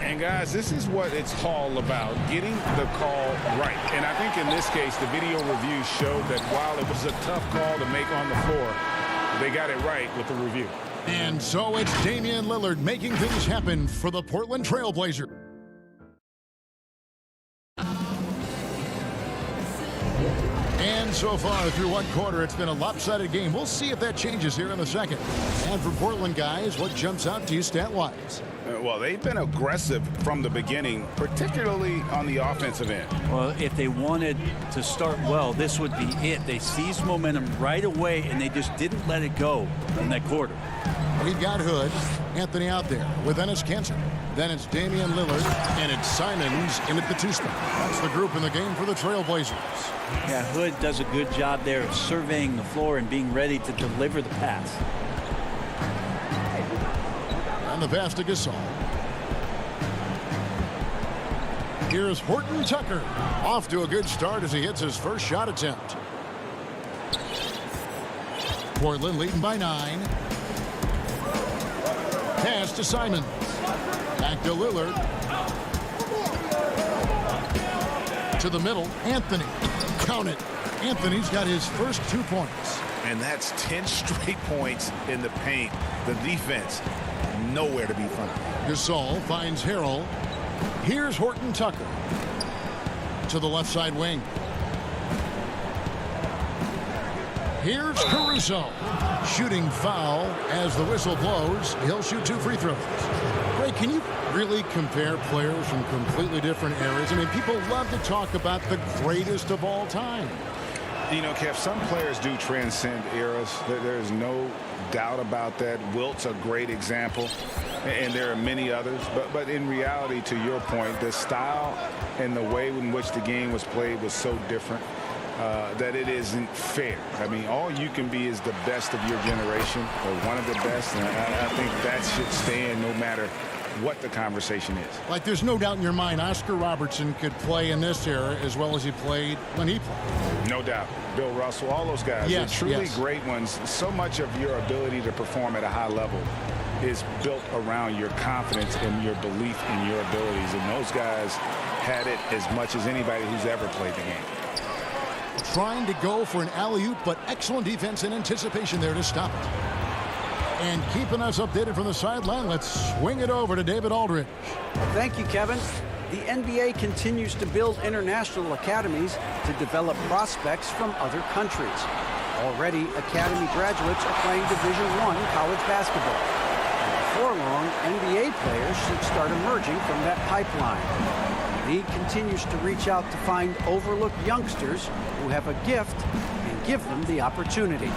And guys, this is what it's all about, getting the call right. And I think in this case, the video review showed that while it was a tough call to make on the floor, they got it right with the review. And so it's Damian Lillard making things happen for the Portland Trail Blazers. And so far through one quarter, it's been a lopsided game. We'll see if that changes here in the second. And for Portland, guys, what jumps out to you stat-wise? Well, they've been aggressive from the beginning, particularly on the offensive end. Well, if they wanted to start well, this would be it. They seized momentum right away, and they just didn't let it go in that quarter. We've got Hood, Anthony out there with Enes Kanter. Then it's Damian Lillard, and it's Simons in at the 2 spot. That's the group in the game for the Trailblazers. Yeah, Hood does a good job there of surveying the floor and being ready to deliver the pass. And the pass to Gasol. Here's Horton Tucker. Off to a good start as he hits his first shot attempt. Portland leading by 9. Pass to Simons. Back to Lillard. To the middle, Anthony. Count it. Anthony's got his first 2 points. And that's 10 straight points in the paint. The defense, nowhere to be found. Gasol finds Harrell. Here's Horton Tucker. To the left side wing. Here's Caruso. Shooting foul as the whistle blows. He'll shoot 2 free throws. Ray, can you really compare players from completely different eras? I mean, people love to talk about the greatest of all time. You know, Kev, some players do transcend eras. There's no doubt about that. Wilt's a great example, and there are many others. But in reality, to your point, the style and the way in which the game was played was so different that it isn't fair. I mean, all you can be is the best of your generation, or one of the best, and I think that should stand no matter what the conversation is. Like, there's no doubt in your mind Oscar Robertson could play in this era as well as he played when he played. No doubt. Bill Russell, all those guys, yes, they're truly yes. great ones. So much of your ability to perform at a high level is built around your confidence and your belief in your abilities, and those guys had it as much as anybody who's ever played the game. Trying to go for an alley-oop, but excellent defense and anticipation there to stop it. And keeping us updated from the sideline, let's swing it over to David Aldridge. Thank you, Kevin. The NBA continues to build international academies to develop prospects from other countries. Already, academy graduates are playing Division I college basketball. And before long, NBA players should start emerging from that pipeline. He continues to reach out to find overlooked youngsters who have a gift and give them the opportunity.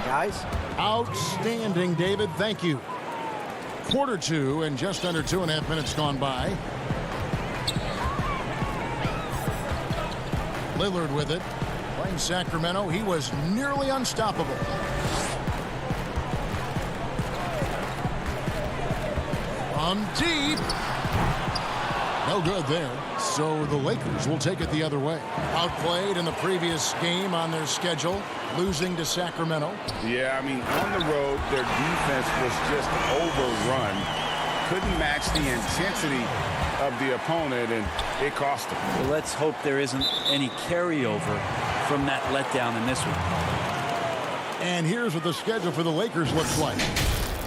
Guys? Outstanding, David. Thank you. Quarter two and just under 2.5 minutes gone by. Lillard with it. Playing Sacramento, he was nearly unstoppable. From deep. No good there. So the Lakers will take it the other way. Outplayed in the previous game on their schedule, losing to Sacramento. Yeah, I mean, on the road, their defense was just overrun. Couldn't match the intensity of the opponent, and it cost them. Well, let's hope there isn't any carryover from that letdown in this one. And here's what the schedule for the Lakers looks like.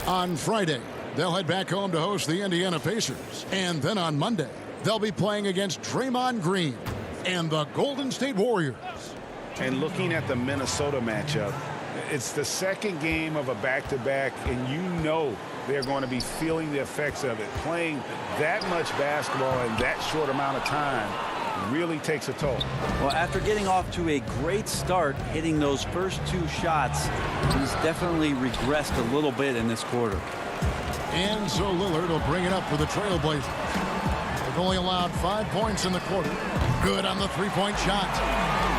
On Friday, they'll head back home to host the Indiana Pacers. And then on Monday, they'll be playing against Draymond Green and the Golden State Warriors. And looking at the Minnesota matchup, it's the second game of a back-to-back, and you know they're going to be feeling the effects of it. Playing that much basketball in that short amount of time really takes a toll. Well, after getting off to a great start, hitting those first two shots, he's definitely regressed a little bit in this quarter. And so Lillard will bring it up for the Trailblazers. They've only allowed 5 points in the quarter. Good on the three-point shot.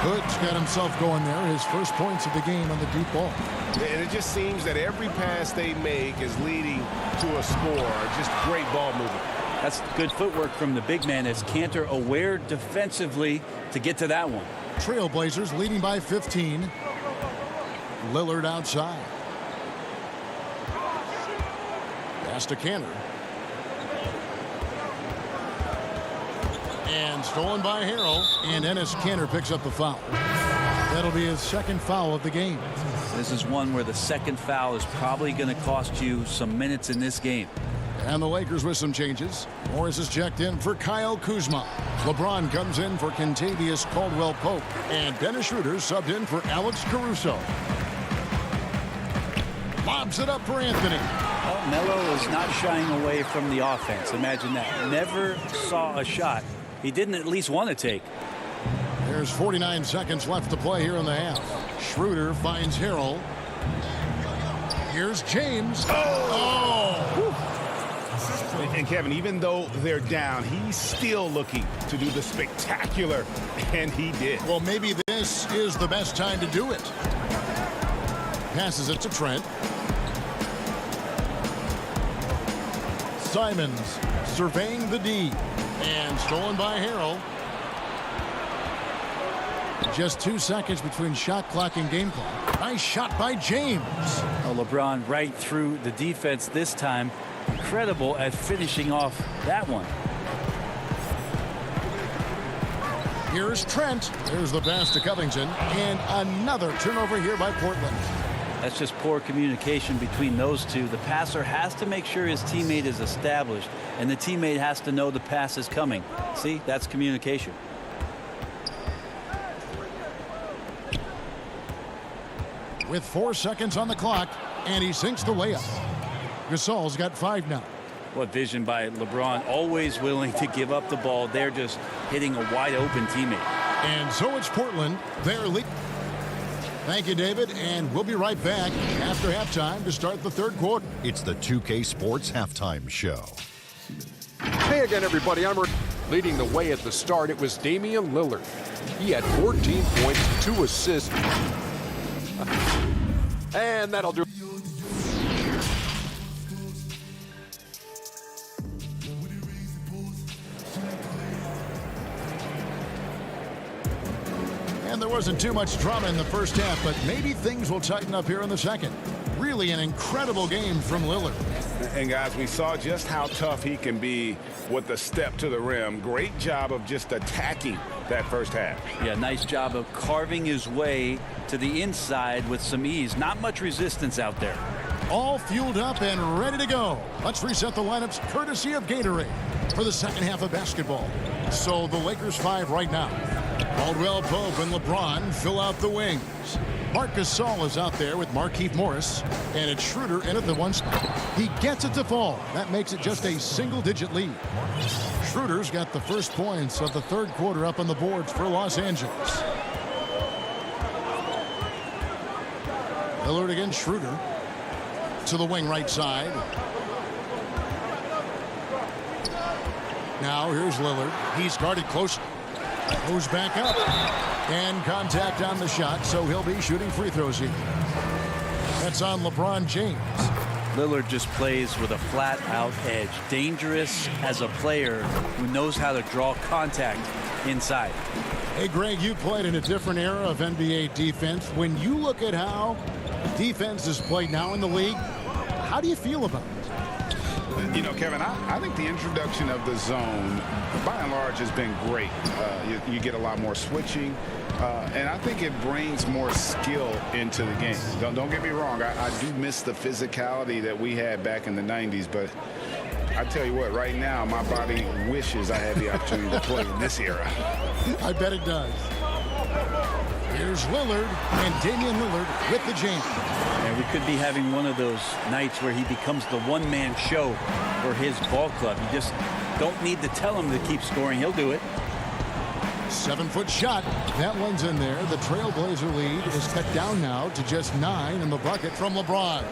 Hood's got himself going there. His first points of the game on the deep ball. And it just seems that every pass they make is leading to a score. Just great ball movement. That's good footwork from the big man as Cantor aware defensively to get to that one. Trailblazers leading by 15. Lillard outside. Pass to Cantor. And stolen by Harrell. And Enes Kanter picks up the foul. That'll be his second foul of the game. This is one where the second foul is probably going to cost you some minutes in this game. And the Lakers with some changes. Morris is checked in for Kyle Kuzma. LeBron comes in for Kentavious Caldwell-Pope. And Dennis Schroeder subbed in for Alex Caruso. Lobs it up for Anthony. Well, Melo is not shying away from the offense. Imagine that. Never saw a shot he didn't at least want to take. There's 49 seconds left to play here in the half. Schroeder finds Harrell. Here's James. Oh! And Kevin, even though they're down, he's still looking to do the spectacular, and he did. Well, maybe this is the best time to do it. Passes it to Trent. Simons surveying the D. And stolen by Harrell. Just 2 seconds between shot clock and game clock. Nice shot by James. Well, LeBron right through the defense this time. Incredible at finishing off that one. Here's Trent. There's the pass to Covington. And another turnover here by Portland. That's just poor communication between those two. The passer has to make sure his teammate is established, and the teammate has to know the pass is coming. See, that's communication. With 4 seconds on the clock, and he sinks the layup. Gasol's got 5 now. What vision by LeBron, always willing to give up the ball. They're just hitting a wide open teammate. And so it's Portland. They're leading. Thank you, David, and we'll be right back after halftime to start the third quarter. It's the 2K Sports Halftime Show. Hey again, everybody. I'm leading the way at the start. It was Damian Lillard. He had 14 points, 2 assists. And that'll do. And there wasn't too much drama in the first half, but maybe things will tighten up here in the second. Really an incredible game from Lillard. And guys, we saw just how tough he can be with the step to the rim. Great job of just attacking that first half. Yeah, nice job of carving his way to the inside with some ease. Not much resistance out there. All fueled up and ready to go. Let's reset the lineups courtesy of Gatorade for the second half of basketball. So the Lakers 5 right now. Caldwell Pope and LeBron fill out the wings. Marc Gasol is out there with Markieff Morris, and it's Schroeder in at the one spot. He gets it to fall. That makes it just a single-digit lead. Schroeder's got the first points of the third quarter up on the boards for Los Angeles. Lillard against Schroeder. To the wing right side. Now here's Lillard. He's guarded close. Goes back up. And contact on the shot, so he'll be shooting free throws here. That's on LeBron James. Lillard just plays with a flat-out edge. Dangerous as a player who knows how to draw contact inside. Hey, Greg, you played in a different era of NBA defense. When you look at how defense is played now in the league, how do you feel about it? You know, Kevin, I think the introduction of the zone, by and large, has been great. You get a lot more switching, and I think it brings more skill into the game. Don't get me wrong. I do miss the physicality that we had back in the 90s, but I tell you what, right now, my body wishes I had the opportunity to play in this era. I bet it does. Here's Lillard, and Damian Lillard with the jam. And we could be having one of those nights where he becomes the one-man show for his ball club. You just don't need to tell him to keep scoring. He'll do it. 7-foot shot. That one's in there. The Trailblazer lead is cut down now to just 9 in the bucket from LeBron.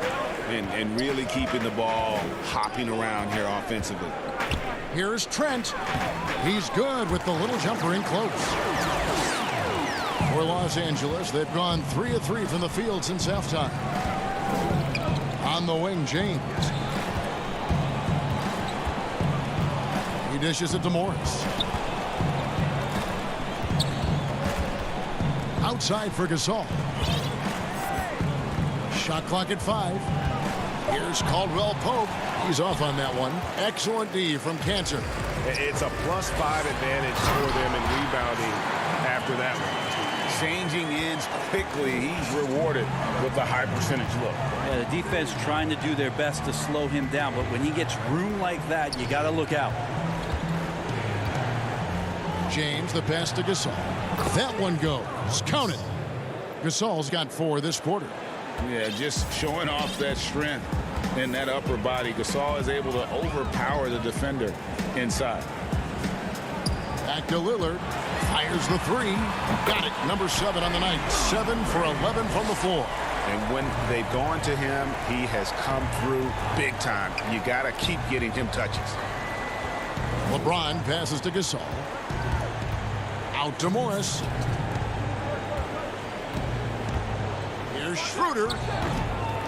And really keeping the ball hopping around here offensively. Here's Trent. He's good with the little jumper in close. For Los Angeles, they've gone 3 of 3 from the field since halftime. On the wing, James. He dishes it to Morris. Outside for Gasol. Shot clock at 5. Here's Caldwell Pope. He's off on that one. Excellent D from Cantor. It's a +5 advantage for them in rebounding after that one. Changing ends quickly. He's rewarded with a high percentage look. Yeah, the defense trying to do their best to slow him down, but when he gets room like that, you got to look out. James, the pass to Gasol. That one goes. Count it. Gasol's got 4 this quarter. Yeah, just showing off that strength in that upper body. Gasol is able to overpower the defender inside. Back to Lillard. Fires the 3. Got it. Number 7 on the night. 7 for 11 from the floor. And when they've gone to him, he has come through big time. You got to keep getting him touches. LeBron passes to Gasol. Out to Morris. Here's Schroeder.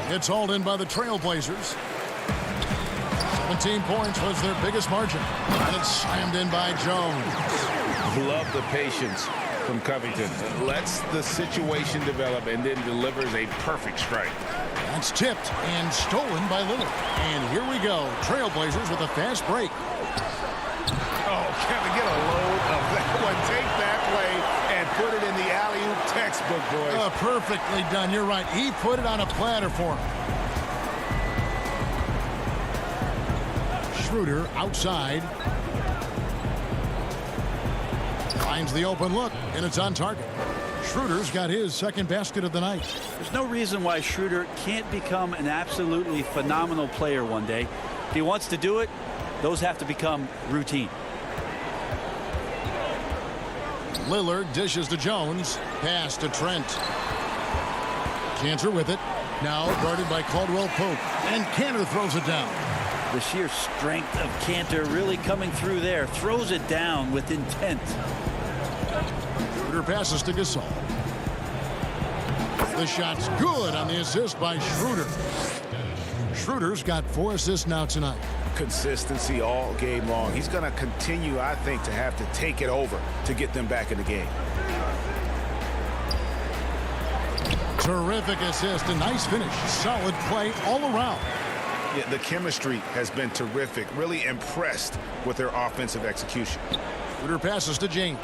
It's hauled in by the Trailblazers. 17 points was their biggest margin. And it's slammed in by Jones. Love the patience from Covington. Lets the situation develop and then delivers a perfect strike. That's tipped and stolen by Lillard. And here we go. Trailblazers with a fast break. Oh, can we get a load of that one? Take that play and put it in the alley-oop textbook, boys. Perfectly done. You're right. He put it on a platter for him. Schroeder outside. Finds the open look, and it's on target. Schroeder's got his second basket of the night. There's no reason why Schroeder can't become an absolutely phenomenal player one day. If he wants to do it, those have to become routine. Lillard dishes to Jones. Pass to Trent. Cantor with it. Now guarded by Caldwell Pope. And Cantor throws it down. The sheer strength of Cantor really coming through there. Throws it down with intent. Schroeder passes to Gasol. The shot's good on the assist by Schroeder. Schroeder's got 4 assists now tonight. Consistency all game long. He's going to continue, I think, to have to take it over to get them back in the game. Terrific assist, a nice finish. Solid play all around. Yeah, the chemistry has been terrific. Really impressed with their offensive execution. Schroeder passes to James.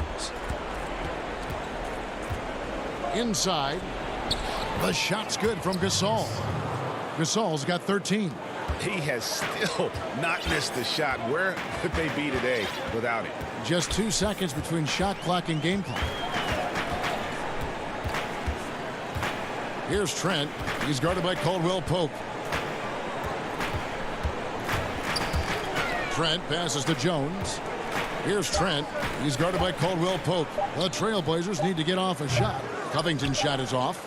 Inside. The shot's good from Gasol. Gasol's got 13. He has still not missed the shot. Where could they be today without him? Just 2 seconds between shot clock and game clock. Here's Trent. He's guarded by Caldwell Pope. Trent passes to Jones. Here's Trent. He's guarded by Caldwell Pope. The Trailblazers need to get off a shot. Covington's shot is off.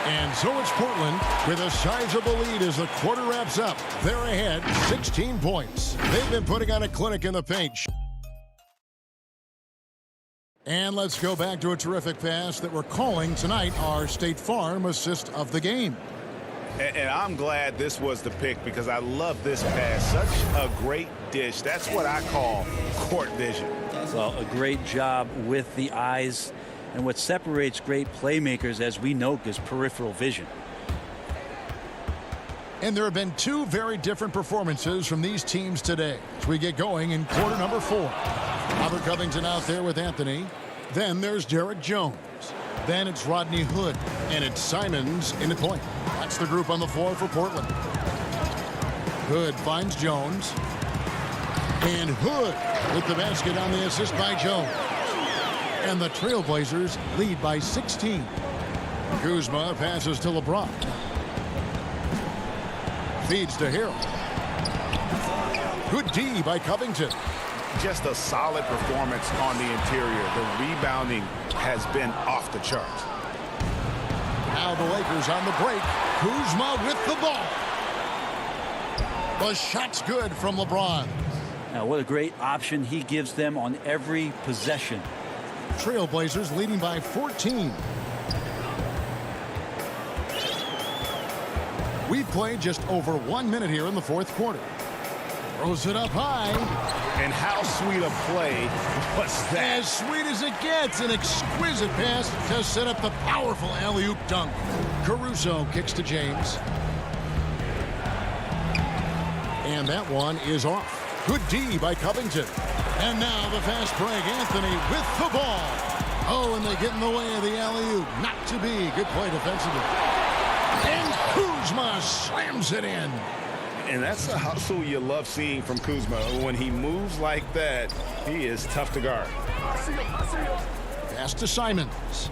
And so it's Portland with a sizable lead as the quarter wraps up. They're ahead 16 points. They've been putting on a clinic in the paint. And let's go back to a terrific pass that we're calling tonight our State Farm assist of the game. And I'm glad this was the pick because I love this pass. Such a great dish. That's what I call court vision. Well, a great job with the eyes. And what separates great playmakers, as we know, is peripheral vision. And there have been two very different performances from these teams today as we get going in quarter number 4. Robert Covington out there with Anthony. Then there's Derek Jones. Then it's Rodney Hood. And it's Simons in the point. That's the group on the floor for Portland. Hood finds Jones. And Hood with the basket on the assist by Jones. And the Trailblazers lead by 16. Kuzma passes to LeBron. Feeds to Harrell. Good D by Covington. Just a solid performance on the interior. The rebounding has been off the charts. Now the Lakers on the break. Kuzma with the ball. The shot's good from LeBron. Now what a great option he gives them on every possession. Trailblazers leading by 14. We've played just over 1 minute here in the fourth quarter. Throws it up high. And how sweet a play was that? As sweet as it gets. An exquisite pass to set up the powerful alley-oop dunk. Caruso kicks to James. And that one is off. Good D by Covington. And now the fast break. Anthony with the ball. Oh, and they get in the way of the alley-oop. Not to be. Good play defensively. And Kuzma slams it in. And that's the hustle you love seeing from Kuzma. When he moves like that, he is tough to guard. Pass to Simons.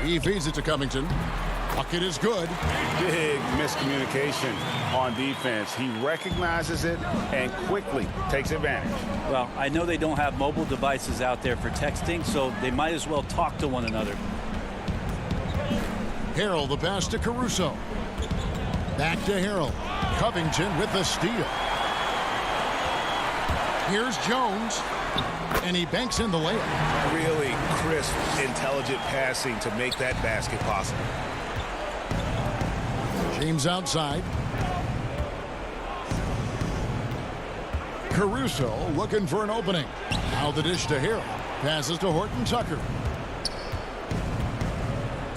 He feeds it to Covington. Bucket is good. Big miscommunication on defense. He recognizes it and quickly takes advantage. Well, I know they don't have mobile devices out there for texting, so they might as well talk to one another. Harrell the pass to Caruso. Back to Harrell. Covington with the steal. Here's Jones. And he banks in the layup. Really crisp, intelligent passing to make that basket possible. James outside. Caruso looking for an opening. Now the dish to Harrell. Passes to Horton Tucker.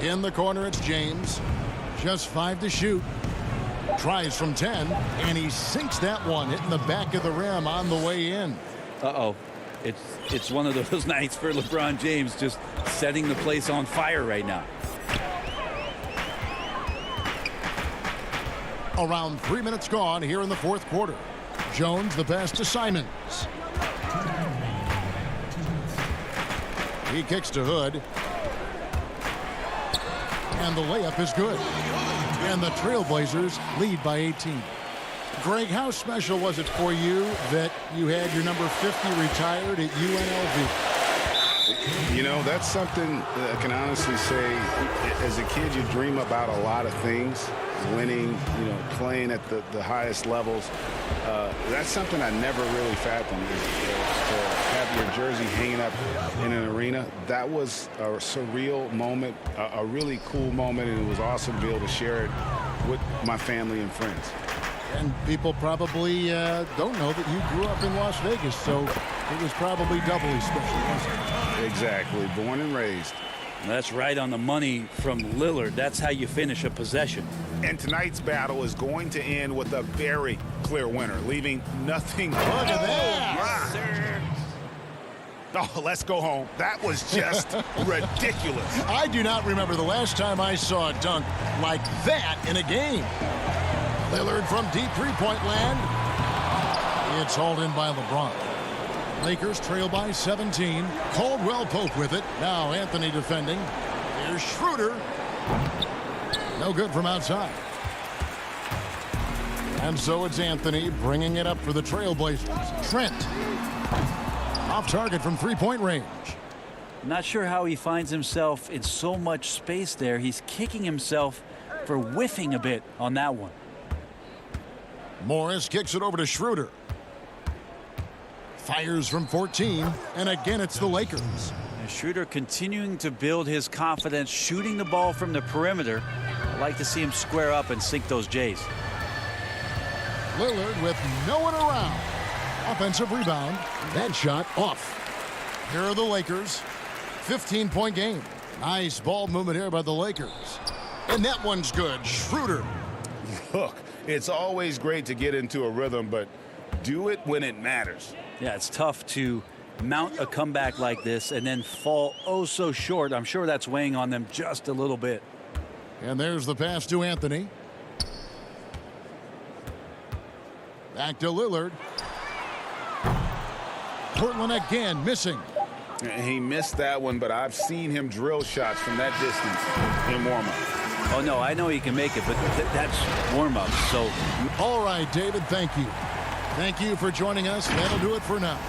In the corner, it's James. Just 5 to shoot. Tries from 10, and he sinks that one, hitting the back of the rim on the way in. Uh-oh. It's one of those nights for LeBron James, just setting the place on fire right now. Around 3 minutes gone here in the fourth quarter. Jones the pass to Simons. He kicks to Hood. And the layup is good. And the Trailblazers lead by 18. Greg, how special was it for you that you had your number 50 retired at UNLV? You know, that's something that I can honestly say. As a kid, you dream about a lot of things. Winning, you know, playing at the highest levels. That's something I never really fathomed. To have your jersey hanging up in an arena, that was a surreal moment, a really cool moment, and it was awesome to be able to share it with my family and friends. And people probably don't know that you grew up in Las Vegas, so it was probably doubly special, wasn't it? Exactly. Born and raised. That's right on the money from Lillard. That's how you finish a possession. And tonight's battle is going to end with a very clear winner, leaving nothing. Look at that. Oh, let's go home. That was just ridiculous. I do not remember the last time I saw a dunk like that in a game. Lillard from deep three-point land. it's hauled in by LeBron. Lakers trail by 17. Caldwell Pope with it. Now Anthony defending. Here's Schroeder. No good from outside. And so it's Anthony bringing it up for the Trailblazers. Trent. Off target from three-point range. Not sure how he finds himself in so much space there. He's kicking himself for whiffing a bit on that one. Morris kicks it over to Schroeder. Fires from 14, and again it's the Lakers. And Schroeder continuing to build his confidence, shooting the ball from the perimeter. I'd like to see him square up and sink those Jays. Lillard with no one around. Offensive rebound. That shot off. Here are the Lakers. 15-point game. Nice ball movement here by the Lakers. And that one's good. Schroeder. Look, it's always great to get into a rhythm, but do it when it matters. Yeah, it's tough to mount a comeback like this and then fall oh so short. I'm sure that's weighing on them just a little bit. And there's the pass to Anthony. Back to Lillard. Portland again missing. He missed that one, but I've seen him drill shots from that distance in warm-up. Oh, no, I know he can make it, but that's warm-up. So, all right, David, thank you. Thank you for joining us. That'll do it for now.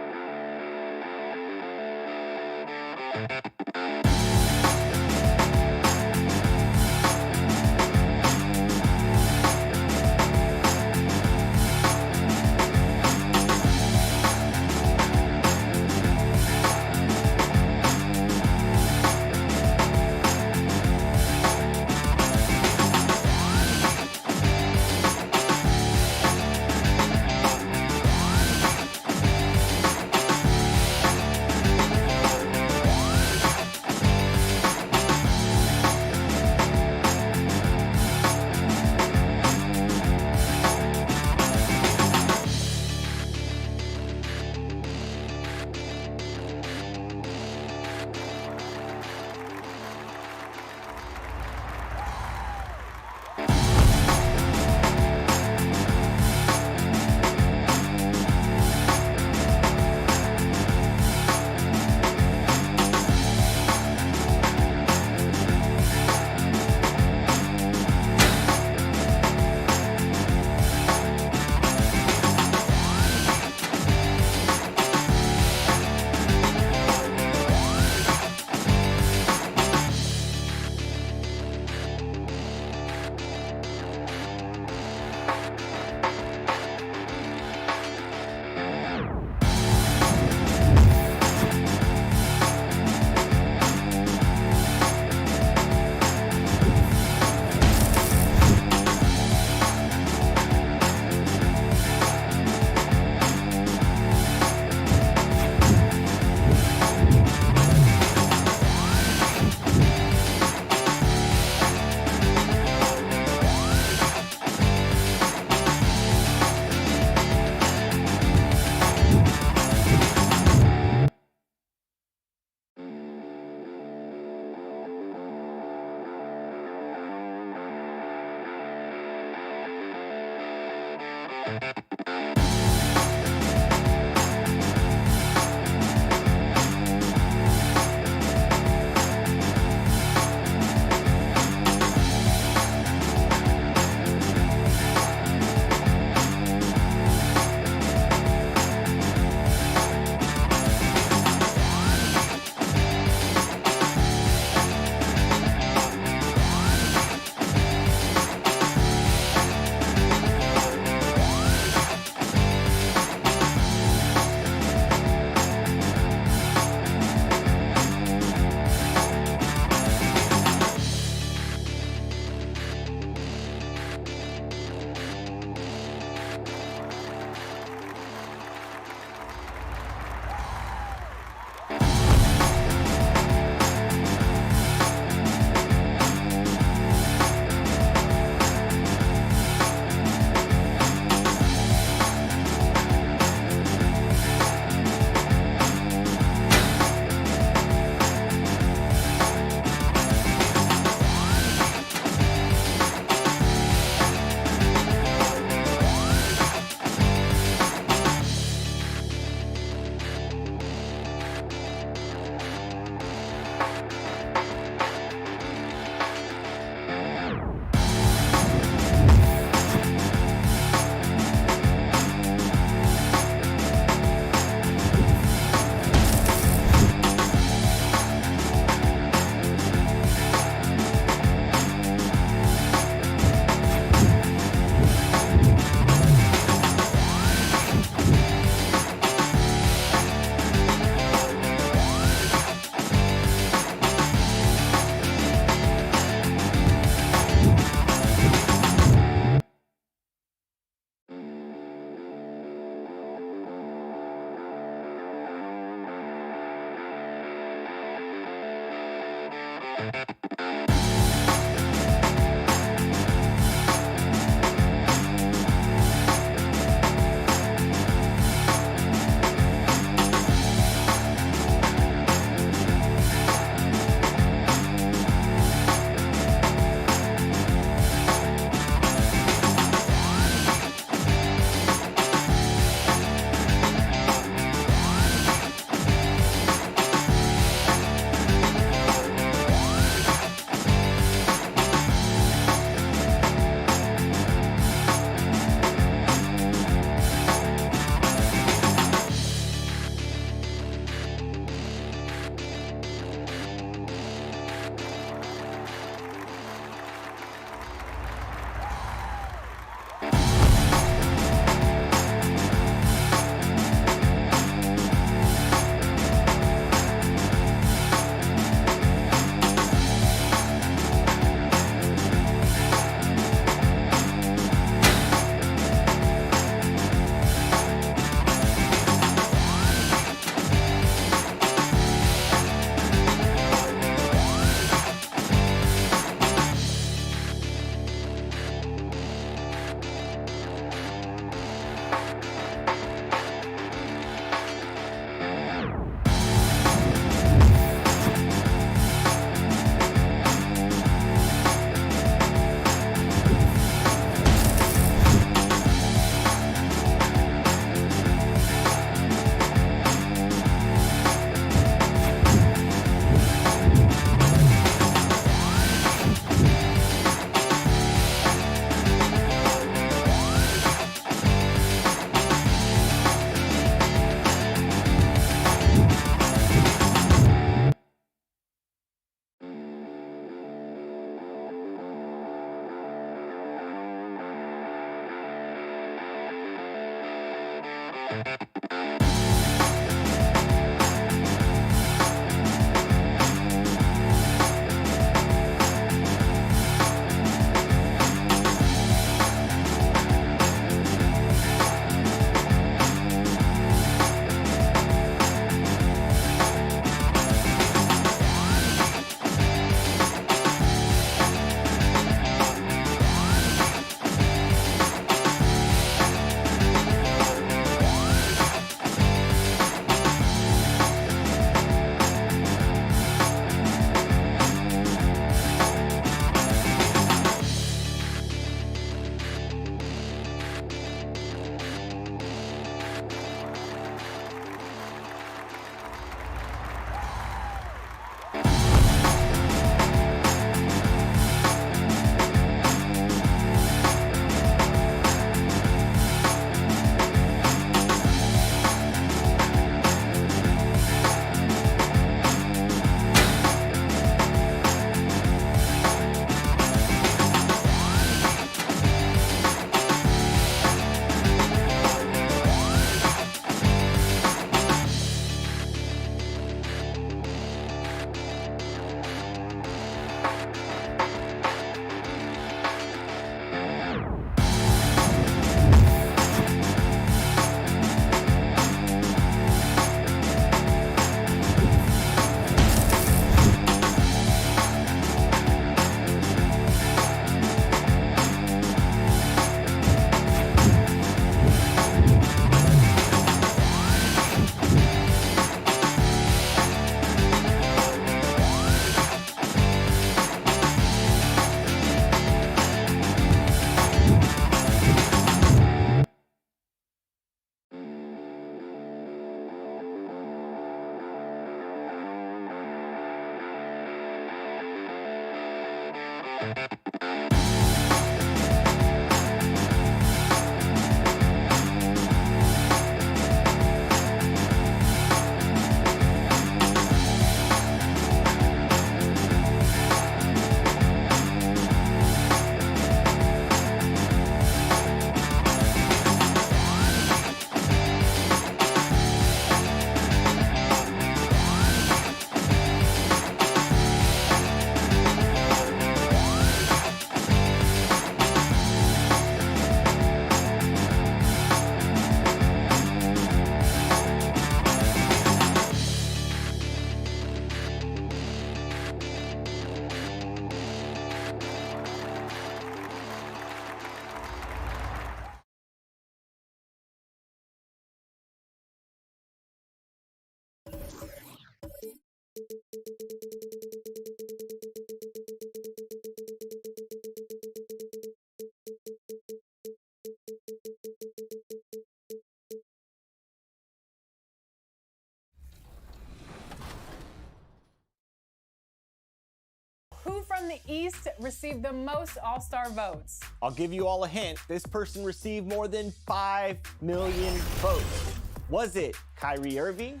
Who from the East received the most All-Star votes? I'll give you all a hint. This person received more than 5 million votes. Was it Kyrie Irving,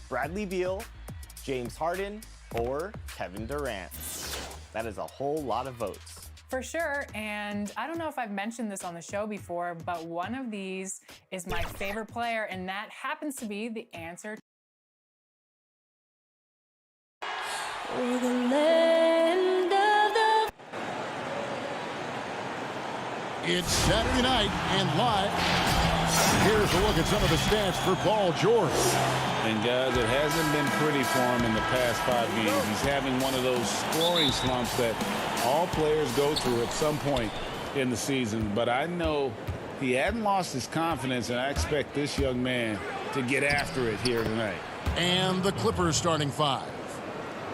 Bradley Beal, James Harden, or Kevin Durant? That is a whole lot of votes. For sure, and I don't know if I've mentioned this on the show before, but one of these is my favorite player, and that happens to be the answer. For the land of the... It's Saturday night and live. Here's a look at some of the stats for Paul George. And guys, it hasn't been pretty for him in the past 5 games. He's having one of those scoring slumps that all players go through at some point in the season. But I know he hadn't lost his confidence, and I expect this young man to get after it here tonight. And the Clippers starting five.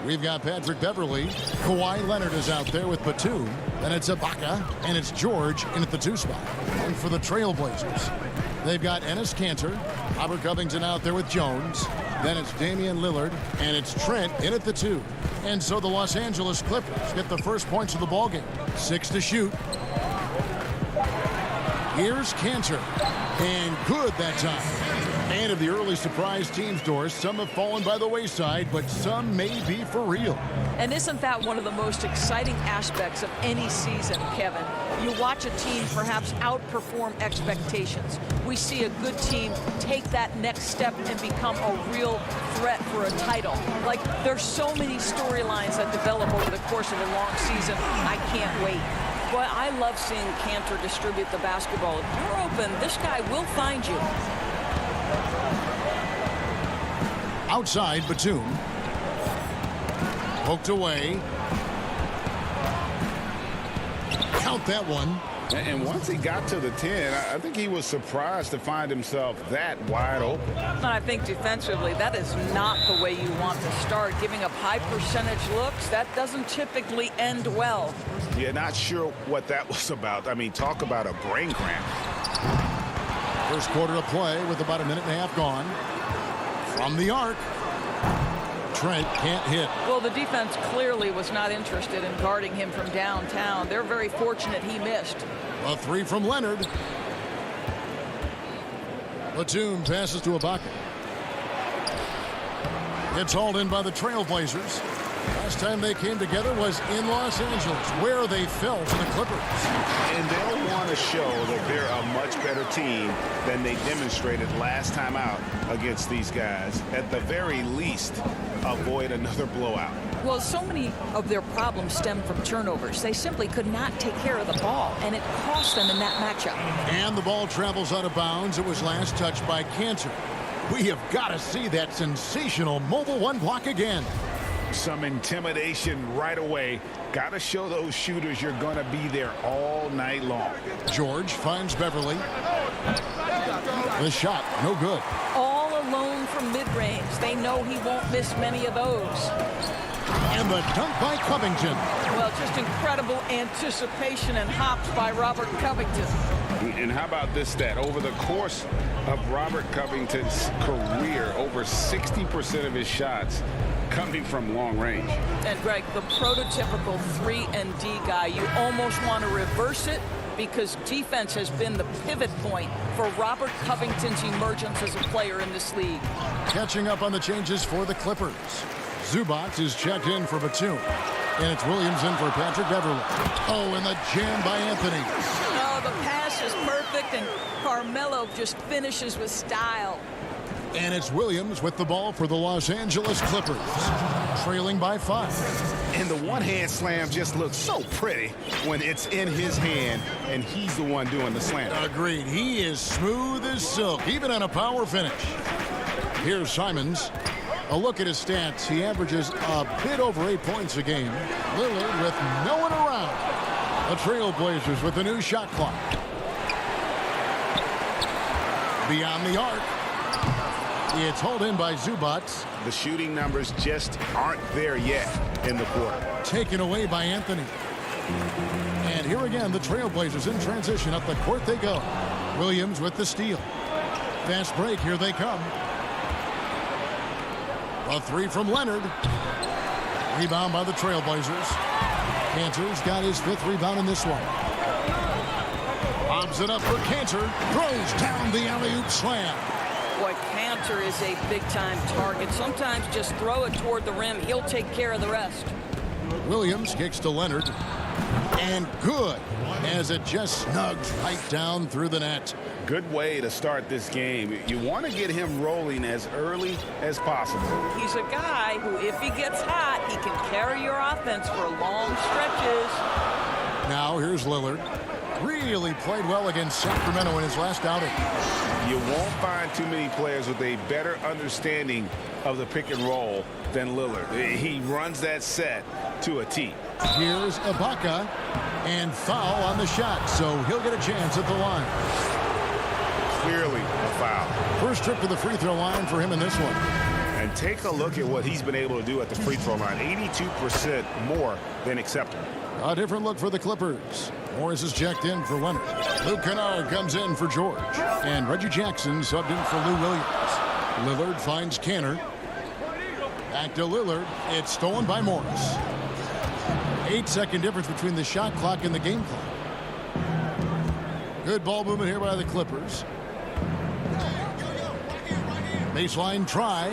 We've got Patrick Beverley. Kawhi Leonard is out there with Batum. Then it's Ibaka, and it's George in at the 2 spot. And for the Trailblazers, they've got Enes Kanter, Robert Covington out there with Jones. Then it's Damian Lillard, and it's Trent in at the 2. And so the Los Angeles Clippers get the first points of the ballgame. 6 to shoot. Here's Kanter, and good that time. And of the early surprise teams, Doris, some have fallen by the wayside, but some may be for real. And isn't that one of the most exciting aspects of any season, Kevin? you watch a team perhaps outperform expectations. We see a good team take that next step and become a real threat for a title. Like, there's so many storylines that develop over the course of a long season. I can't wait. Boy, I love seeing Cantor distribute the basketball. If you're open, this guy will find you. Outside, Batum. Poked away. Count that one. And once he got to the 10, I think he was surprised to find himself that wide open. And I think defensively, that is not the way you want to start. Giving up high percentage looks, that doesn't typically end well. Yeah, not sure what that was about. I mean, talk about a brain cramp. First quarter of play with about a minute and a half gone. From the arc. Trent can't hit. Well, the defense clearly was not interested in guarding him from downtown. They're very fortunate he missed. A three from Leonard. Batum passes to Ibaka. It's hauled in by the Trailblazers. Last time they came together was in Los Angeles, where they fell to the Clippers. And they'll want to show that they're a much better team than they demonstrated last time out against these guys. At the very least, avoid another blowout. Well, so many of their problems stem from turnovers. They simply could not take care of the ball, and it cost them in that matchup. And the ball travels out of bounds. It was last touched by Cantor. We have got to see that sensational mobile one block again. Some intimidation right away. Got to show those shooters you're going to be there all night long. George finds Beverly. The shot, no good. All alone from mid-range. They know he won't miss many of those. And the dunk by Covington. Well, just incredible anticipation and hops by Robert Covington. And how about this stat? Over the course of Robert Covington's career, over 60% of his shots coming from long range. And Greg, the prototypical 3-and-D guy, you almost want to reverse it because defense has been the pivot point for Robert Covington's emergence as a player in this league. Catching up on the changes for the Clippers. Zubac is checked in for Batum. And it's Williams in for Patrick Beverly. Oh, and the jam by Anthony. Oh, the pass is perfect, and Carmelo just finishes with style. And it's Williams with the ball for the Los Angeles Clippers, trailing by 5. And the one-hand slam just looks so pretty when it's in his hand, and he's the one doing the slam. Agreed. He is smooth as silk, even on a power finish. Here's Simons. A look at his stats. He averages a bit over 8 points a game. Lillard with no one around. The Trailblazers with a new shot clock. Beyond the arc. It's hauled in by Zubac. The shooting numbers just aren't there yet in the quarter. Taken away by Anthony. And here again, the Trailblazers in transition. Up the court they go. Williams with the steal. Fast break, here they come. A three from Leonard. Rebound by the Trailblazers. Cantor's got his 5th rebound in this one. Bobs it up for Cantor. Throws down the alley-oop slam. Boy, Cantor is a big-time target. Sometimes just throw it toward the rim. He'll take care of the rest. Williams kicks to Leonard. And good, as it just snugs right down through the net. Good way to start this game. You want to get him rolling as early as possible. He's a guy who, if he gets hot, he can carry your offense for long stretches. Now here's Lillard. Really played well against Sacramento in his last outing. You won't find too many players with a better understanding of the pick and roll than Lillard. He runs that set to a T. Here's Ibaka, and foul on the shot, so he'll get a chance at the line. Clearly a foul. First trip to the free throw line for him in this one. And take a look at what he's been able to do at the free throw line. 82% more than acceptable. A different look for the Clippers. Morris is checked in for Leonard. Luke Kennard comes in for George. And Reggie Jackson subbed in for Lou Williams. Lillard finds Cantor. Back to Lillard. It's stolen by Morris. 8-second difference between the shot clock and the game clock. Good ball movement here by the Clippers. Baseline try.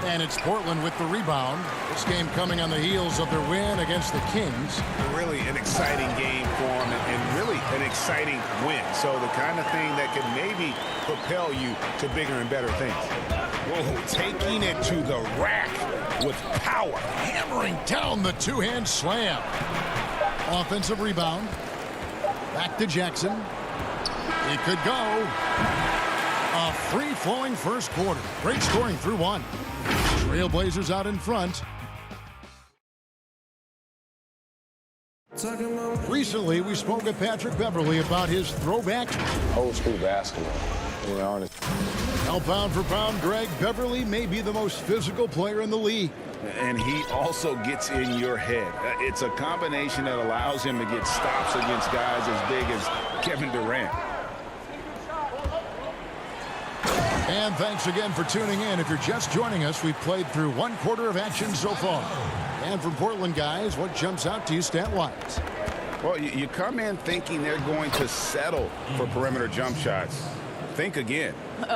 And it's Portland with the rebound. This game coming on the heels of their win against the Kings. Really an exciting game for them and really an exciting win. So the kind of thing that can maybe propel you to bigger and better things. Whoa, taking it to the rack with power. Hammering down the two-hand slam. Offensive rebound. Back to Jackson. It could go. A free-flowing first quarter. Great scoring through one. Trailblazers out in front. Recently, we spoke with Patrick Beverley about his throwback. Old school basketball, to be honest. Now, pound for pound, Greg, Beverley may be the most physical player in the league. And he also gets in your head. It's a combination that allows him to get stops against guys as big as Kevin Durant. And thanks again for tuning in. If you're just joining us, we've played through one quarter of action so far. And from Portland, guys, what jumps out to you stat-wise? Well, you come in thinking they're going to settle for perimeter jump shots. Think again.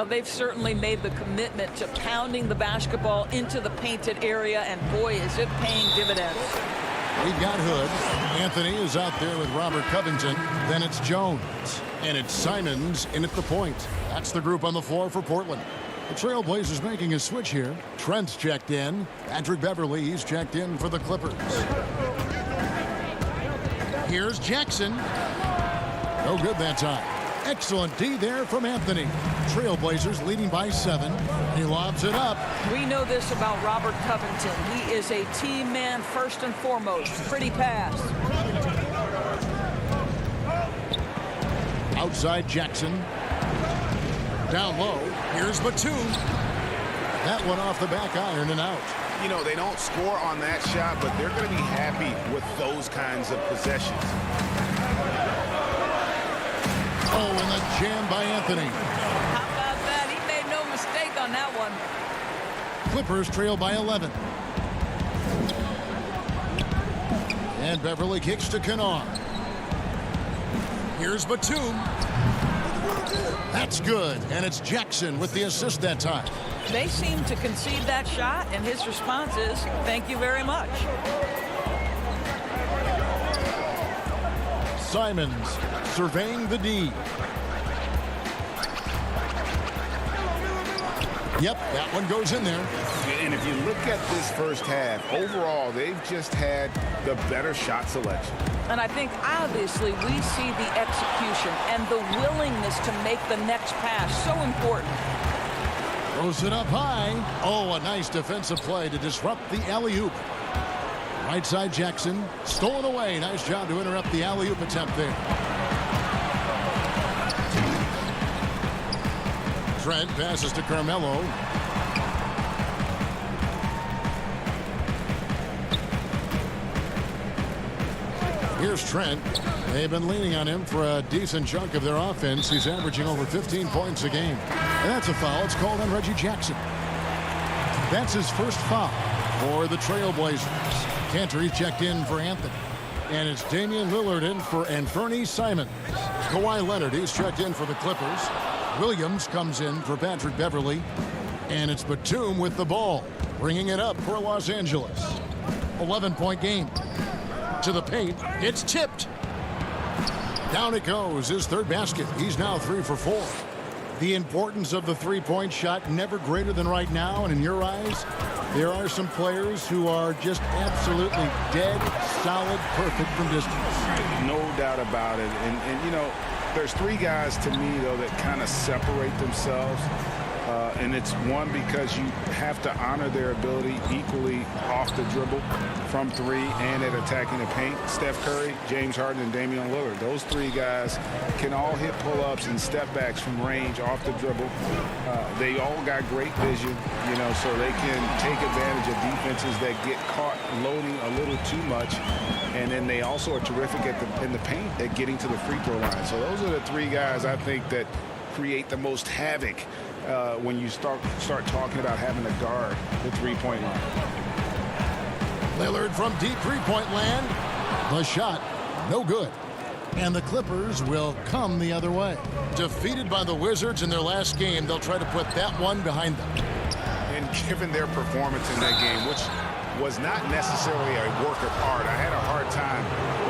They've certainly made the commitment to pounding the basketball into the painted area, and boy, is it paying dividends. We've got Hood. Anthony is out there with Robert Covington. Then it's Jones. And it's Simons in at the point. That's the group on the floor for Portland. The Trailblazers making a switch here. Trent's checked in. Patrick Beverley, he's checked in for the Clippers. Here's Jackson. No good that time. Excellent D there from Anthony. Trailblazers leading by 7. He lobs it up. We know this about Robert Covington. He is a team man first and foremost. Pretty pass. Outside Jackson. Down low. Here's Batum. That one off the back iron and out. You know, they don't score on that shot, but they're going to be happy with those kinds of possessions. Oh, and the jam by Anthony. How about that? He made no mistake on that one. Clippers trail by 11. And Beverley kicks to Kennard. Here's Batum. That's good. And it's Jackson with the assist that time. They seem to concede that shot, and his response is, thank you very much. Simons surveying the D. Yep, that one goes in there. And if you look at this first half, overall, they've just had the better shot selection. And I think, obviously, we see the execution and the willingness to make the next pass so important. Throws it up high. Oh, a nice defensive play to disrupt the alley-oop. Right side Jackson. Stolen away. Nice job to interrupt the alley-oop attempt there. Trent passes to Carmelo. Here's Trent. They've been leaning on him for a decent chunk of their offense. He's averaging over 15 points a game. And that's a foul. It's called on Reggie Jackson. That's his first foul for the Trailblazers. Cantor checked in for Anthony. And it's Damian Lillard in for Anthony Simons. Kawhi Leonard, he's checked in for the Clippers. Williams comes in for Patrick Beverley. And it's Batum with the ball, bringing it up for Los Angeles. 11-point game. To the paint, it's tipped. Down it goes, his third basket. He's now 3 for 4. The importance of the three-point shot never greater than right now, and in your eyes, there are some players who are just absolutely dead, solid, perfect from distance. No doubt about it. And you know, there's 3 guys to me, though, that kind of separate themselves. And it's one, because you have to honor their ability equally off the dribble from 3 and at attacking the paint. Steph Curry, James Harden, and Damian Lillard. Those 3 guys can all hit pull-ups and step-backs from range off the dribble. They all got great vision, you know, so they can take advantage of defenses that get caught loading a little too much. And then they also are terrific in the paint at getting to the free throw line. So those are the 3 guys I think that create the most havoc when you start talking about having to guard the three-point line. Lillard from deep three-point land. The shot, no good. And the Clippers will come the other way. Defeated by the Wizards in their last game, they'll try to put that one behind them. And given their performance in that game, which was not necessarily a work of art, I had a hard time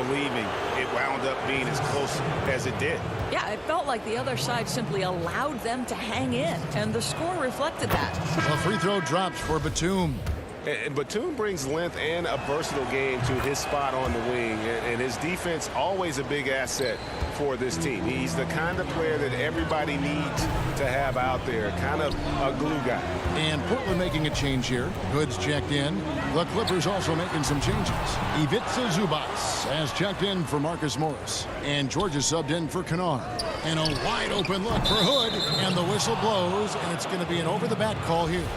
believing it wound up being as close as it did. Yeah, it felt like the other side simply allowed them to hang in, and the score reflected that. A free throw drops for Batum. And Batum brings length and a versatile game to his spot on the wing, and his defense always a big asset for this team. He's the kind of player that everybody needs to have out there, kind of a glue guy. And Portland making a change here. Goods checked in. The Clippers also making some changes. Ivica Zubac has checked in for Marcus Morris. And George is subbed in for Kennard. And a wide open look for Hood. And the whistle blows, and it's going to be an over-the-back call here.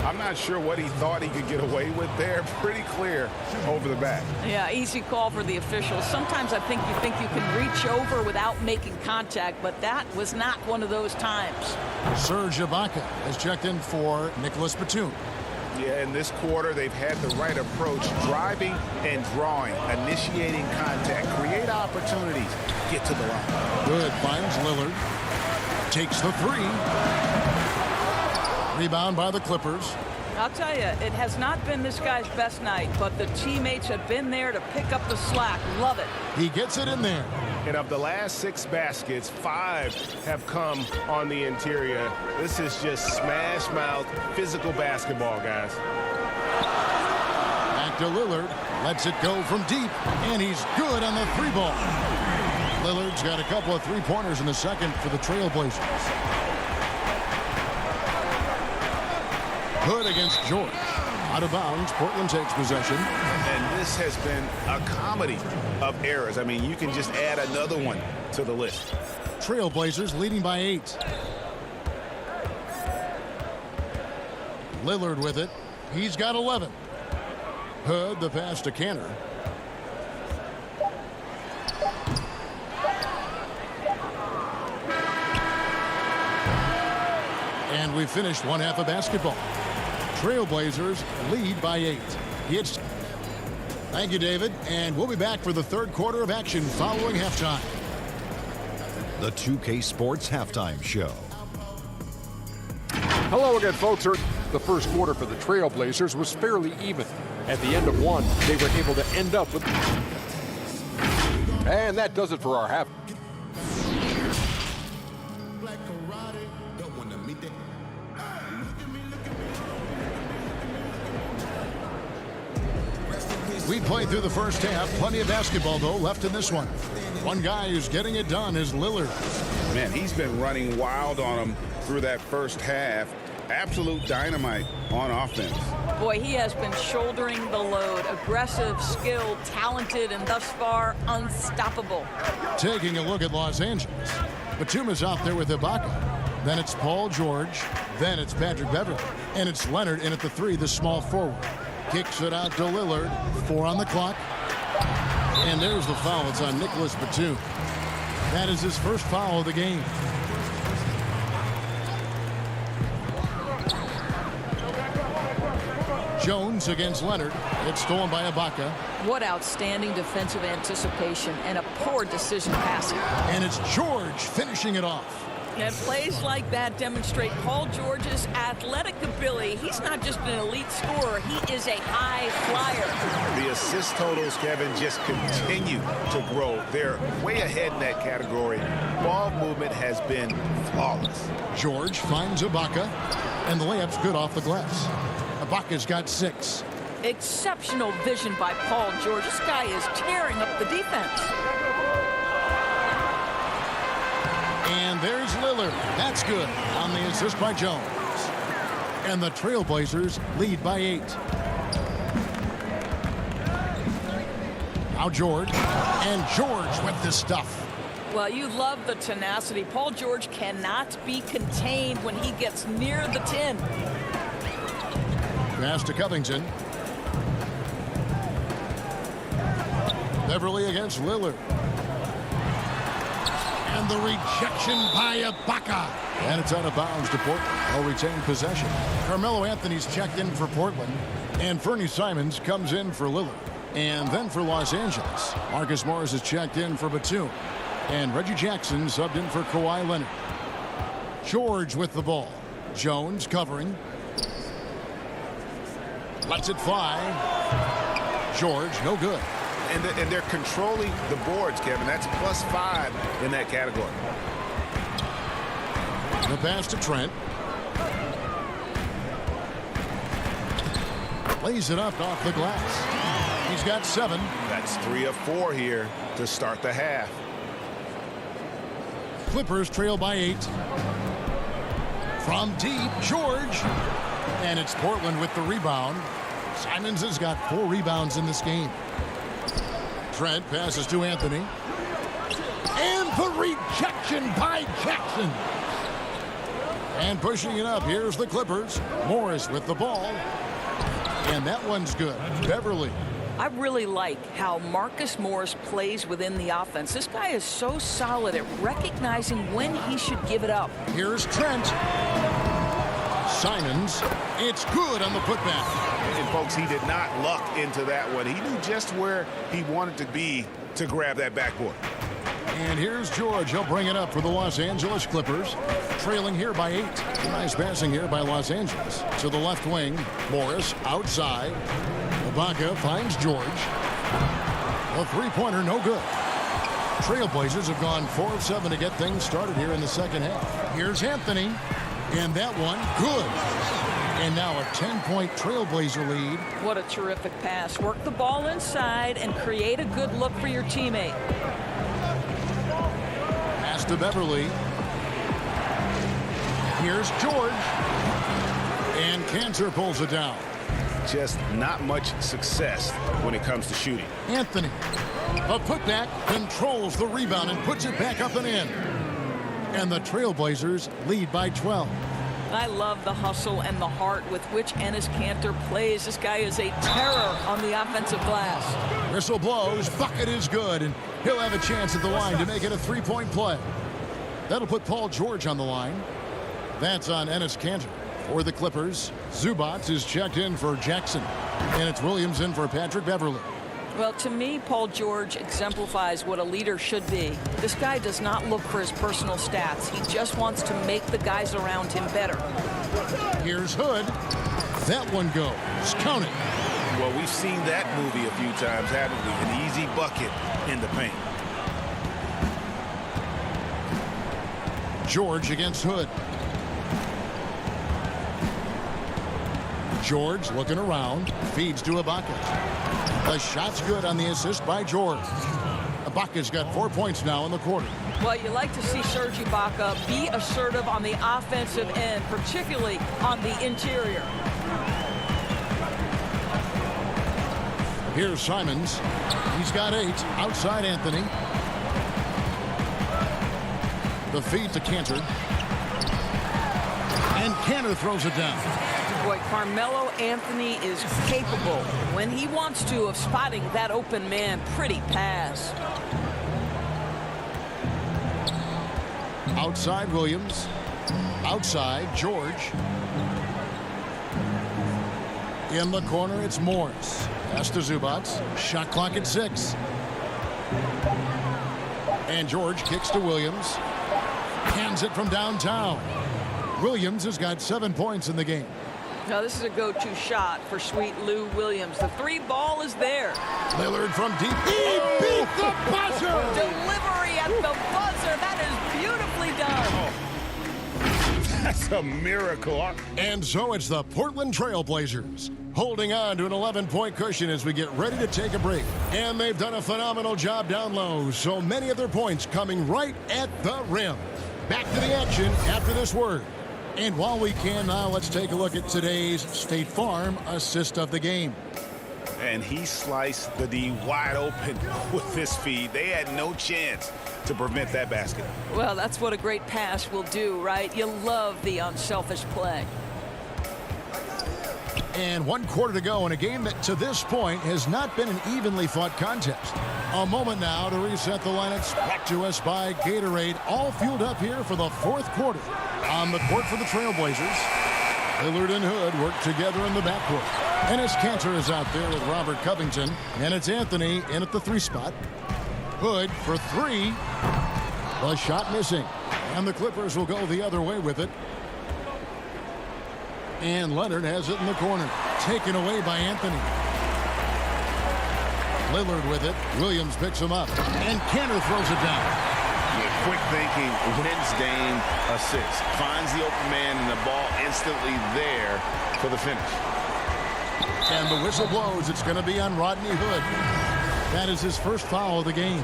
I'm not sure what he thought he could get away with there. Pretty clear over the back. Yeah, easy call for the officials. Sometimes I think you can reach over without making contact, but that was not one of those times. Serge Ibaka has checked in for Nicholas Batum. Yeah, in this quarter, they've had the right approach, driving and drawing, initiating contact, create opportunities, get to the line. Good, finds Lillard. Takes the three. Rebound by the Clippers. I'll tell you, it has not been this guy's best night, but the teammates have been there to pick up the slack. Love it. He gets it in there. And of the last 6 baskets, 5 have come on the interior. This is just smash mouth physical basketball, guys. Back to Lillard. Lets it go from deep. And he's good on the 3-ball. Lillard's got a couple of 3-pointers in the second for the Trailblazers. Hood against George. Out of bounds. Portland takes possession. And this has been a comedy of errors. I mean, you can just add another one to the list. Trailblazers leading by 8. Lillard with it. He's got 11. Hood, the pass to Canner. And we finished one half of basketball. Trailblazers lead by 8. Thank you, David. And we'll be back for the third quarter of action following halftime. The 2K Sports Halftime Show. Hello again, folks. The first quarter for the Trailblazers was fairly even. At the end of one, they were able to end up with... And that does it for our half. We played through the first half. Plenty of basketball, though, left in this one. One guy who's getting it done is Lillard. Man, he's been running wild on him through that first half. Absolute dynamite on offense. Boy, he has been shouldering the load. Aggressive, skilled, talented, and thus far unstoppable. Taking a look at Los Angeles. Batum is out there with Ibaka. Then it's Paul George. Then it's Patrick Beverley. And it's Leonard in at the 3, the small forward. Kicks it out to Lillard. 4 on the clock. And there's the foul. It's on Nicholas Batum. That is his first foul of the game. Jones against Leonard. It's stolen by Ibaka. What outstanding defensive anticipation and a poor decision passing. And it's George finishing it off. And plays like that demonstrate Paul George's athletic ability. He's not just an elite scorer, he is a high flyer. The assist totals, Kevin, just continue to grow. They're way ahead in that category. Ball movement has been flawless. George finds Ibaka, and the layup's good off the glass. Ibaka's got 6. Exceptional vision by Paul George. This guy is tearing up the defense. And there's Lillard. That's good on the assist by Jones. And the Trailblazers lead by 8. Now George. And George with the stuff. Well, you love the tenacity. Paul George cannot be contained when he gets near the 10. Pass to Covington. Beverly against Lillard. And the rejection by Ibaka. And it's out of bounds to Portland. They'll retain possession. Carmelo Anthony's checked in for Portland. And Fernie Simons comes in for Lillard. And then for Los Angeles, Marcus Morris is checked in for Batum. And Reggie Jackson subbed in for Kawhi Leonard. George with the ball. Jones covering. Lets it fly. George, no good. And they're controlling the boards, Kevin. That's +5 in that category. The pass to Trent. Lays it up off the glass. He's got 7. That's 3 of 4 here to start the half. Clippers trail by 8. From deep, George. And it's Portland with the rebound. Simons has got 4 rebounds in this game. Trent passes to Anthony. And the rejection by Jackson. And pushing it up, here's the Clippers. Morris with the ball. And that one's good. Beverly. I really like how Marcus Morris plays within the offense. This guy is so solid at recognizing when he should give it up. Here's Trent. Simons. It's good on the putback. And folks, he did not luck into that one. He knew just where he wanted to be to grab that backboard. And here's George. He'll bring it up for the Los Angeles Clippers. Trailing here by 8. Nice passing here by Los Angeles. To the left wing. Morris outside. Ibaka finds George. A three-pointer, no good. Trailblazers have gone 4 of 7 to get things started here in the second half. Here's Anthony. And that one, good. And now a 10-point Trailblazer lead. What a terrific pass. Work the ball inside and create a good look for your teammate. Pass to Beverly. Here's George. And Cantor pulls it down. Just not much success when it comes to shooting. Anthony. A putback, controls the rebound and puts it back up and in. And the Trailblazers lead by 12. I love the hustle and the heart with which Enes Kanter plays. This guy is a terror on the offensive glass. Whistle blows, bucket is good, and he'll have a chance at the line to make it a 3-point play. That'll put Paul George on the line. That's on Enes Kanter. For the Clippers, Zubac is checked in for Jackson. And it's Williams in for Patrick Beverly. Well, to me, Paul George exemplifies what a leader should be. This guy does not look for his personal stats. He just wants to make the guys around him better. Here's Hood. That one goes. Count it. Well, we've seen that movie a few times, haven't we? An easy bucket in the paint. George against Hood. George looking around. Feeds to Ibaka. The shot's good on the assist by George. Ibaka's got 4 points now in the quarter. Well, you like to see Serge Ibaka be assertive on the offensive end, particularly on the interior. Here's Simons. He's got 8. Outside Anthony. The feed to Kanter. And Kanter throws it down. Boy, Carmelo Anthony is capable, when he wants to, of spotting that open man. Pretty pass. Outside Williams. Outside George. In the corner, it's Morris. Pass to Zubac. Shot clock at 6. And George kicks to Williams. Hands it from downtown. Williams has got 7 points in the game. Now, this is a go-to shot for sweet Lou Williams. The 3 ball is there. Lillard from deep. He beat the buzzer! Delivery at the buzzer. That is beautifully done. That's a miracle. And so it's the Portland Trailblazers holding on to an 11-point cushion as we get ready to take a break. And they've done a phenomenal job down low. So many of their points coming right at the rim. Back to the action after this word. And while we can now, let's take a look at today's State Farm assist of the game. And he sliced the D wide open with this feed. They had no chance to prevent that basket. Well, that's what a great pass will do, right? You love the unselfish play. And 1 quarter to go in a game that to this point has not been an evenly fought contest. A moment now to reset the lineups. Brought to us by Gatorade. All fueled up here for the 4th quarter. On the court for the Trailblazers, Lillard and Hood work together in the backcourt. Enes Kanter is out there with Robert Covington. And it's Anthony in at the 3 spot. Hood for 3. The shot missing. And the Clippers will go the other way with it. And Leonard has it in the corner. Taken away by Anthony. Lillard with it. Williams picks him up. And Cantor throws it down. Yeah, quick thinking, wins game, assist. Finds the open man and the ball instantly there for the finish. And the whistle blows. It's going to be on Rodney Hood. That is his first foul of the game.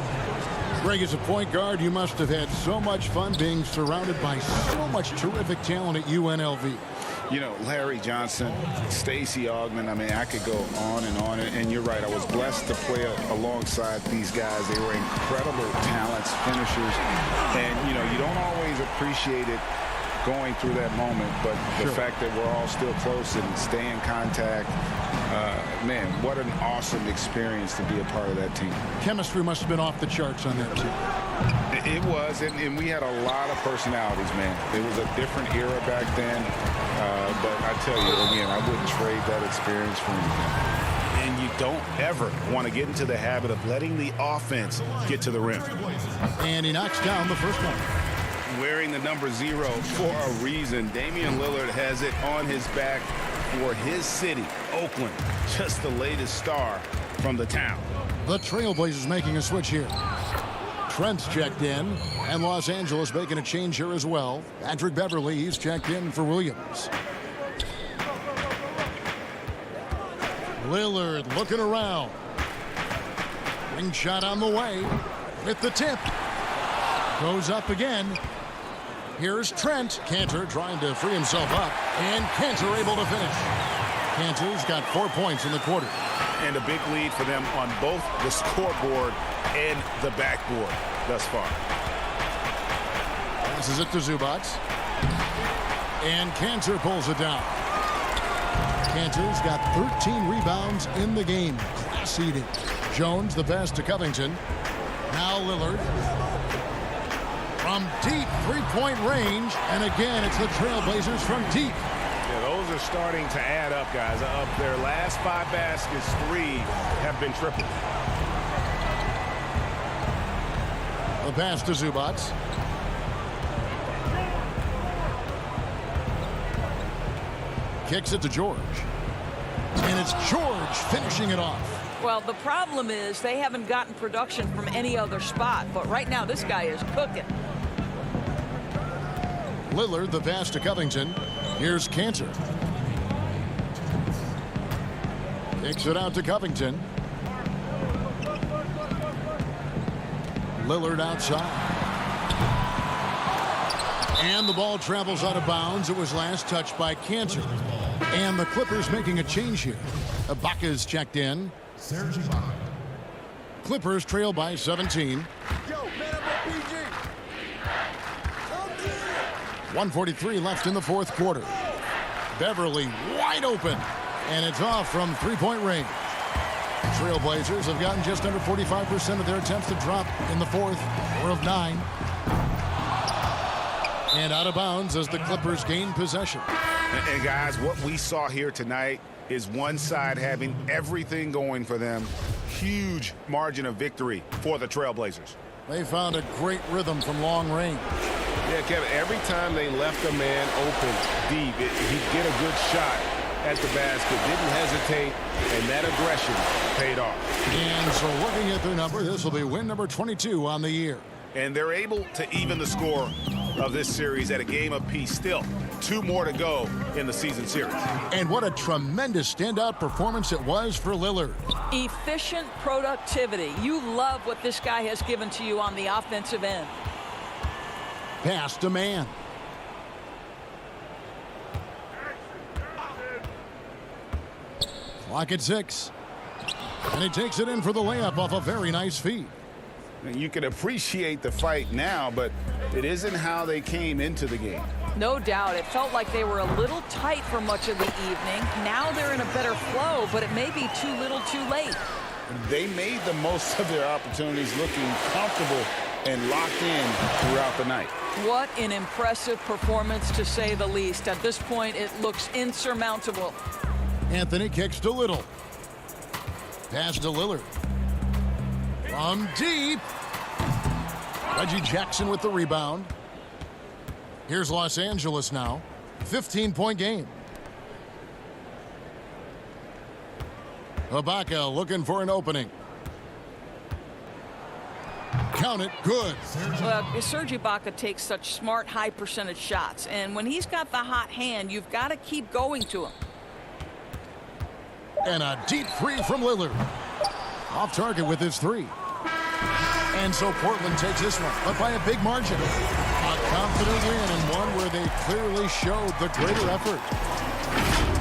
Greg, as a point guard, you must have had so much fun being surrounded by so much terrific talent at UNLV. You know, Larry Johnson, Stacey Augmon, I mean, I could go on. And you're right, I was blessed to play alongside these guys. They were incredible talents, finishers. And, you know, you don't always appreciate it going through that moment, but the fact that we're all still close and stay in contact, man, what an awesome experience to be a part of that team. Chemistry must have been off the charts on that team. It was, and we had a lot of personalities, man. It was a different era back then, but I tell you, again, I wouldn't trade that experience for anything. And you don't ever want to get into the habit of letting the offense get to the rim. And he knocks down the first one. Wearing the number 0 for a reason. Damian Lillard has it on his back for his city, Oakland. Just the latest star from the town. The Trailblazers making a switch here. Trent's checked in, and Los Angeles making a change here as well. Patrick Beverly, he's checked in for Williams. Lillard looking around. Ring shot on the way with the tip. Goes up again. Here's Trent. Cantor trying to free himself up, and Cantor able to finish. Cantor's got 4 points in the quarter. And a big lead for them on both the scoreboard and the backboard thus far. Passes it to Zubac. And Cantor pulls it down. Cantor's got 13 rebounds in the game. Class eating. Jones the pass to Covington. Now Lillard. From deep three-point range. And again, it's the Trailblazers from deep. Yeah, those are starting to add up, guys. Up their last 5 baskets, 3 have been tripled. The pass to Zubac. Kicks it to George. And it's George finishing it off. Well, the problem is they haven't gotten production from any other spot. But right now, this guy is cooking. Lillard, the pass to Covington. Here's Cantor. Kicks it out to Covington. Lillard outside. And the ball travels out of bounds. It was last touched by Cantor. And the Clippers making a change here. Ibaka's checked in. Clippers trail by 17. 1:43 left in the fourth quarter. Beverly wide open. And it's off from three-point range. Trailblazers have gotten just under 45% of their attempts to drop in the fourth, 4 of 9. And out of bounds as the Clippers gain possession. And guys, what we saw here tonight is one side having everything going for them. Huge margin of victory for the Trailblazers. They found a great rhythm from long range. Yeah, Kevin, every time they left a man open deep, he'd get a good shot at the basket, didn't hesitate, and that aggression paid off. And so looking at their number, this will be win number 22 on the year. And they're able to even the score of this series at a game apiece. Still 2 more to go in the season series. And what a tremendous standout performance it was for Lillard. Efficient productivity. You love what this guy has given to you on the offensive end. Pass to man. Clock at 6. And he takes it in for the layup off a very nice feed. And you can appreciate the fight now, but it isn't how they came into the game. No doubt. It felt like they were a little tight for much of the evening. Now they're in a better flow, but it may be too little too late. They made the most of their opportunities, looking comfortable and locked in throughout the night. What an impressive performance, to say the least. At this point, it looks insurmountable. Anthony kicks to Little. Pass to Lillard. From deep. Reggie Jackson with the rebound. Here's Los Angeles now. 15-point game. Ibaka looking for an opening. Count it, good. Well, Serge Ibaka takes such smart, high percentage shots, and when he's got the hot hand, you've got to keep going to him. And a deep three from Lillard. Off target with his three. And so Portland takes this one, but by a big margin. A confident win and one where they clearly showed the greater effort.